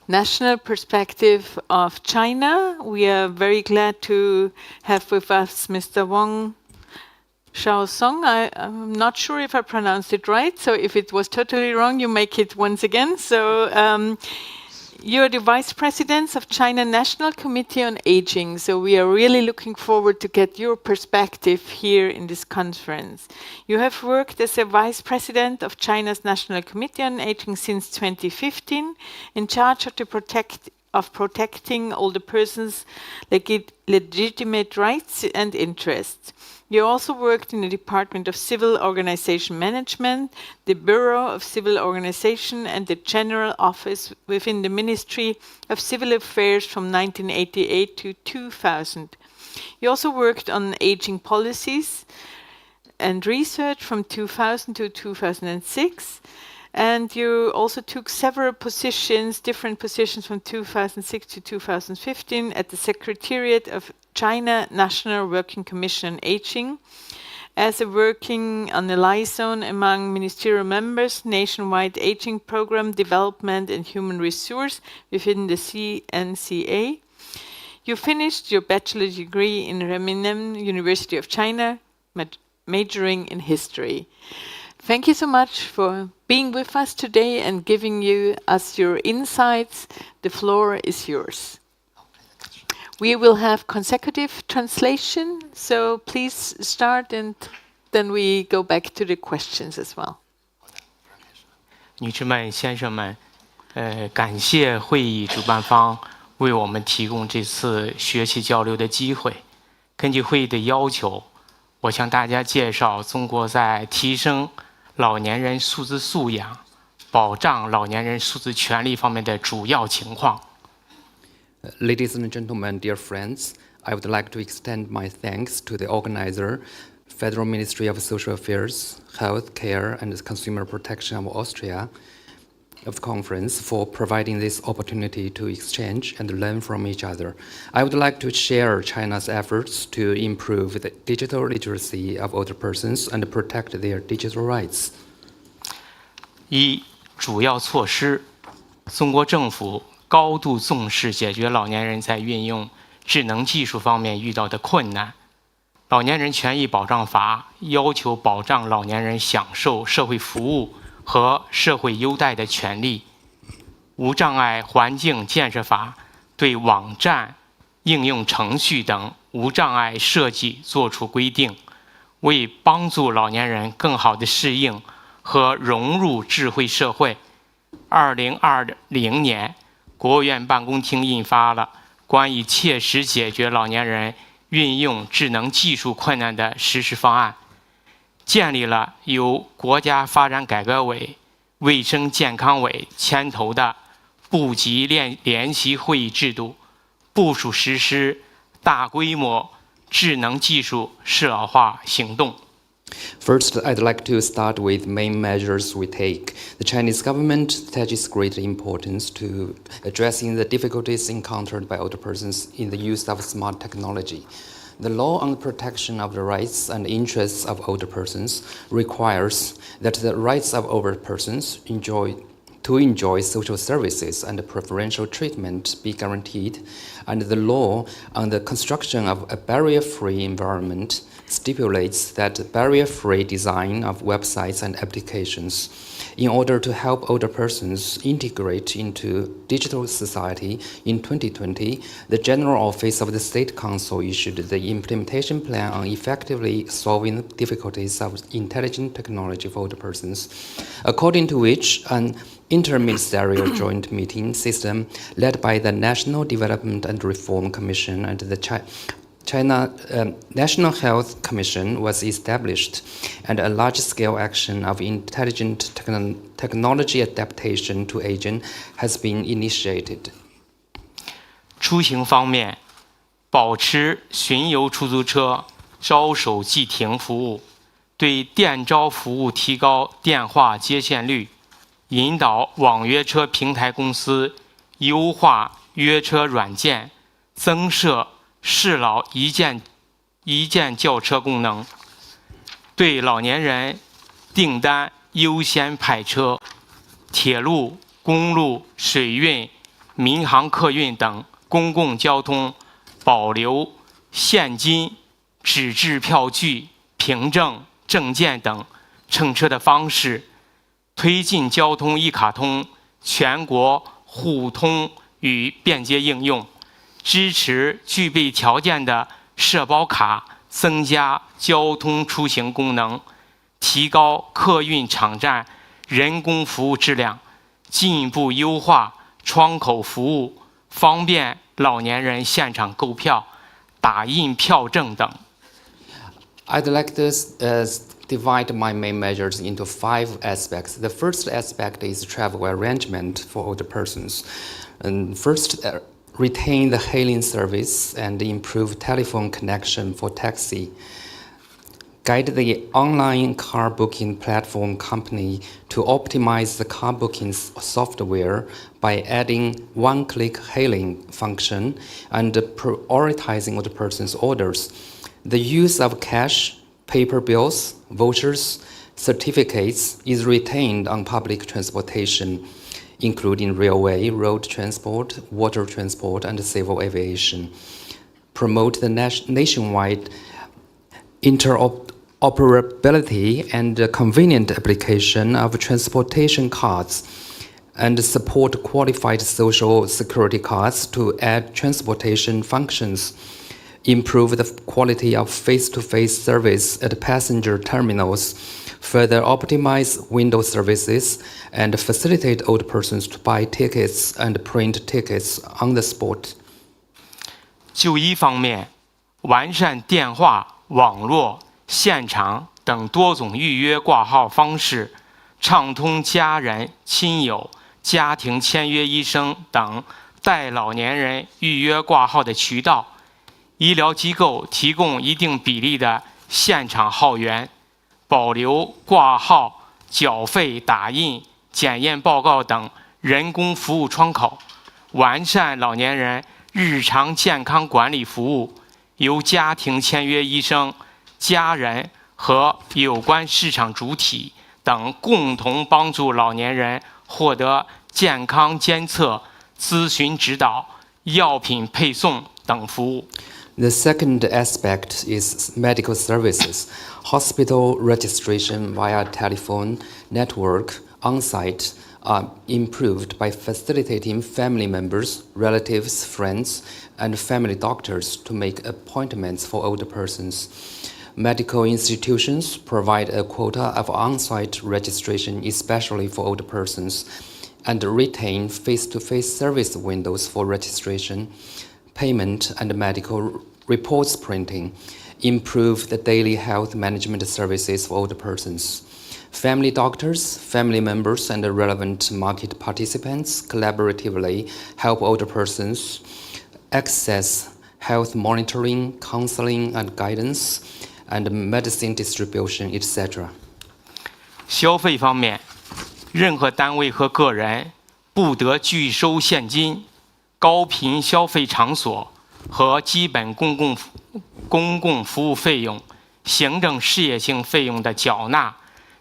national perspective of China. We are very glad to have with us Mr. Wang Xiaosong. I'm not sure if I pronounced it right, so if it was totally wrong, you make it once again. So you're the Vice President of China National Committee on Aging, so we are really looking forward to get your perspective here in this conference. You have worked as a Vice President of China's National Committee on Aging since 2015, in charge of protecting older persons' legitimate rights and interests. You also worked in the Department of Civil Organization Management, the Bureau of Civil Organization, and the General Office within the Ministry of Civil Affairs from 1988 to 2000. You also worked on aging policies and research from 2000 to 2006. And you also took several positions, different positions from 2006 to 2015 at the Secretariat of China National Working Commission on Aging, as a working on the liaison among ministerial members, nationwide aging program development and human resource within the CNCA. You finished your bachelor's degree in Renmin University of China, majoring in history. Thank you so much for being with us today and giving us your insights. The floor is yours. We will have consecutive translation, so please start and then we go back to the questions as well. 女士们、先生们，感谢会议主办方为我们提供这次学习交流的机会。根据会议的要求，我向大家介绍中国在提升老年人素质素养、保障老年人素质权利方面的主要情况。Ladies and gentlemen, dear friends, I would like to extend my thanks to the organizer Federal Ministry of Social Affairs, Health Care and Consumer Protection of Austria, of the conference, for providing this opportunity to exchange and learn from each other. I would like to share China's efforts to improve the digital literacy of older persons and protect their digital rights. 一、主要措施，中国政府高度重视解决老年人在运用智能技术方面遇到的困难。老年人权益保障法要求保障老年人享受社会服务和社会优待的权利。无障碍环境建设法对网站、应用程序等无障碍设计作出规定，为帮助老年人更好地适应和融入智慧社会。2020年，国务院办公厅印发了关于切实解决老年人运用智能技术困难的实施方案，建立了由国家发展改革委、卫生健康委牵头的部级联席会议制度，部署实施大规模智能技术适老化行动。First, I'd like to start with main measures we take. The Chinese government attaches great importance to addressing the difficulties encountered by older persons in the use of smart technology. The law on the protection of the rights and interests of older persons requires that the rights of older persons to enjoy social services and preferential treatment be guaranteed, and the law on the construction of a barrier-free environment stipulates that barrier-free design of websites and applications. In order to help older persons integrate into digital society, in 2020, the General Office of the State Council issued the implementation plan on effectively solving the difficulties of intelligent technology for older persons, according to which an interministerial joint meeting system led by the National Development and Reform Commission and the China National Health Commission was established, and a large-scale action of intelligent technology adaptation to aging has been initiated. 出行方面，保持巡游出租车招手即停服务，对电招服务提高电话接线率，引导网约车平台公司优化约车软件，增设适老一键叫车功能，对老年人订单优先派车，铁路、公路、水运、民航客运等公共交通保留现金、纸质票据、凭证、证件等乘车的方式，推进交通一卡通全国互通与便捷应用，支持具备条件的社保卡增加交通出行功能，提高客运场站人工服务质量，进一步优化窗口服务，方便老年人现场购票、打印票证等。I'd like to divide my main measures into 5 aspects. The first aspect is travel arrangement for older persons. And first, retain the hailing service and improve telephone connection for taxi. Guide the online car booking platform company to optimize the car booking software by adding one-click hailing function and prioritizing older person's orders. The use of cash, paper bills, vouchers, certificates is retained on public transportation, including railway, road transport, water transport, and civil aviation. Promote the nationwide interoperability and convenient application of transportation cards, and support qualified social security cards to add transportation functions. Improve the quality of face-to-face service at passenger terminals, further optimize window services, and facilitate old persons to buy tickets and print tickets on the spot. 就医方面，完善电话、网络、现场等多种预约挂号方式，畅通家人、亲友、家庭签约医生等代老年人预约挂号的渠道。医疗机构提供一定比例的现场号源，保留挂号、缴费、打印、检验报告等人工服务窗口，完善老年人日常健康管理服务，由家庭签约医生、家人和有关市场主体等共同帮助老年人获得健康监测、咨询指导、药品配送等服务。The second aspect is medical services. Hospital registration via telephone, network, on-site are improved by facilitating family members, relatives, friends, and family doctors to make appointments for older persons. Medical institutions provide a quota of on-site registration, especially for older persons, and retain face-to-face service windows for registration, payment, and medical reports printing, improve the daily health management services for older persons. Family doctors, family members, and relevant market participants collaboratively help older persons access health monitoring, counseling and guidance, and medicine distribution, etc. 消费方面，任何单位和个人不得拒收现金、高频消费场所和基本公共服务费用、行政事业性费用的缴纳，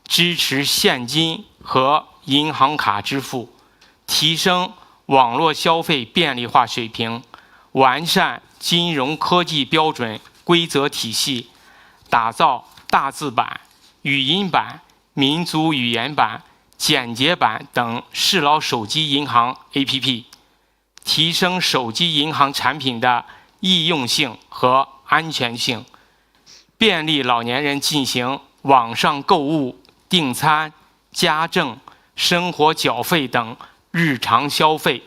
支持现金和银行卡支付，提升网络消费便利化水平，完善金融科技标准规则体系，打造大字版、语音版、民族语言版、简洁版等适老手机银行 APP， 提升手机银行产品的易用性和安全性，便利老年人进行网上购物、订餐、家政、生活缴费等日常消费。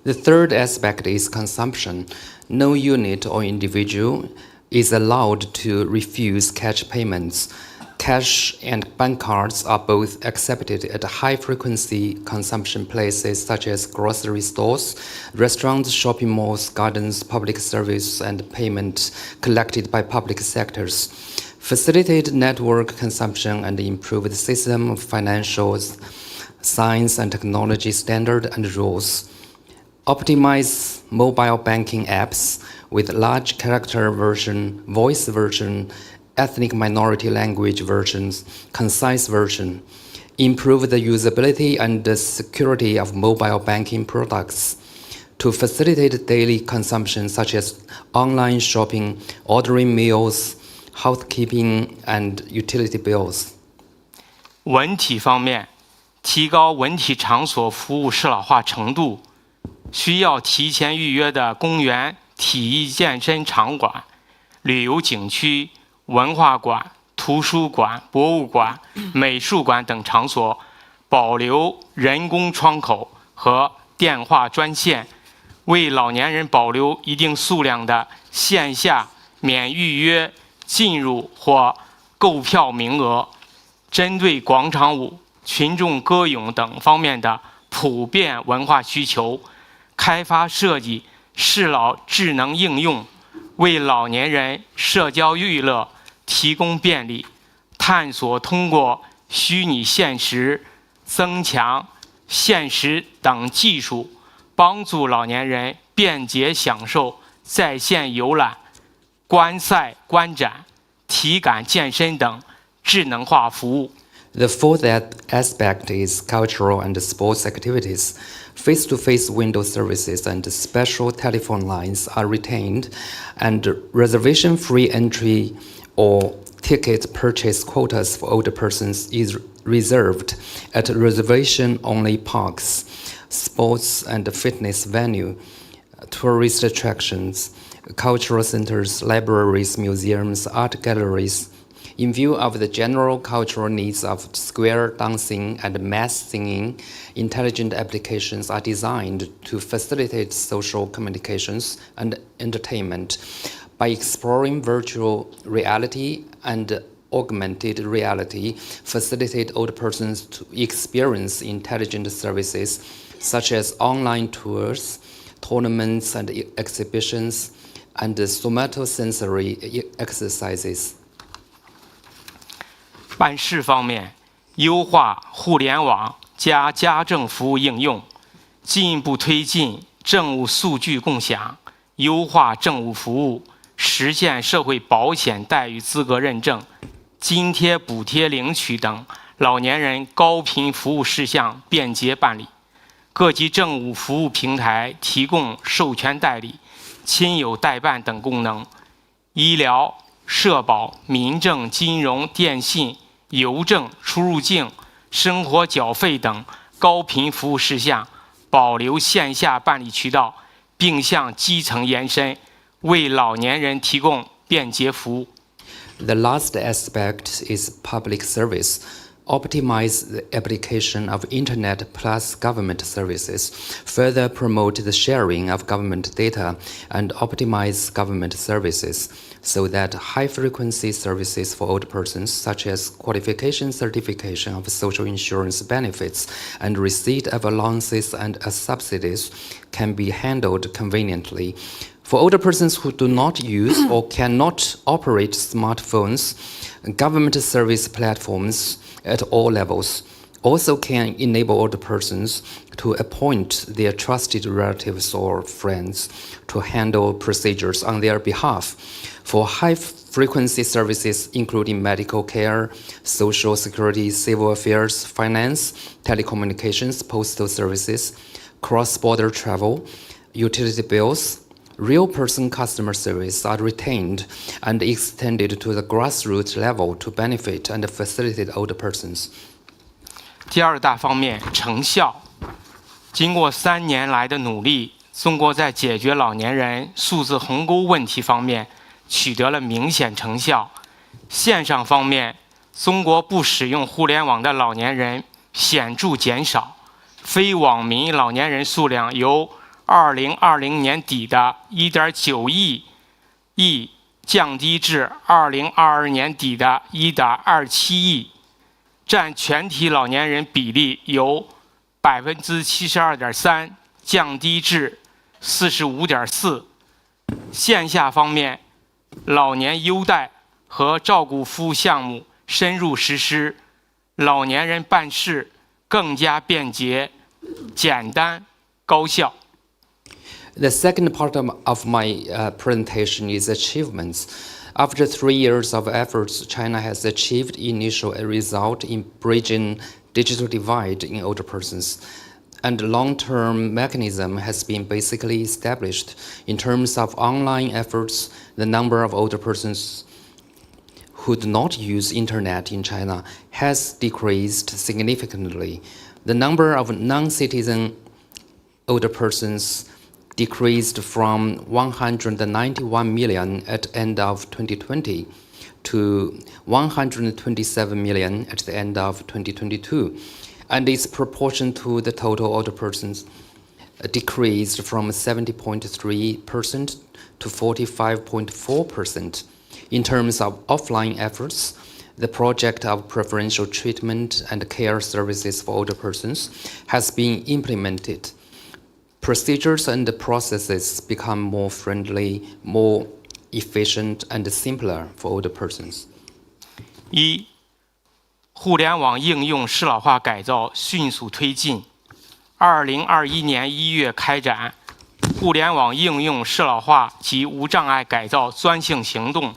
The third aspect is consumption. No unit or individual is allowed to refuse cash payments. Cash and bank cards are both accepted at high-frequency consumption places such as grocery stores, restaurants, shopping malls, gardens, public service, and payment collected by public sectors. Facilitate network consumption and improve the system of financial, science and technology standard and rules. Optimize mobile banking apps with large character version, voice version, ethnic minority language versions, concise version. Improve the usability and the security of mobile banking products to facilitate daily consumption such as online shopping, ordering meals, housekeeping, and utility bills. 文体方面，提高文体场所服务适老化程度，需要提前预约的公园、体育健身场馆、旅游景区、文化馆、图书馆、博物馆、美术馆等场所，保留人工窗口和电话专线，为老年人保留一定数量的线下免预约进入或购票名额，针对广场舞、群众歌咏等方面的普遍文化需求，开发设计适老智能应用，为老年人社交娱乐提供便利，探索通过虚拟现实、增强现实等技术，帮助老年人便捷享受在线游览、观赛、观展、体感健身等智能化服务。The fourth aspect is cultural and sports activities. Face-to-face window services and special telephone lines are retained, and reservation-free entry or ticket purchase quotas for older persons is reserved at reservation-only parks, sports and fitness venue, tourist attractions, cultural centers, libraries, museums, art galleries. In view of the general cultural needs of square dancing and mass singing, intelligent applications are designed to facilitate social communications and entertainment by exploring virtual reality and augmented reality, facilitate older persons to experience intelligent services such as online tours, tournaments and exhibitions, and somatosensory exercises. 办事方面，优化互联网加家政服务应用，进一步推进政务数据共享，优化政务服务，实现社会保险待遇资格认证、津贴补贴领取等老年人高频服务事项便捷办理。各级政务服务平台提供授权代理、亲友代办等功能。医疗、社保、民政、金融、电信、邮政、出入境、生活缴费等高频服务事项保留线下办理渠道，并向基层延伸，为老年人提供便捷服务。The last aspect is public service. Optimize the application of Internet plus government services, further promote the sharing of government data, and optimize government services so that high-frequency services for old persons, such as qualification certification of social insurance benefits and receipt of allowances and subsidies, can be handled conveniently. For older persons who do not use or cannot operate smartphones, government service platforms at all levels also can enable older persons to appoint their trusted relatives or friends to handle procedures on their behalf. For high-frequency services, including medical care, social security, civil affairs, finance, telecommunications, postal services, cross-border travel, utility bills, real person customer service are retained and extended to the grassroots level to benefit and facilitate older persons. 第二大方面，成效。经过3年来的努力，中国在解决老年人数字鸿沟问题方面取得了明显成效。线上方面，中国不使用互联网的老年人显著减少，非网民老年人数量由2020年底的1.9亿降低至2022年底的1.27亿，占全体老年人比例由72.3%降低至45.4%。线下方面，老年优待和照顾服务项目深入实施，老年人办事更加便捷、简单、高效。The second part of my presentation is achievements. After 3 years of efforts, China has achieved initial result in bridging digital divide in older persons. And long-term mechanism has been basically established. In terms of online efforts, the number of older persons who do not use internet in China has decreased significantly. The number of non-citizen older persons decreased from 191 million at the end of 2020 to 127 million at the end of 2022. And its proportion to the total older persons decreased from 70.3% to 45.4%. In terms of offline efforts, the project of preferential treatment and care services for older persons has been implemented. Procedures and processes become more friendly, more efficient, and simpler for older persons. 1. 互联网应用适老化改造迅速推进。2021年1月开展互联网应用适老化及无障碍改造专项行动，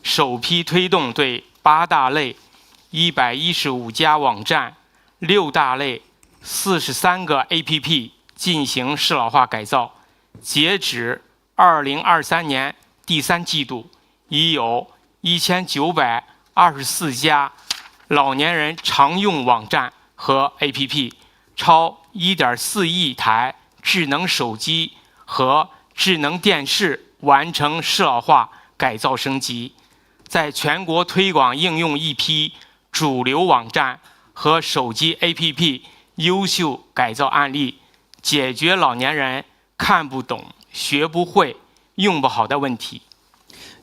首批推动对8大类115家网站、6大类43个 APP 进行适老化改造。截止2023年第3季度，已有1924家老年人常用网站和 APP， 超1.4亿台智能手机和智能电视完成适老化改造升级。在全国推广应用一批主流网站和手机 APP 优秀改造案例，解决老年人看不懂、学不会、用不好的问题。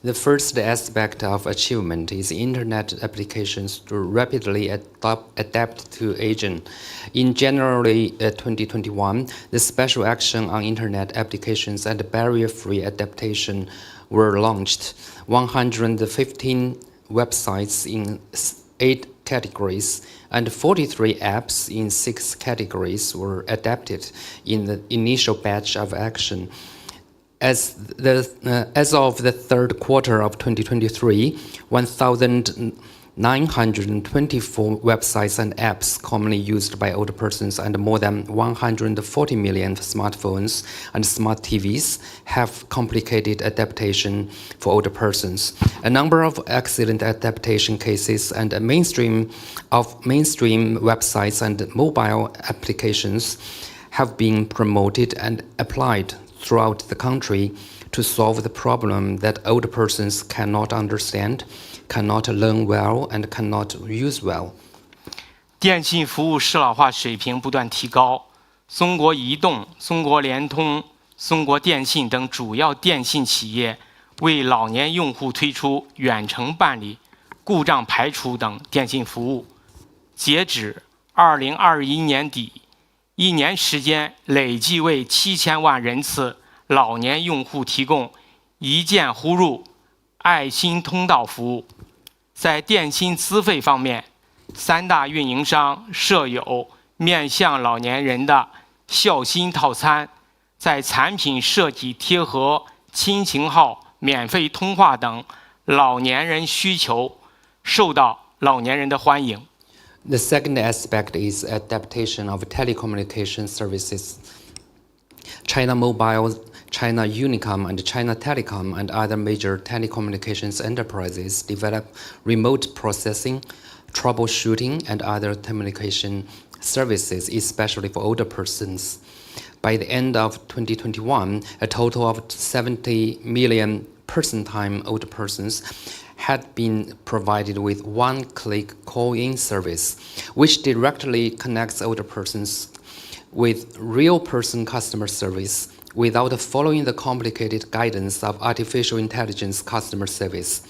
The first aspect of achievement is internet applications to rapidly adapt to aging. In January 2021, the special action on internet applications and barrier-free adaptation were launched. 115 websites in 8 categories and 43 apps in 6 categories were adapted in the initial batch of action. As of the third quarter of 2023, 1,924 websites and apps commonly used by older persons and more than 140 million smartphones and smart TVs have complicated adaptation for older persons. A number of excellent adaptation cases and mainstream websites and mobile applications have been promoted and applied throughout the country to solve the problem that older persons cannot understand, cannot learn well, and cannot use well. 电信服务适老化水平不断提高，中国移动、中国联通、中国电信等主要电信企业为老年用户推出远程办理、故障排除等电信服务。截止2021年底，1年时间累计为7000万人次老年用户提供一键呼入爱心通道服务。在电信资费方面，3大运营商设有面向老年人的孝心套餐，在产品设计贴合亲情号、免费通话等老年人需求，受到老年人的欢迎。The second aspect is adaptation of telecommunication services. China Mobile, China Unicom, and China Telecom and other major telecommunications enterprises develop remote processing, troubleshooting, and other communication services, especially for older persons. By the end of 2021, a total of 70 million person-time older persons had been provided with one-click call-in service, which directly connects older persons with real-person customer service without following the complicated guidance of artificial intelligence customer service,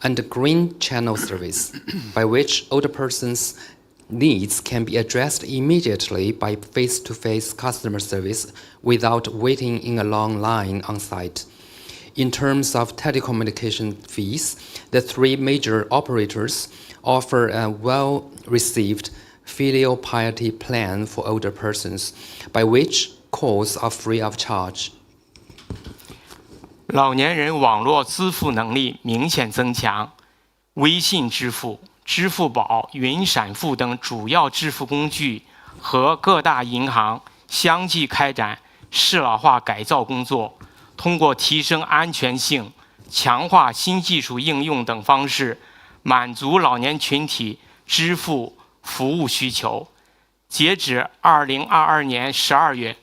and green channel service, by which older persons' needs can be addressed immediately by face-to-face customer service without waiting in a long line on site. In terms of telecommunication fees, the 3 major operators offer a well-received filial piety plan for older persons, by which calls are free of charge. 老年人网络支付能力明显增强，微信支付、支付宝、云闪付等主要支付工具和各大银行相继开展适老化改造工作，通过提升安全性、强化新技术应用等方式，满足老年群体支付服务需求。截止2022年12月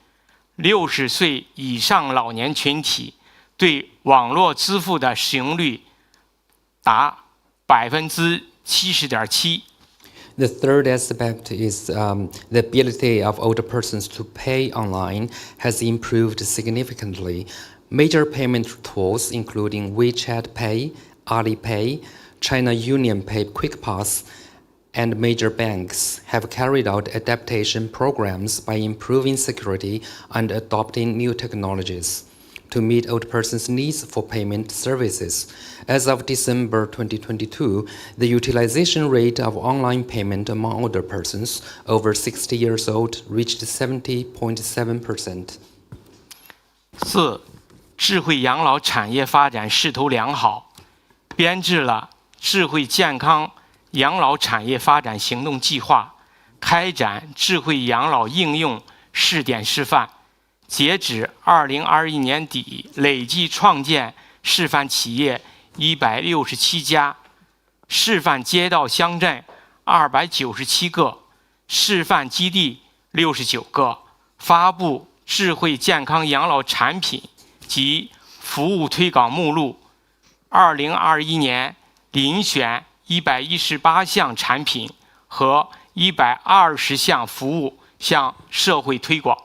，60岁以上老年群体对网络支付的使用率达70.7%。The third aspect is the ability of older persons to pay online has improved significantly. Major payment tools including WeChat Pay, Alipay, China Union Pay Quick Pass, and major banks have carried out adaptation programs by improving security and adopting new technologies to meet old persons' needs for payment services. As of December 2022, the utilization rate of online payment among older persons over 60 years old reached 70.7%. 4. 智慧养老产业发展势头良好，编制了智慧健康养老产业发展行动计划，开展智慧养老应用试点示范。截止2021年底，累计创建示范企业167家，示范街道乡镇297个，示范基地69个，发布智慧健康养老产品及服务推广目录。2021年遴选118项产品和120项服务向社会推广。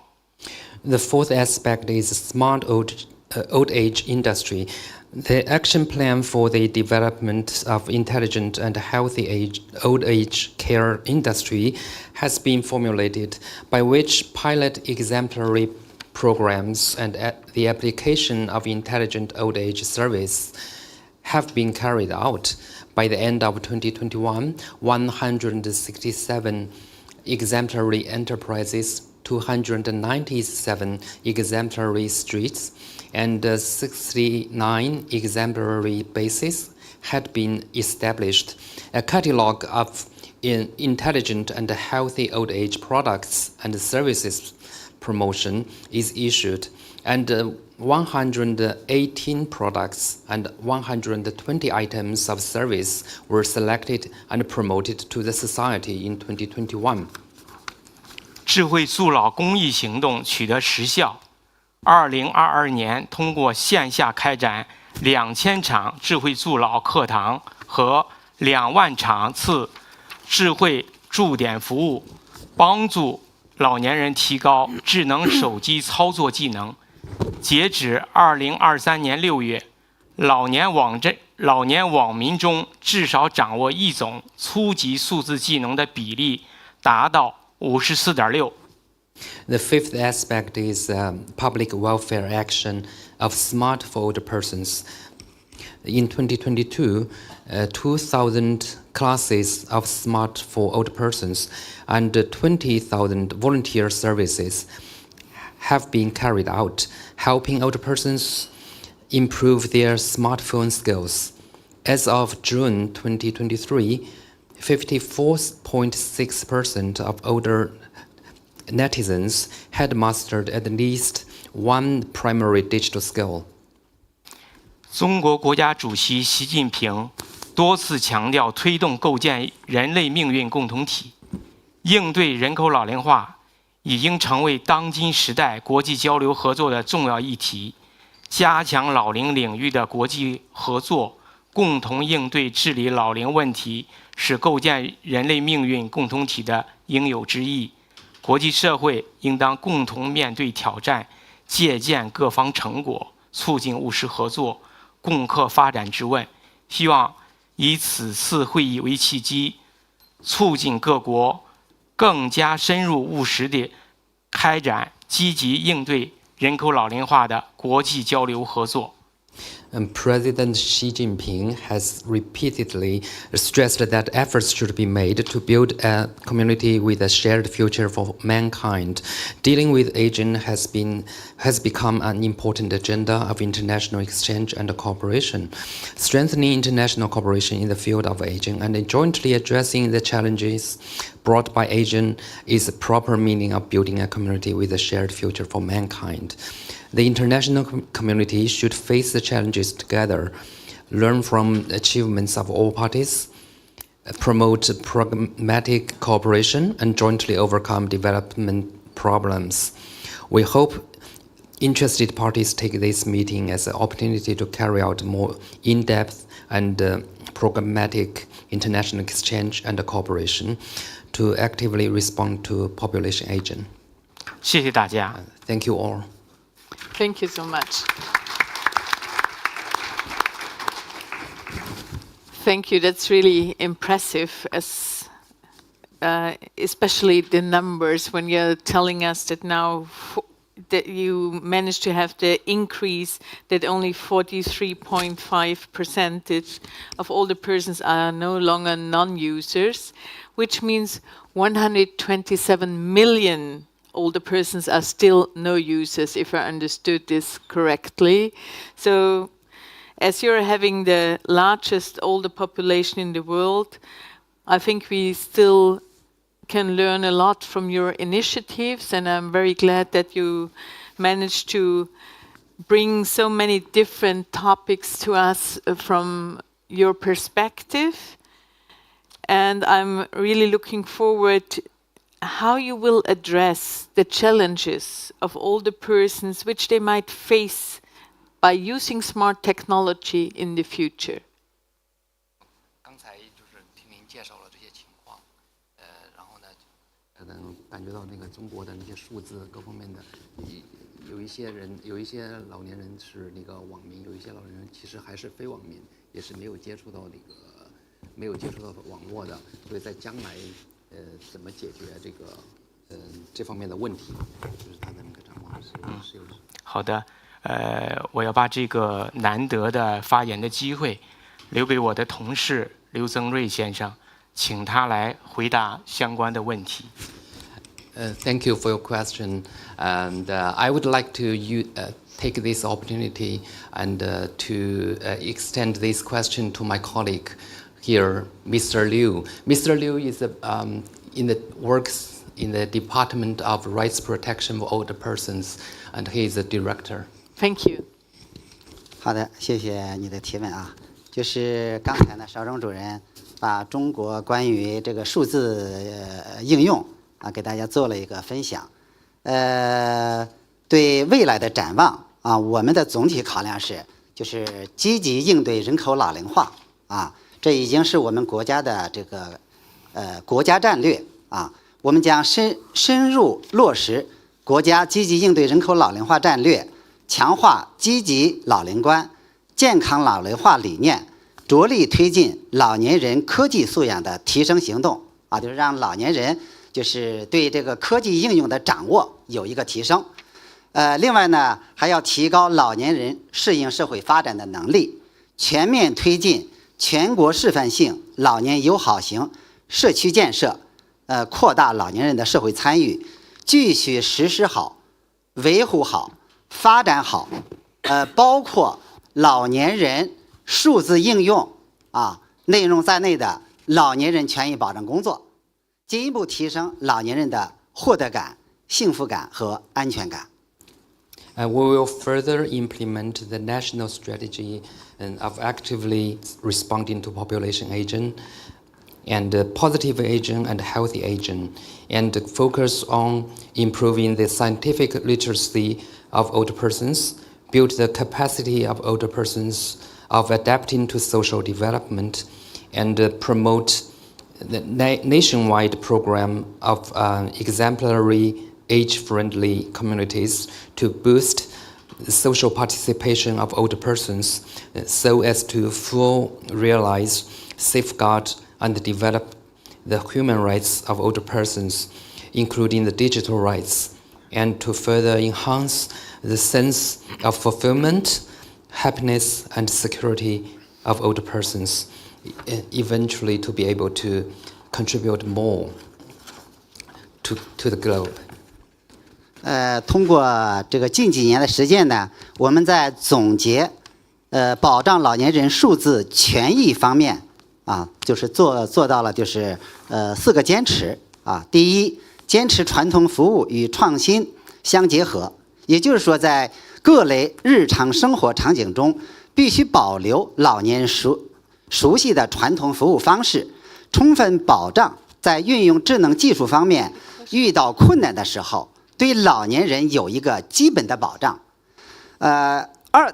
The fourth aspect is smart old age industry. The action plan for the development of intelligent and healthy old age care industry has been formulated, by which pilot exemplary programs and the application of intelligent old age service have been carried out. By the end of 2021, 167 exemplary enterprises, 297 exemplary streets, and 69 exemplary bases had been established. A catalogue of intelligent and healthy old age products and services promotion is issued, and 118 products and 120 items of service were selected and promoted to the society in 2021. 智慧助老公益行动取得实效。2022年，通过线下开展2000场智慧助老课堂和2万场次智慧驻点服务，帮助老年人提高智能手机操作技能。截止2023年6月，老年网民中至少掌握一种初级数字技能的比例达到54.6%。The fifth aspect is public welfare action of smart for older persons. In 2022, 2,000 classes of smart for older persons and 20,000 volunteer services have been carried out, helping older persons improve their smartphone skills. As of June 2023, 54.6% of older netizens had mastered at least one primary digital skill. 中国国家主席习近平多次强调推动构建人类命运共同体，应对人口老龄化已经成为当今时代国际交流合作的重要议题。加强老龄领域的国际合作，共同应对治理老龄问题，是构建人类命运共同体的应有之义。国际社会应当共同面对挑战，借鉴各方成果，促进务实合作，共克发展之问。希望以此次会议为契机，促进各国更加深入务实地开展积极应对人口老龄化的国际交流合作。President Xi Jinping has repeatedly stressed that efforts should be made to build a community with a shared future for mankind. Dealing with aging has become an important agenda of international exchange and cooperation. Strengthening international cooperation in the field of aging and jointly addressing the challenges brought by aging is the proper meaning of building a community with a shared future for mankind. The international community should face the challenges together, learn from achievements of all parties, promote pragmatic cooperation, and jointly overcome development problems. We hope interested parties take this meeting as an opportunity to carry out more in-depth and pragmatic international exchange and cooperation to actively respond to population aging. 谢谢大家。Thank you all. Thank you so much. Thank you. That's really impressive, as especially the numbers when you're telling us that now that you managed to have the increase that only 43.5% of older persons are no longer non-users, which means 127 million older persons are still no users, if I understood this correctly. So as you're having the largest older population in the world, I think we still can learn a lot from your initiatives, and I'm very glad that you managed to bring so many different topics to us from your perspective. And I'm really looking forward how you will address the challenges of older persons which they might face by using smart technology in the future. 刚才就是听您介绍了这些情况，然后呢，可能感觉到那个中国的那些数字各方面的有一些人，有一些老年人是那个网民，有一些老年人其实还是非网民，也是没有接触到网络的，所以在将来怎么解决这方面的问题，就是他的那个展望是有。好的，我要把这个难得的发言的机会留给我的同事刘增瑞先生，请他来回答相关的问题。Thank you for your question, and I would like to take this opportunity and to extend this question to my colleague here, Mr. Liu. Mr. Liu is works in the Department of Rights Protection for Older Persons, and he is a director. Thank you. 好的，谢谢你的提问啊。就是刚才呢，邵荣主任把中国关于这个数字应用啊，给大家做了一个分享。对未来的展望啊，我们的总体考量是，就是积极应对人口老龄化啊，这已经是我们国家的这个国家战略啊。我们将深入落实国家积极应对人口老龄化战略，强化积极老龄观、健康老龄化理念，着力推进老年人科技素养的提升行动啊，就是让老年人就是对这个科技应用的掌握有一个提升。另外呢，还要提高老年人适应社会发展的能力，全面推进全国示范性老年友好型社区建设，扩大老年人的社会参与，继续实施好、维护好、发展好，包括老年人数字应用啊内容在内的老年人权益保障工作，进一步提升老年人的获得感、幸福感和安全感。We will further implement the national strategy of actively responding to population aging and positive aging and healthy aging, and focus on improving the scientific literacy of older persons, build the capacity of older persons of adapting to social development, and promote the nationwide program of exemplary age-friendly communities to boost the social participation of older persons so as to fully realize, safeguard, and develop the human rights of older persons, including the digital rights, and to further enhance the sense of fulfillment, happiness, and security of older persons, eventually to be able to contribute more to the globe. 通过这个近几年的实践呢，我们在总结保障老年人数字权益方面啊，就是做到了就是4个坚持啊。第一，坚持传统服务与创新相结合，也就是说，在各类日常生活场景中，必须保留老年人熟悉的传统服务方式，充分保障在运用智能技术方面遇到困难的时候，对老年人有一个基本的保障。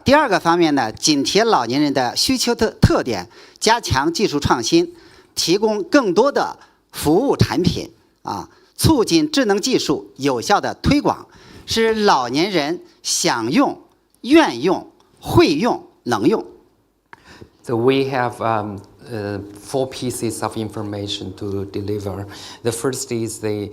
第二个方面呢，紧贴老年人的需求的特点，加强技术创新，提供更多的服务产品啊，促进智能技术有效的推广，使老年人想用、愿用、会用、能用。So we have 4 pieces of information to deliver. The first is the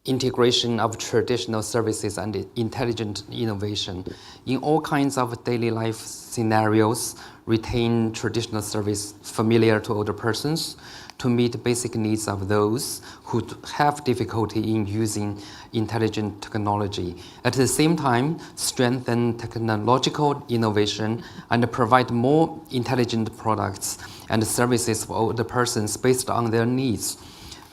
integration of traditional services and intelligent innovation. In all kinds of daily life scenarios, retain traditional service familiar to older persons to meet basic needs of those who have difficulty in using intelligent technology. At the same time, strengthen technological innovation and provide more intelligent products and services for older persons based on their needs.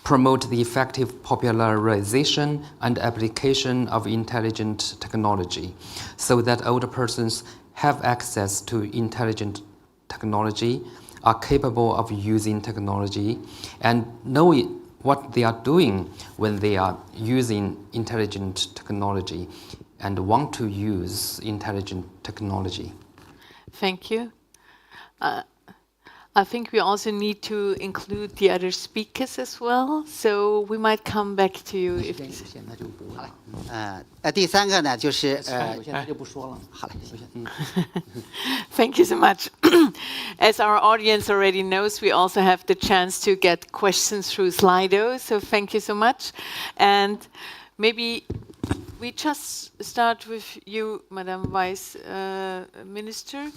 Promote the effective popularization and application of intelligent technology so that older persons have access to intelligent technology, are capable of using technology, and know what they are doing when they are using intelligent technology and want to use intelligent technology. Thank you. I think we also need to include the other speakers as well, so we might come back to you if. 第三个呢，就是好嘞。Thank you so much. As our audience already knows, we also have the chance to get questions through Slido, so thank you so much. And maybe we just start with you, Madam Vice Minister.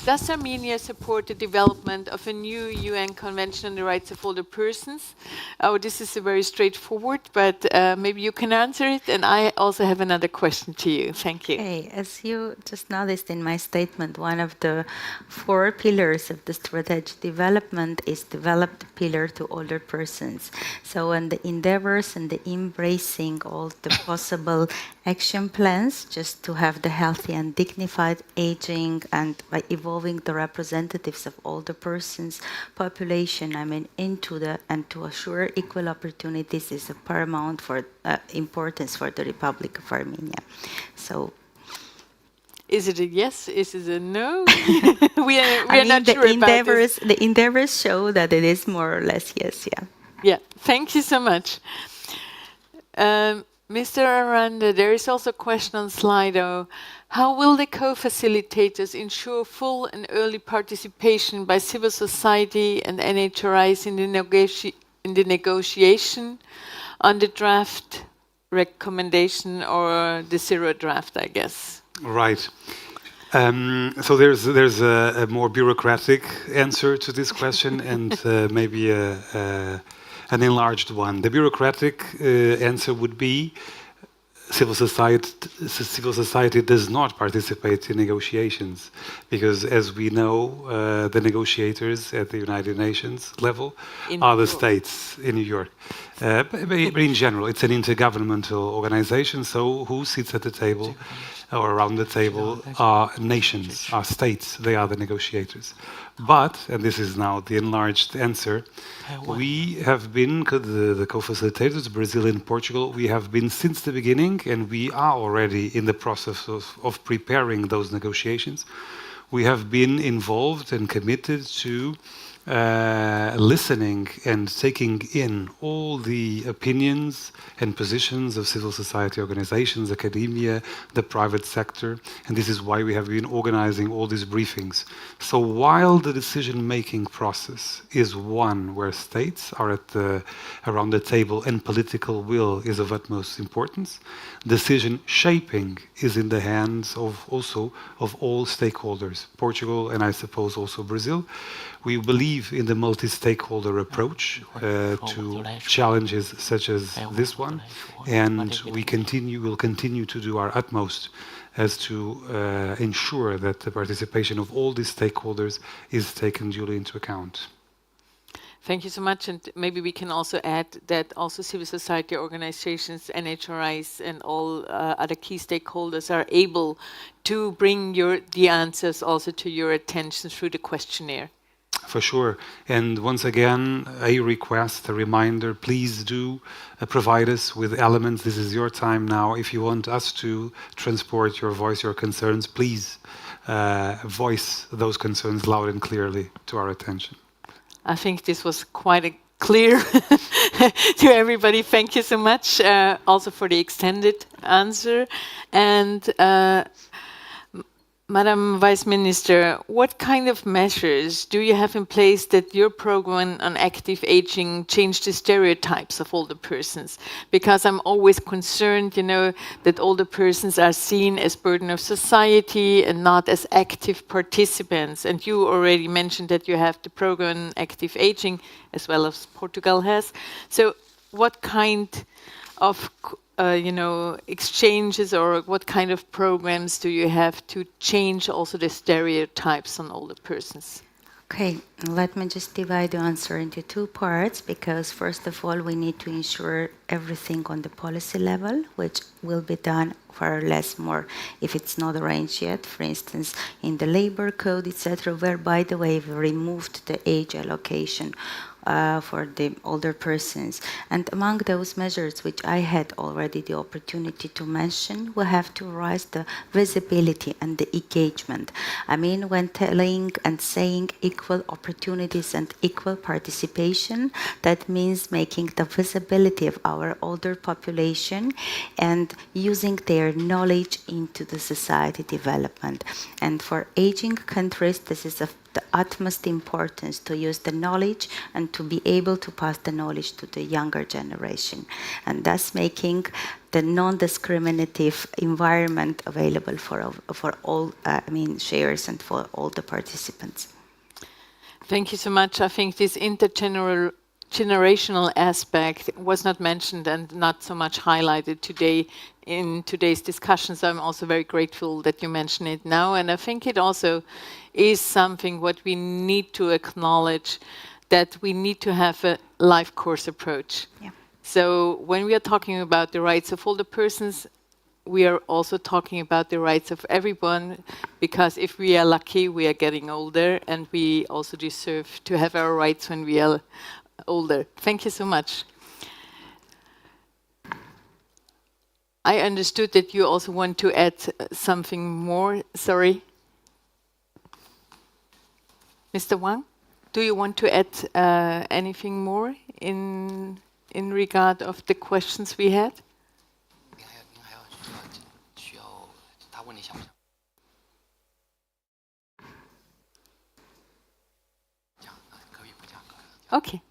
Does Armenia support the development of a new UN Convention on the Rights of Older Persons? Oh, this is a very straightforward, but maybe you can answer it. And I also have another question to you. Thank you. Okay, as you just noticed in my statement, one of the 4 pillars of the strategic development is developed pillar to older persons. So in the endeavors and the embracing all the possible action plans just to have the healthy and dignified aging and by evolving the representatives of older persons population, into the and to assure equal opportunities is of paramount for importance for the Republic of Armenia. So. Is it a yes? Is it a no? we are not sure about this. The endeavors show that it is more or less yes, yeah. Yeah, thank you so much. Mr. Aranda, there is also a question on Slido. How will the co-facilitators ensure full and early participation by civil society and NHRIs in the negotiation on the draft recommendation or the zero draft, I guess? Right. So there's a more bureaucratic answer to this question and maybe an enlarged one. The bureaucratic answer would be civil society does not participate in negotiations because, as we know, the negotiators at the United Nations level are the states in New York. But in general, it's an intergovernmental organization, so who sits at the table or around the table are nations, are states, they are the negotiators. But, and this is now the enlarged answer, we have been, the co-facilitators, Brazil and Portugal, we have been since the beginning, and we are already in the process of preparing those negotiations. We have been involved and committed to listening and taking in all the opinions and positions of civil society organizations, academia, the private sector, and this is why we have been organizing all these briefings. So while the decision-making process is one where states are around the table and political will is of utmost importance, decision shaping is in the hands of all stakeholders, Portugal and I suppose also Brazil. We believe in the multi-stakeholder approach to challenges such as this one, and will continue to do our utmost as to ensure that the participation of all these stakeholders is taken duly into account. Thank you so much, and maybe we can also add that also civil society organizations, NHRIs, and all other key stakeholders are able to bring the answers also to your attention through the questionnaire. For sure. And once again, a request, a reminder, please do provide us with elements. This is your time now. If you want us to transport your voice, your concerns, please voice those concerns loud and clearly to our attention. I think this was quite clear to everybody. Thank you so much also for the extended answer. And Madam Vice Minister, what kind of measures do you have in place that your program on active aging changed the stereotypes of older persons? Because I'm always concerned, that older persons are seen as burden of society and not as active participants. And you already mentioned that you have the program on active aging as well as Portugal has. So what kind of exchanges or what kind of programs do you have to change also the stereotypes on older persons? Okay, let me just divide the answer into 2 parts, because first of all, we need to ensure everything on the policy level, which will be done far less more if it's not arranged yet. For instance, in the labor code, etc., where, by the way, we removed the age allocation for the older persons. And among those measures which I had already the opportunity to mention, we have to raise the visibility and the engagement. I mean, when telling and saying equal opportunities and equal participation, that means making the visibility of our older population and using their knowledge into the society development. And for aging countries, this is of the utmost importance to use the knowledge and to be able to pass the knowledge to the younger generation, and thus making the non-discriminative environment available for all sharers and for all the participants. Thank you so much. I think this intergenerational aspect was not mentioned and not so much highlighted today in today's discussion, so I'm also very grateful that you mention it now. And I think it also is something what we need to acknowledge, that we need to have a life course approach. Yeah. So when we are talking about the rights of older persons, we are also talking about the rights of everyone, because if we are lucky, we are getting older, and we also deserve to have our rights when we are older. Thank you so much. I understood that you also want to add something more. Sorry. Mr. Wang, do you want to add anything more in regard of the questions we had? Okay.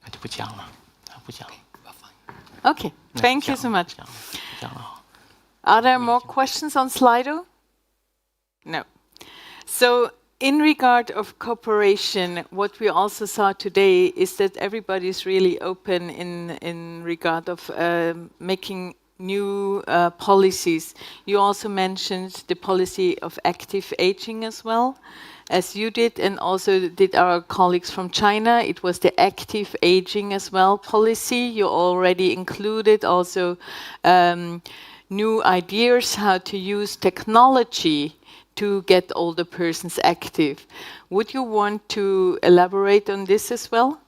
Okay, thank you so much. Are there more questions on Slido? No. So in regard of cooperation, what we also saw today is that everybody is really open in regard of making new policies. You also mentioned the policy of active aging as well, as you did, and also did our colleagues from China. It was the active aging as well policy. You already included also new ideas how to use technology to get older persons active. Would you want to elaborate on this as well?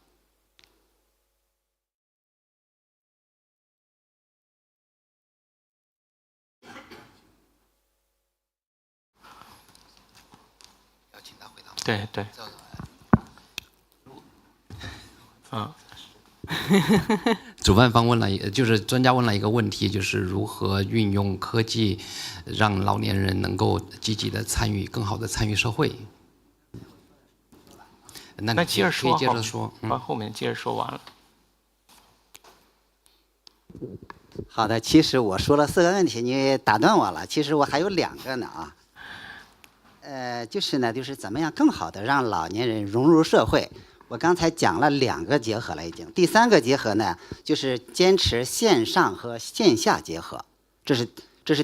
主办方问了，就是专家问了一个问题，就是如何运用科技，让老年人能够积极的参与，更好的参与社会。那接着说，可以接着说，把后面接着说完了。好的，其实我说了4个问题，你打断我了。其实我还有2个呢啊。就是怎么样更好的让老年人融入社会。我刚才讲了2个结合了已经，第3个结合呢，就是坚持线上和线下结合，这是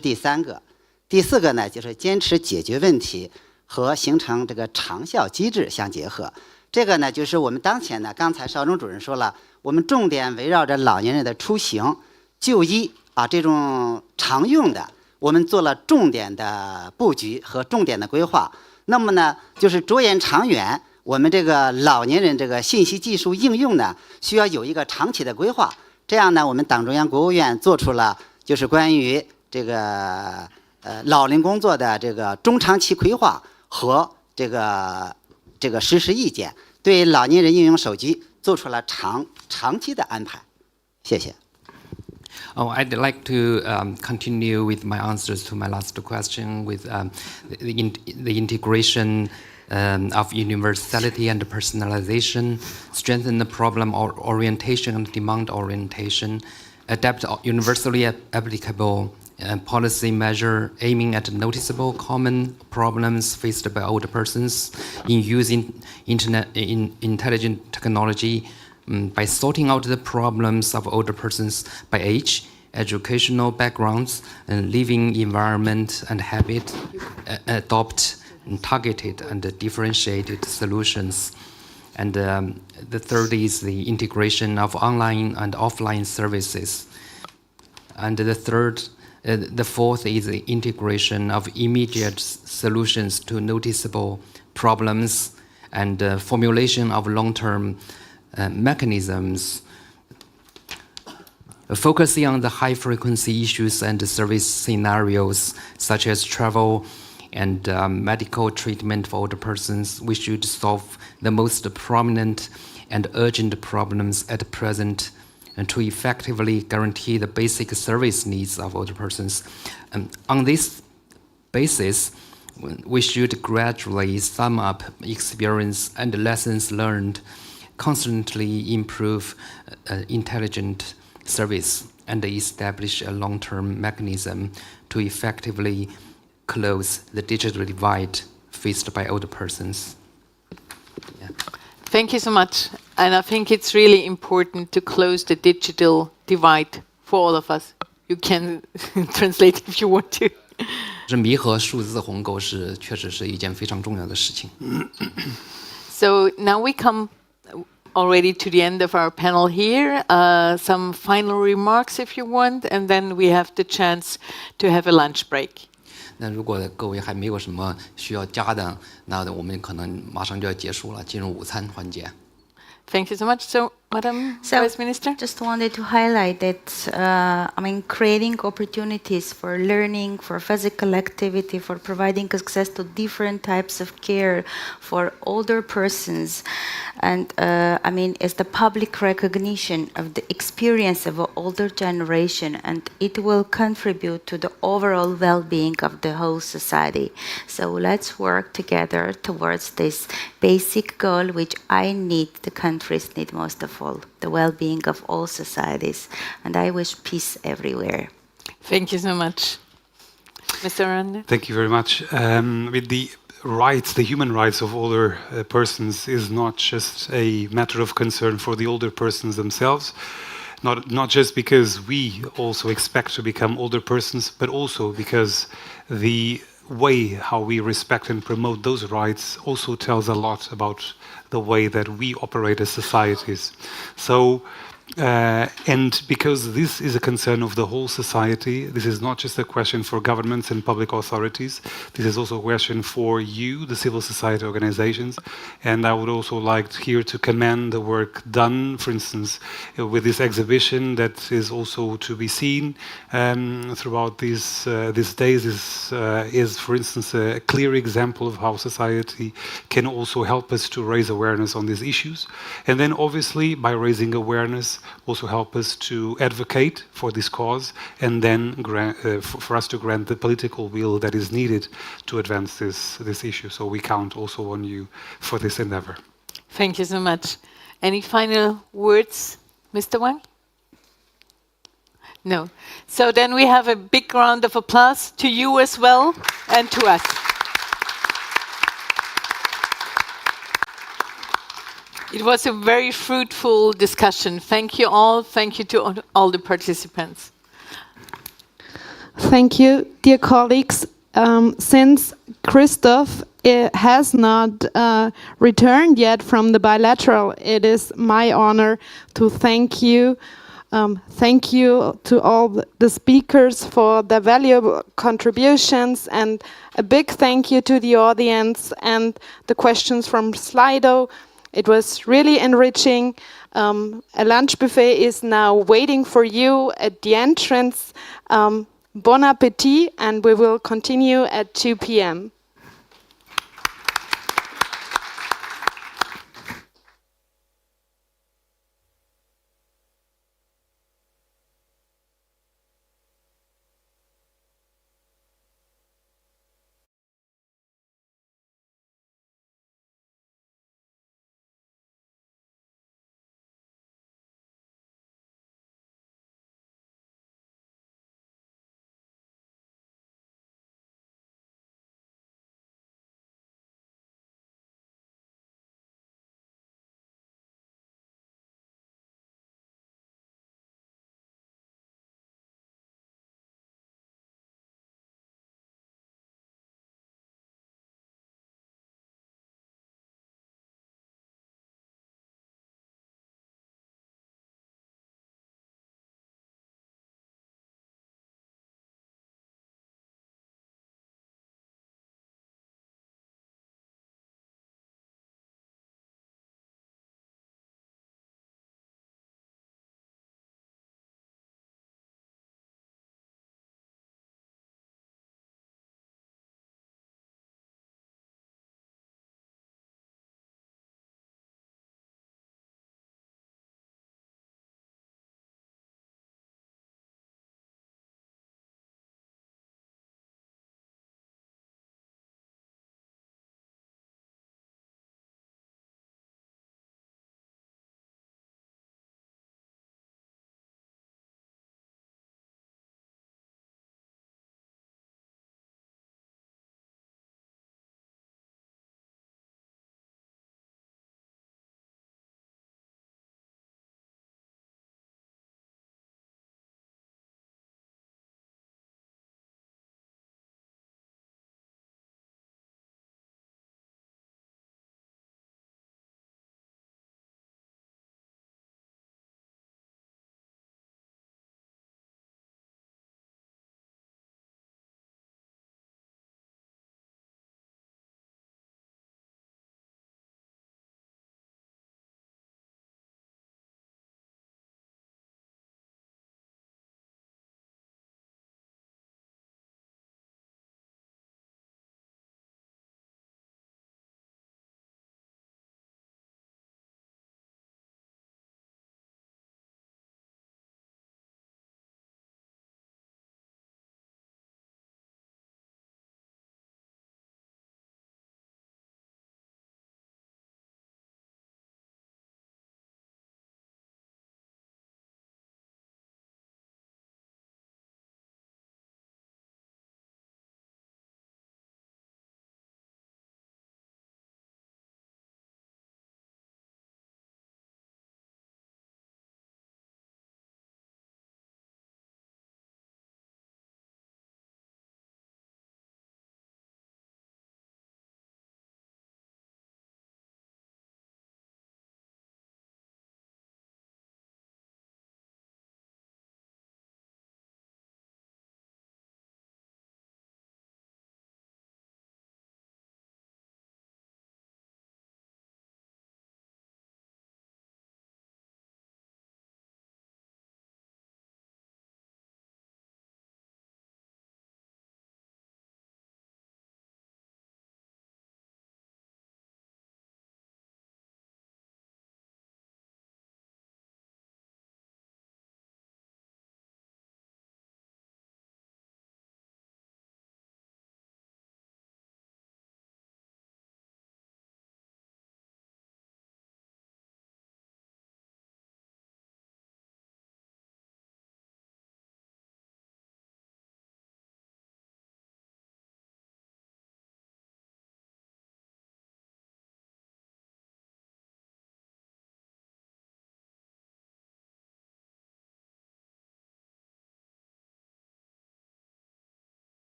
第3个。第4个呢，就是坚持解决问题和形成这个长效机制相结合。这个呢，就是我们当前呢，刚才邵忠主任说了，我们重点围绕着老年人的出行、就医啊这种常用的，我们做了重点的布局和重点的规划。那么呢，就是着眼长远，我们这个老年人这个信息技术应用呢，需要有一个长期的规划。这样呢，我们党中央、国务院做出了就是关于这个老龄工作的这个中长期规划和这个实施意见，对老年人应用手机做出了长期的安排。谢谢。I'd like to continue with my answers to my last question with the integration of universality and personalization, strengthen the problem orientation and demand orientation, adapt universally applicable policy measure aiming at noticeable common problems faced by older persons in using intelligent technology, by sorting out the problems of older persons by age, educational backgrounds, and living environment and habit, adopt targeted and differentiated solutions. And the third is the integration of online and offline services. And the fourth is the integration of immediate solutions to noticeable problems and formulation of long-term mechanisms, focusing on the high-frequency issues and service scenarios, such as travel and medical treatment for older persons. We should solve the most prominent and urgent problems at present and to effectively guarantee the basic service needs of older persons. On this basis, we should gradually sum up experience and lessons learned, constantly improve intelligent service, and establish a long-term mechanism to effectively close the digital divide faced by older persons. Yeah. Thank you so much. And I think it's really important to close the digital divide for all of us. You can translate if you want to. 是弥合数字鸿沟是确实是一件非常重要的事情。So now we come already to the end of our panel here. Some final remarks if you want, and then we have the chance to have a lunch break. 那如果各位还没有什么需要加的，那我们可能马上就要结束了，进入午餐环节。Thank you so much. So, Madam Vice Minister? Just wanted to highlight that, creating opportunities for learning, for physical activity, for providing access to different types of care for older persons, and is the public recognition of the experience of an older generation, and it will contribute to the overall well-being of the whole society. So let's work together towards this basic goal, which the countries need most of all, the well-being of all societies. And I wish peace everywhere. Thank you so much. Mr. Aranda? Thank you very much. With the rights, the human rights of older persons is not just a matter of concern for the older persons themselves, not just because we also expect to become older persons, but also because the way how we respect and promote those rights also tells a lot about the way that we operate as societies. So, and because this is a concern of the whole society, this is not just a question for governments and public authorities, this is also a question for you, the civil society organizations, and I would also like here to commend the work done, for instance, with this exhibition that is also to be seen throughout these days is, for instance, a clear example of how society can also help us to raise awareness on these issues, and then obviously by raising awareness also help us to advocate for this cause, and then for us to grant the political will that is needed to advance this issue. So we count also on you for this endeavor. Thank you so much. Any final words, Mr. Wang? No. So then we have a big round of applause to you as well and to us. It was a very fruitful discussion. Thank you all. Thank you to all the participants. Thank you, dear colleagues. Since Christoph has not returned yet from the bilateral, it is my honor to thank you. Thank you to all the speakers for their valuable contributions, and a big thank you to the audience and the questions from Slido. It was really enriching. A lunch buffet is now waiting for you at the entrance. Bon appetit, and we will continue at 2 p.m.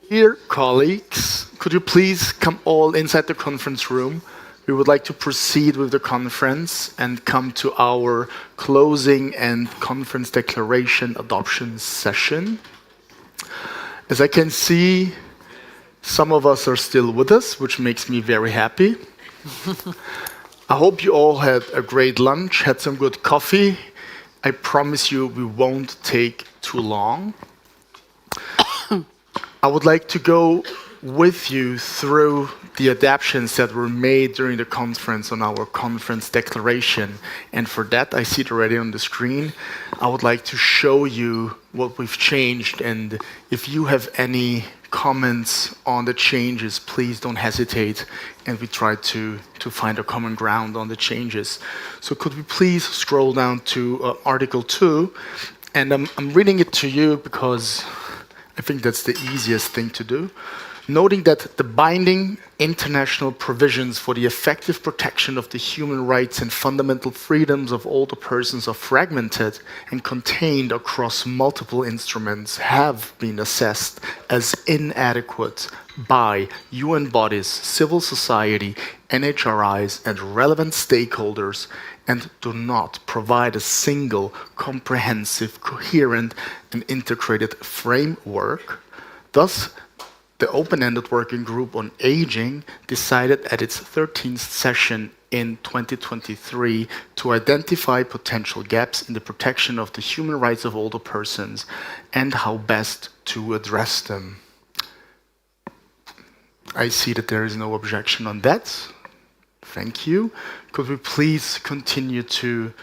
Dear colleagues, could you please come all inside the conference room? We would like to proceed with the conference and come to our closing and conference declaration adoption session. As I can see, some of us are still with us, which makes me very happy. I hope you all had a great lunch, had some good coffee. I promise you we won't take too long. I would like to go with you through the adaptations that were made during the conference on our conference declaration. And for that, I see it already on the screen. I would like to show you what we've changed. And if you have any comments on the changes, please don't hesitate. And we try to find a common ground on the changes. So could we please scroll down to Article 2? And I'm reading it to you because I think that's the easiest thing to do. Noting that the binding international provisions for the effective protection of the human rights and fundamental freedoms of all the persons are fragmented and contained across multiple instruments have been assessed as inadequate by UN bodies, civil society, NHRIs, and relevant stakeholders, and do not provide a single, comprehensive, coherent, and integrated framework. Thus, the open-ended working group on aging decided at its 13th session in 2023 to identify potential gaps in the protection of the human rights of older persons and how best to address them. I see that there is no objection on that. Thank you. Could we please continue to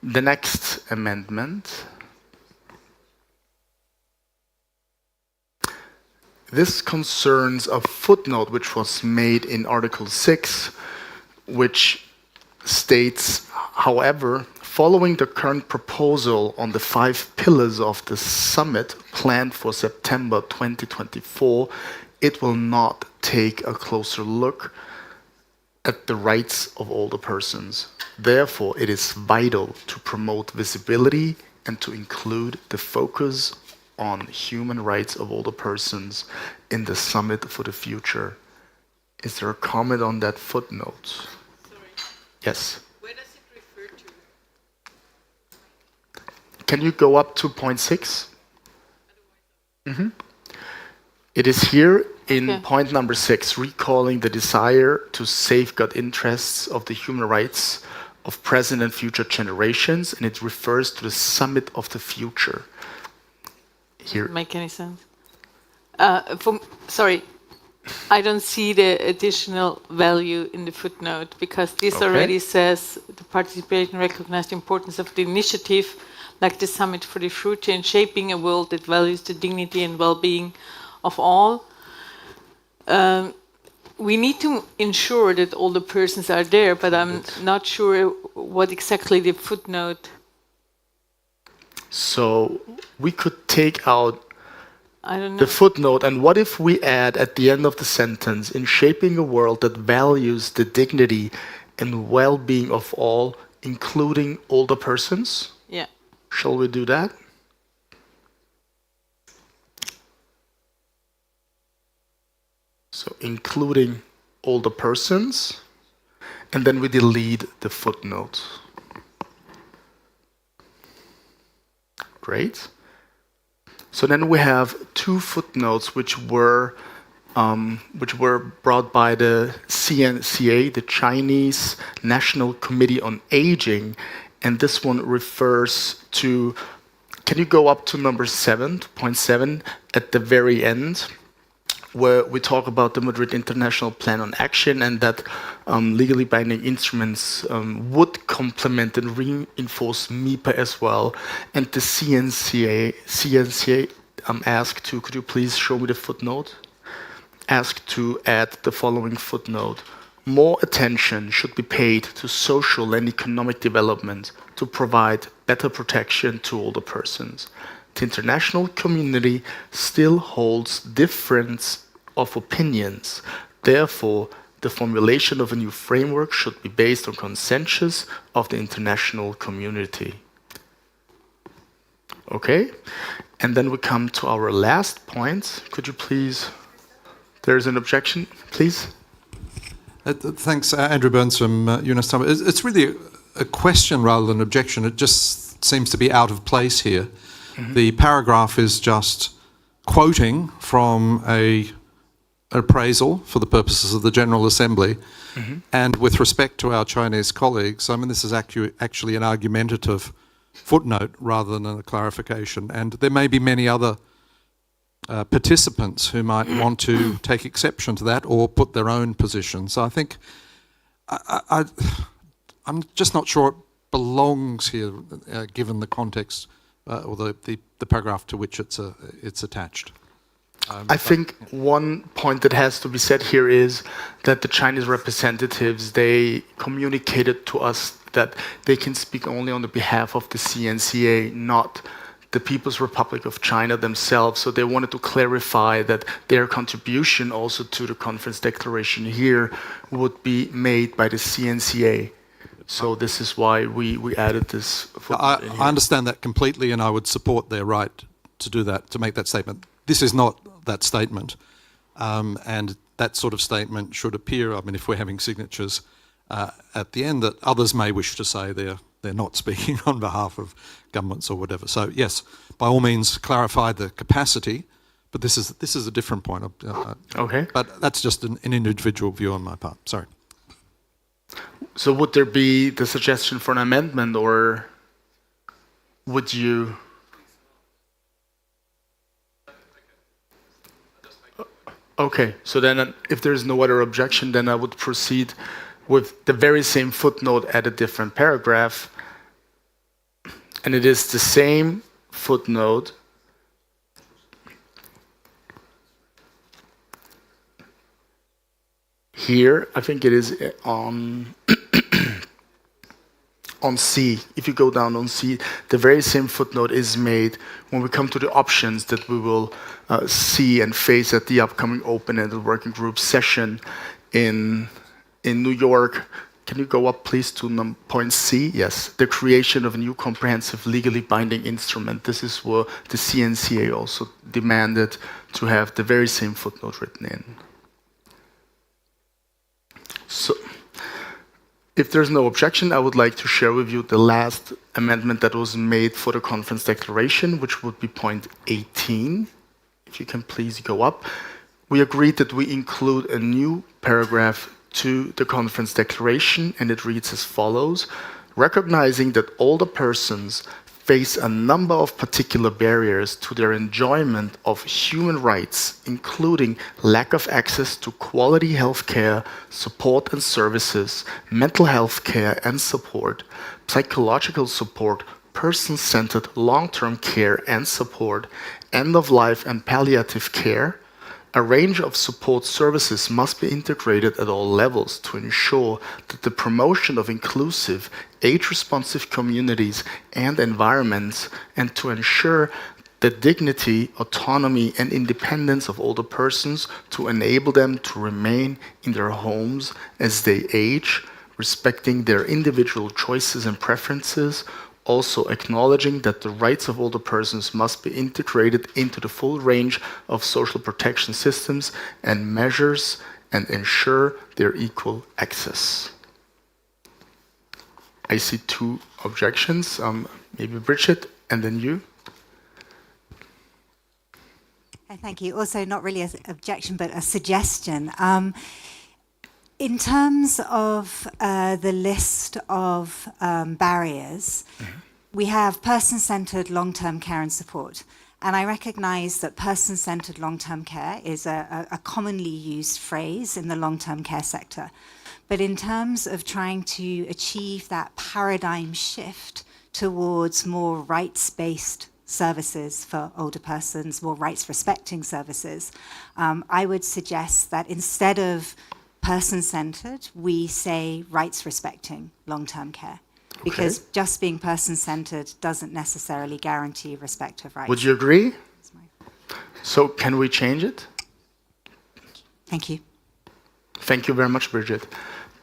the next amendment? This concerns a footnote which was made in Article 6, which states, however, following the current proposal on the 5 pillars of the summit planned for September 2024, it will not take a closer look at the rights of older persons. Therefore, it is vital to promote visibility and to include the focus on human rights of older persons in the Summit for the Future. Is there a comment on that footnote? Sorry. Yes. Where does it refer to? Can you go up to point 6? It is here in point number 6, recalling the desire to safeguard interests of the human rights of present and future generations, and it refers to the Summit of the Future. Here. Make any sense? Sorry, I don't see the additional value in the footnote because this already says the participation recognized the importance of the initiative like the Summit for the Future in shaping a world that values the dignity and well-being of all. We need to ensure that all the persons are there, but I'm not sure what exactly the footnote. So we could take out the footnote, and what if we add at the end of the sentence, in shaping a world that values the dignity and well-being of all, including older persons? Yeah. Shall we do that? So including older persons, and then we delete the footnote. Great. So then we have 2 footnotes which were brought by the CNCA, the Chinese National Committee on Aging, and this one refers to. Can you go up to number 7, point 7, at the very end, where we talk about the Madrid International Plan on Action and that legally binding instruments would complement and reinforce MIPA as well. And the CNCA asked to, could you please show me the footnote? Asked to add the following footnote. More attention should be paid to social and economic development to provide better protection to older persons. The international community still holds difference of opinions. Therefore, the formulation of a new framework should be based on consensus of the international community. Okay? And then we come to our last point. Could you please there's an objection, please. Thanks, Andrew Burns from UNISTAR. It's really a question rather than an objection. It just seems to be out of place here. Mm-hmm. The paragraph is just quoting from an appraisal for the purposes of the General Assembly. Mm-hmm. And with respect to our Chinese colleagues, I mean, this is actually an argumentative footnote rather than a clarification. And there may be many other participants who might want to take exception to that or put their own position. So I think I'm just not sure it belongs here, given the context or the paragraph to which it's attached. I think one point that has to be said here is that the Chinese representatives, they communicated to us that they can speak only on the behalf of the CNCA, not the People's Republic of China themselves. So they wanted to clarify that their contribution also to the conference declaration here would be made by the CNCA. So this is why we added this. I understand that completely, and I would support their right to do that, to make that statement. This is not that statement, and that sort of statement should appear, I mean, if we're having signatures at the end, that others may wish to say they're not speaking on behalf of governments or whatever. So yes, by all means, clarify the capacity, but this is a different point. Okay. But that's just an individual view on my part. Sorry. So would there be the suggestion for an amendment, or would you? Okay, so then if there's no other objection, then I would proceed with the very same footnote at a different paragraph. And it is the same footnote here. I think it is on on C. If you go down on C, the very same footnote is made when we come to the options that we will see and face at the upcoming open-ended working group session in New York. Can you go up, please, to point C? Yes, the creation of a new comprehensive legally binding instrument. This is what the CNCA also demanded, to have the very same footnote written in. So, if there's no objection, I would like to share with you the last amendment that was made for the conference declaration, which would be point 18. If you can please go up. We agreed that we include a new paragraph to the conference declaration, and it reads as follows: recognizing that older persons face a number of particular barriers to their enjoyment of human rights, including lack of access to quality health care, support and services, mental health care and support, psychological support, person-centered long-term care and support, end-of-life and palliative care. A range of support services must be integrated at all levels to ensure that the promotion of inclusive, age-responsive communities and environments, and to ensure the dignity, autonomy, and independence of older persons, to enable them to remain in their homes as they age, respecting their individual choices and preferences, also acknowledging that the rights of older persons must be integrated into the full range of social protection systems and measures and ensure their equal access. I see two objections. Maybe Bridget, and then you. Thank you. Also, not really an objection, but a suggestion. In terms of the list of barriers, we have person-centered long-term care and support. And I recognize that person-centered long-term care is a commonly used phrase in the long-term care sector. But in terms of trying to achieve that paradigm shift towards more rights-based services for older persons, more rights-respecting services, I would suggest that instead of person-centered, we say rights-respecting long-term care. Because just being person-centered doesn't necessarily guarantee respect of rights. Would you agree? So can we change it? Thank you. Thank you very much, Bridget.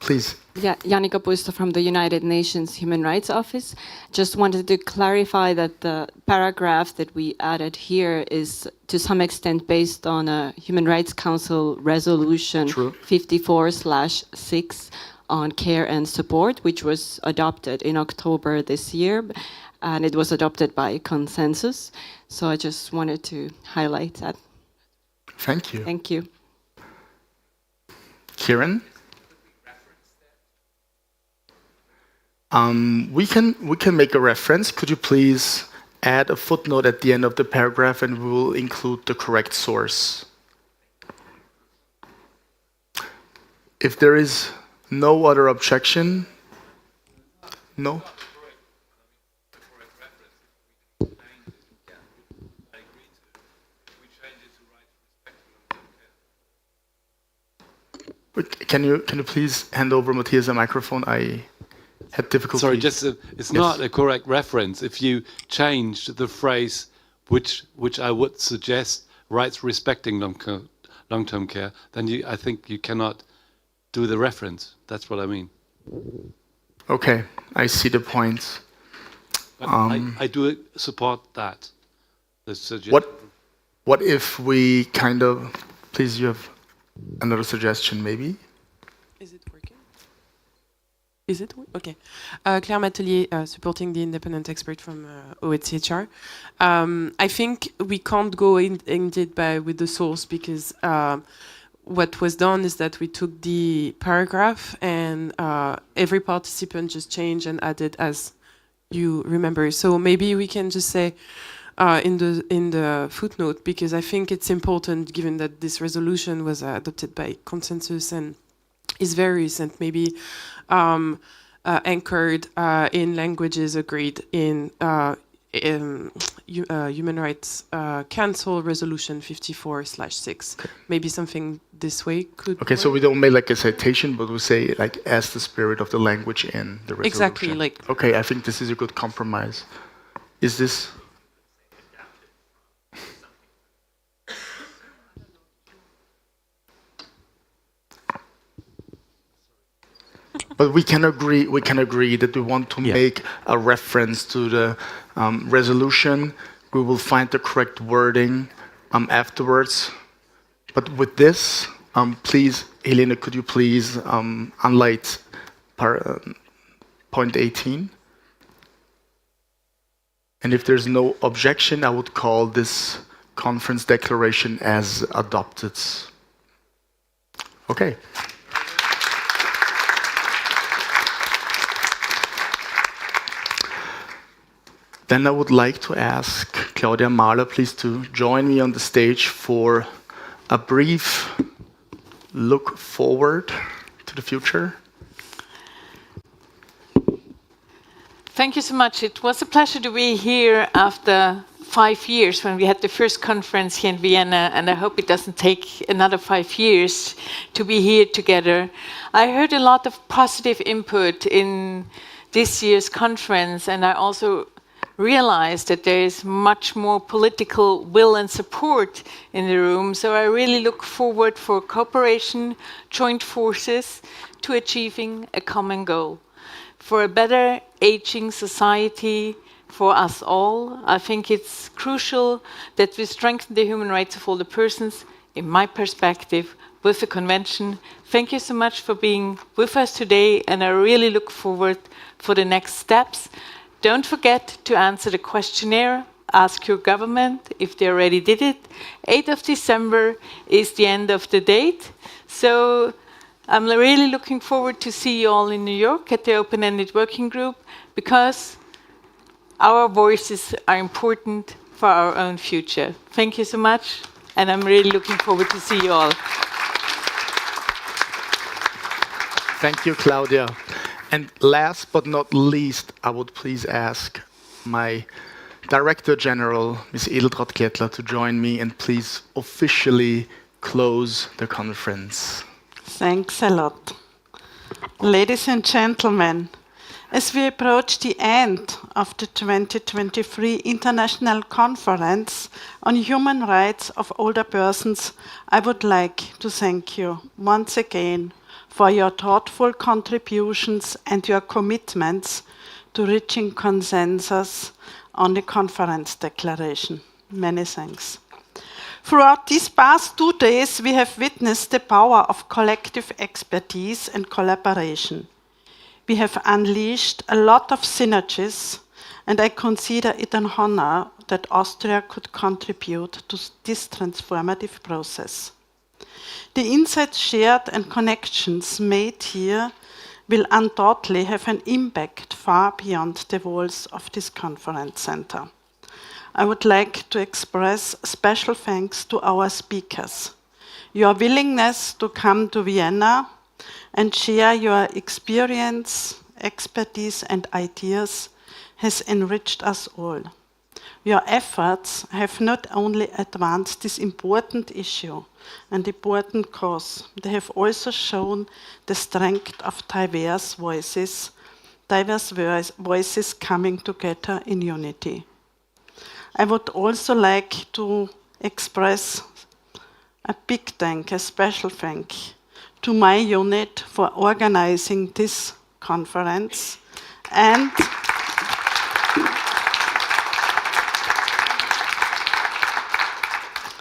Please. Yeah, Yannicka Puisto from the United Nations Human Rights Office. Just wanted to clarify that the paragraph that we added here is to some extent based on a Human Rights Council resolution 54/6 on care and support, which was adopted in October this year, and it was adopted by consensus. So I just wanted to highlight that. Thank you. Thank you. Kieran? We can make a reference. Could you please add a footnote at the end of the paragraph, and we will include the correct source. If there is no other objection, no? Can you please hand over Matthias a microphone? I had difficulty. Sorry, it's not a correct reference. If you changed the phrase, which I would suggest, rights respecting long-term care, then I think you cannot do the reference. That's what I mean. Okay, I see the point. But I do support that. What if we kind of, please, you have another suggestion maybe? Is it working? Is it? Okay. Claire Matelier, supporting the independent expert from ICHR. I think we can't go indeed with the source because what was done is that we took the paragraph and every participant just changed and added as you remember. So maybe we can just say in the footnote, because I think it's important given that this resolution was adopted by consensus and is very recent, maybe anchored in languages agreed in Human Rights Council Resolution 54/6. Okay. Maybe something this way could Okay, work. so we don't make like a citation, but we say like as the spirit of the language in the resolution. Exactly, like. Okay, I think this is a good compromise. Is this? But we can agree that we want to make a reference to the resolution. We will find the correct wording afterwards. But with this, please, Helene, could you please unlight point 18? And if there's no objection, I would call this conference declaration as adopted. Okay. Then I would like to ask Claudia Mahler, please, to join me on the stage for a brief look forward to the future. Thank you so much. It was a pleasure to be here after 5 years when we had the first conference here in Vienna, and I hope it doesn't take another 5 years to be here together. I heard a lot of positive input in this year's conference, and I also realized that there is much more political will and support in the room. So I really look forward for cooperation, joint forces to achieving a common goal. For a better aging society for us all, I think it's crucial that we strengthen the human rights of all the persons, in my perspective, with the convention. Thank you so much for being with us today, and I really look forward for the next steps. Don't forget to answer the questionnaire. Ask your government if they already did it. 8th of December is the end of the date. So I'm really looking forward to see you all in New York at the open-ended working group, because our voices are important for our own future. Thank you so much, and I'm really looking forward to see you all. Thank you, Claudia. And last but not least, I would please ask my Director General, Ms. Edeltraud Klettler, to join me and please officially close the conference. Thanks a lot. Ladies and gentlemen, as we approach the end of the 2023 International Conference on Human Rights of Older Persons, I would like to thank you once again for your thoughtful contributions and your commitments to reaching consensus on the conference declaration. Many thanks. Throughout these past 2 days, we have witnessed the power of collective expertise and collaboration. We have unleashed a lot of synergies, and I consider it an honor that Austria could contribute to this transformative process. The insights shared and connections made here will undoubtedly have an impact far beyond the walls of this conference center. I would like to express special thanks to our speakers. Your willingness to come to Vienna and share your experience, expertise, and ideas has enriched us all. Your efforts have not only advanced this important issue and important cause, they have also shown the strength of diverse voices coming together in unity. I would also like to express a big thank, a special thank to my unit for organizing this conference, and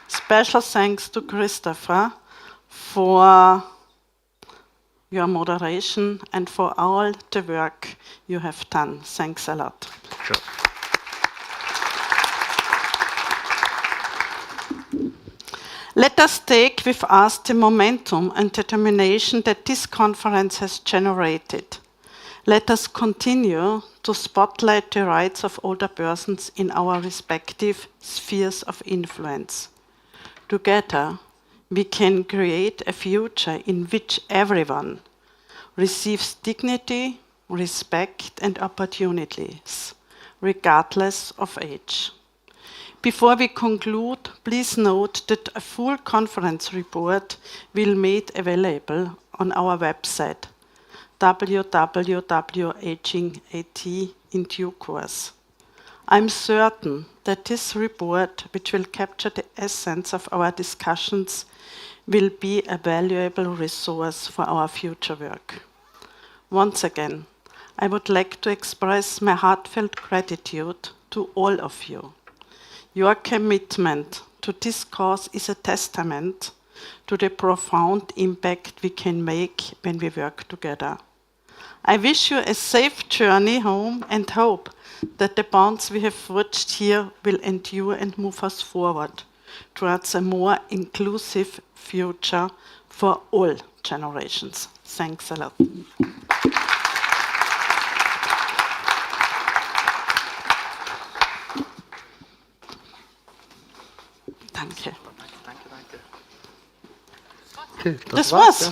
special thanks to Christopher for your moderation and for all the work you have done. Thanks a lot. Sure. Let us take with us the momentum and determination that this conference has generated. Let us continue to spotlight the rights of older persons in our respective spheres of influence. Together, we can create a future in which everyone receives dignity, respect, and opportunities, regardless of age. Before we conclude, please note that a full conference report will be made available on our website, www.aging.at, in due course. I'm certain that this report, which will capture the essence of our discussions, will be a valuable resource for our future work. Once again, I would like to express my heartfelt gratitude to all of you. Your commitment to this cause is a testament to the profound impact we can make when we work together. I wish you a safe journey home and hope that the bonds we have forged here will endure and move us forward towards a more inclusive future for all generations. Thanks a lot. Danke. Okay, Das war's.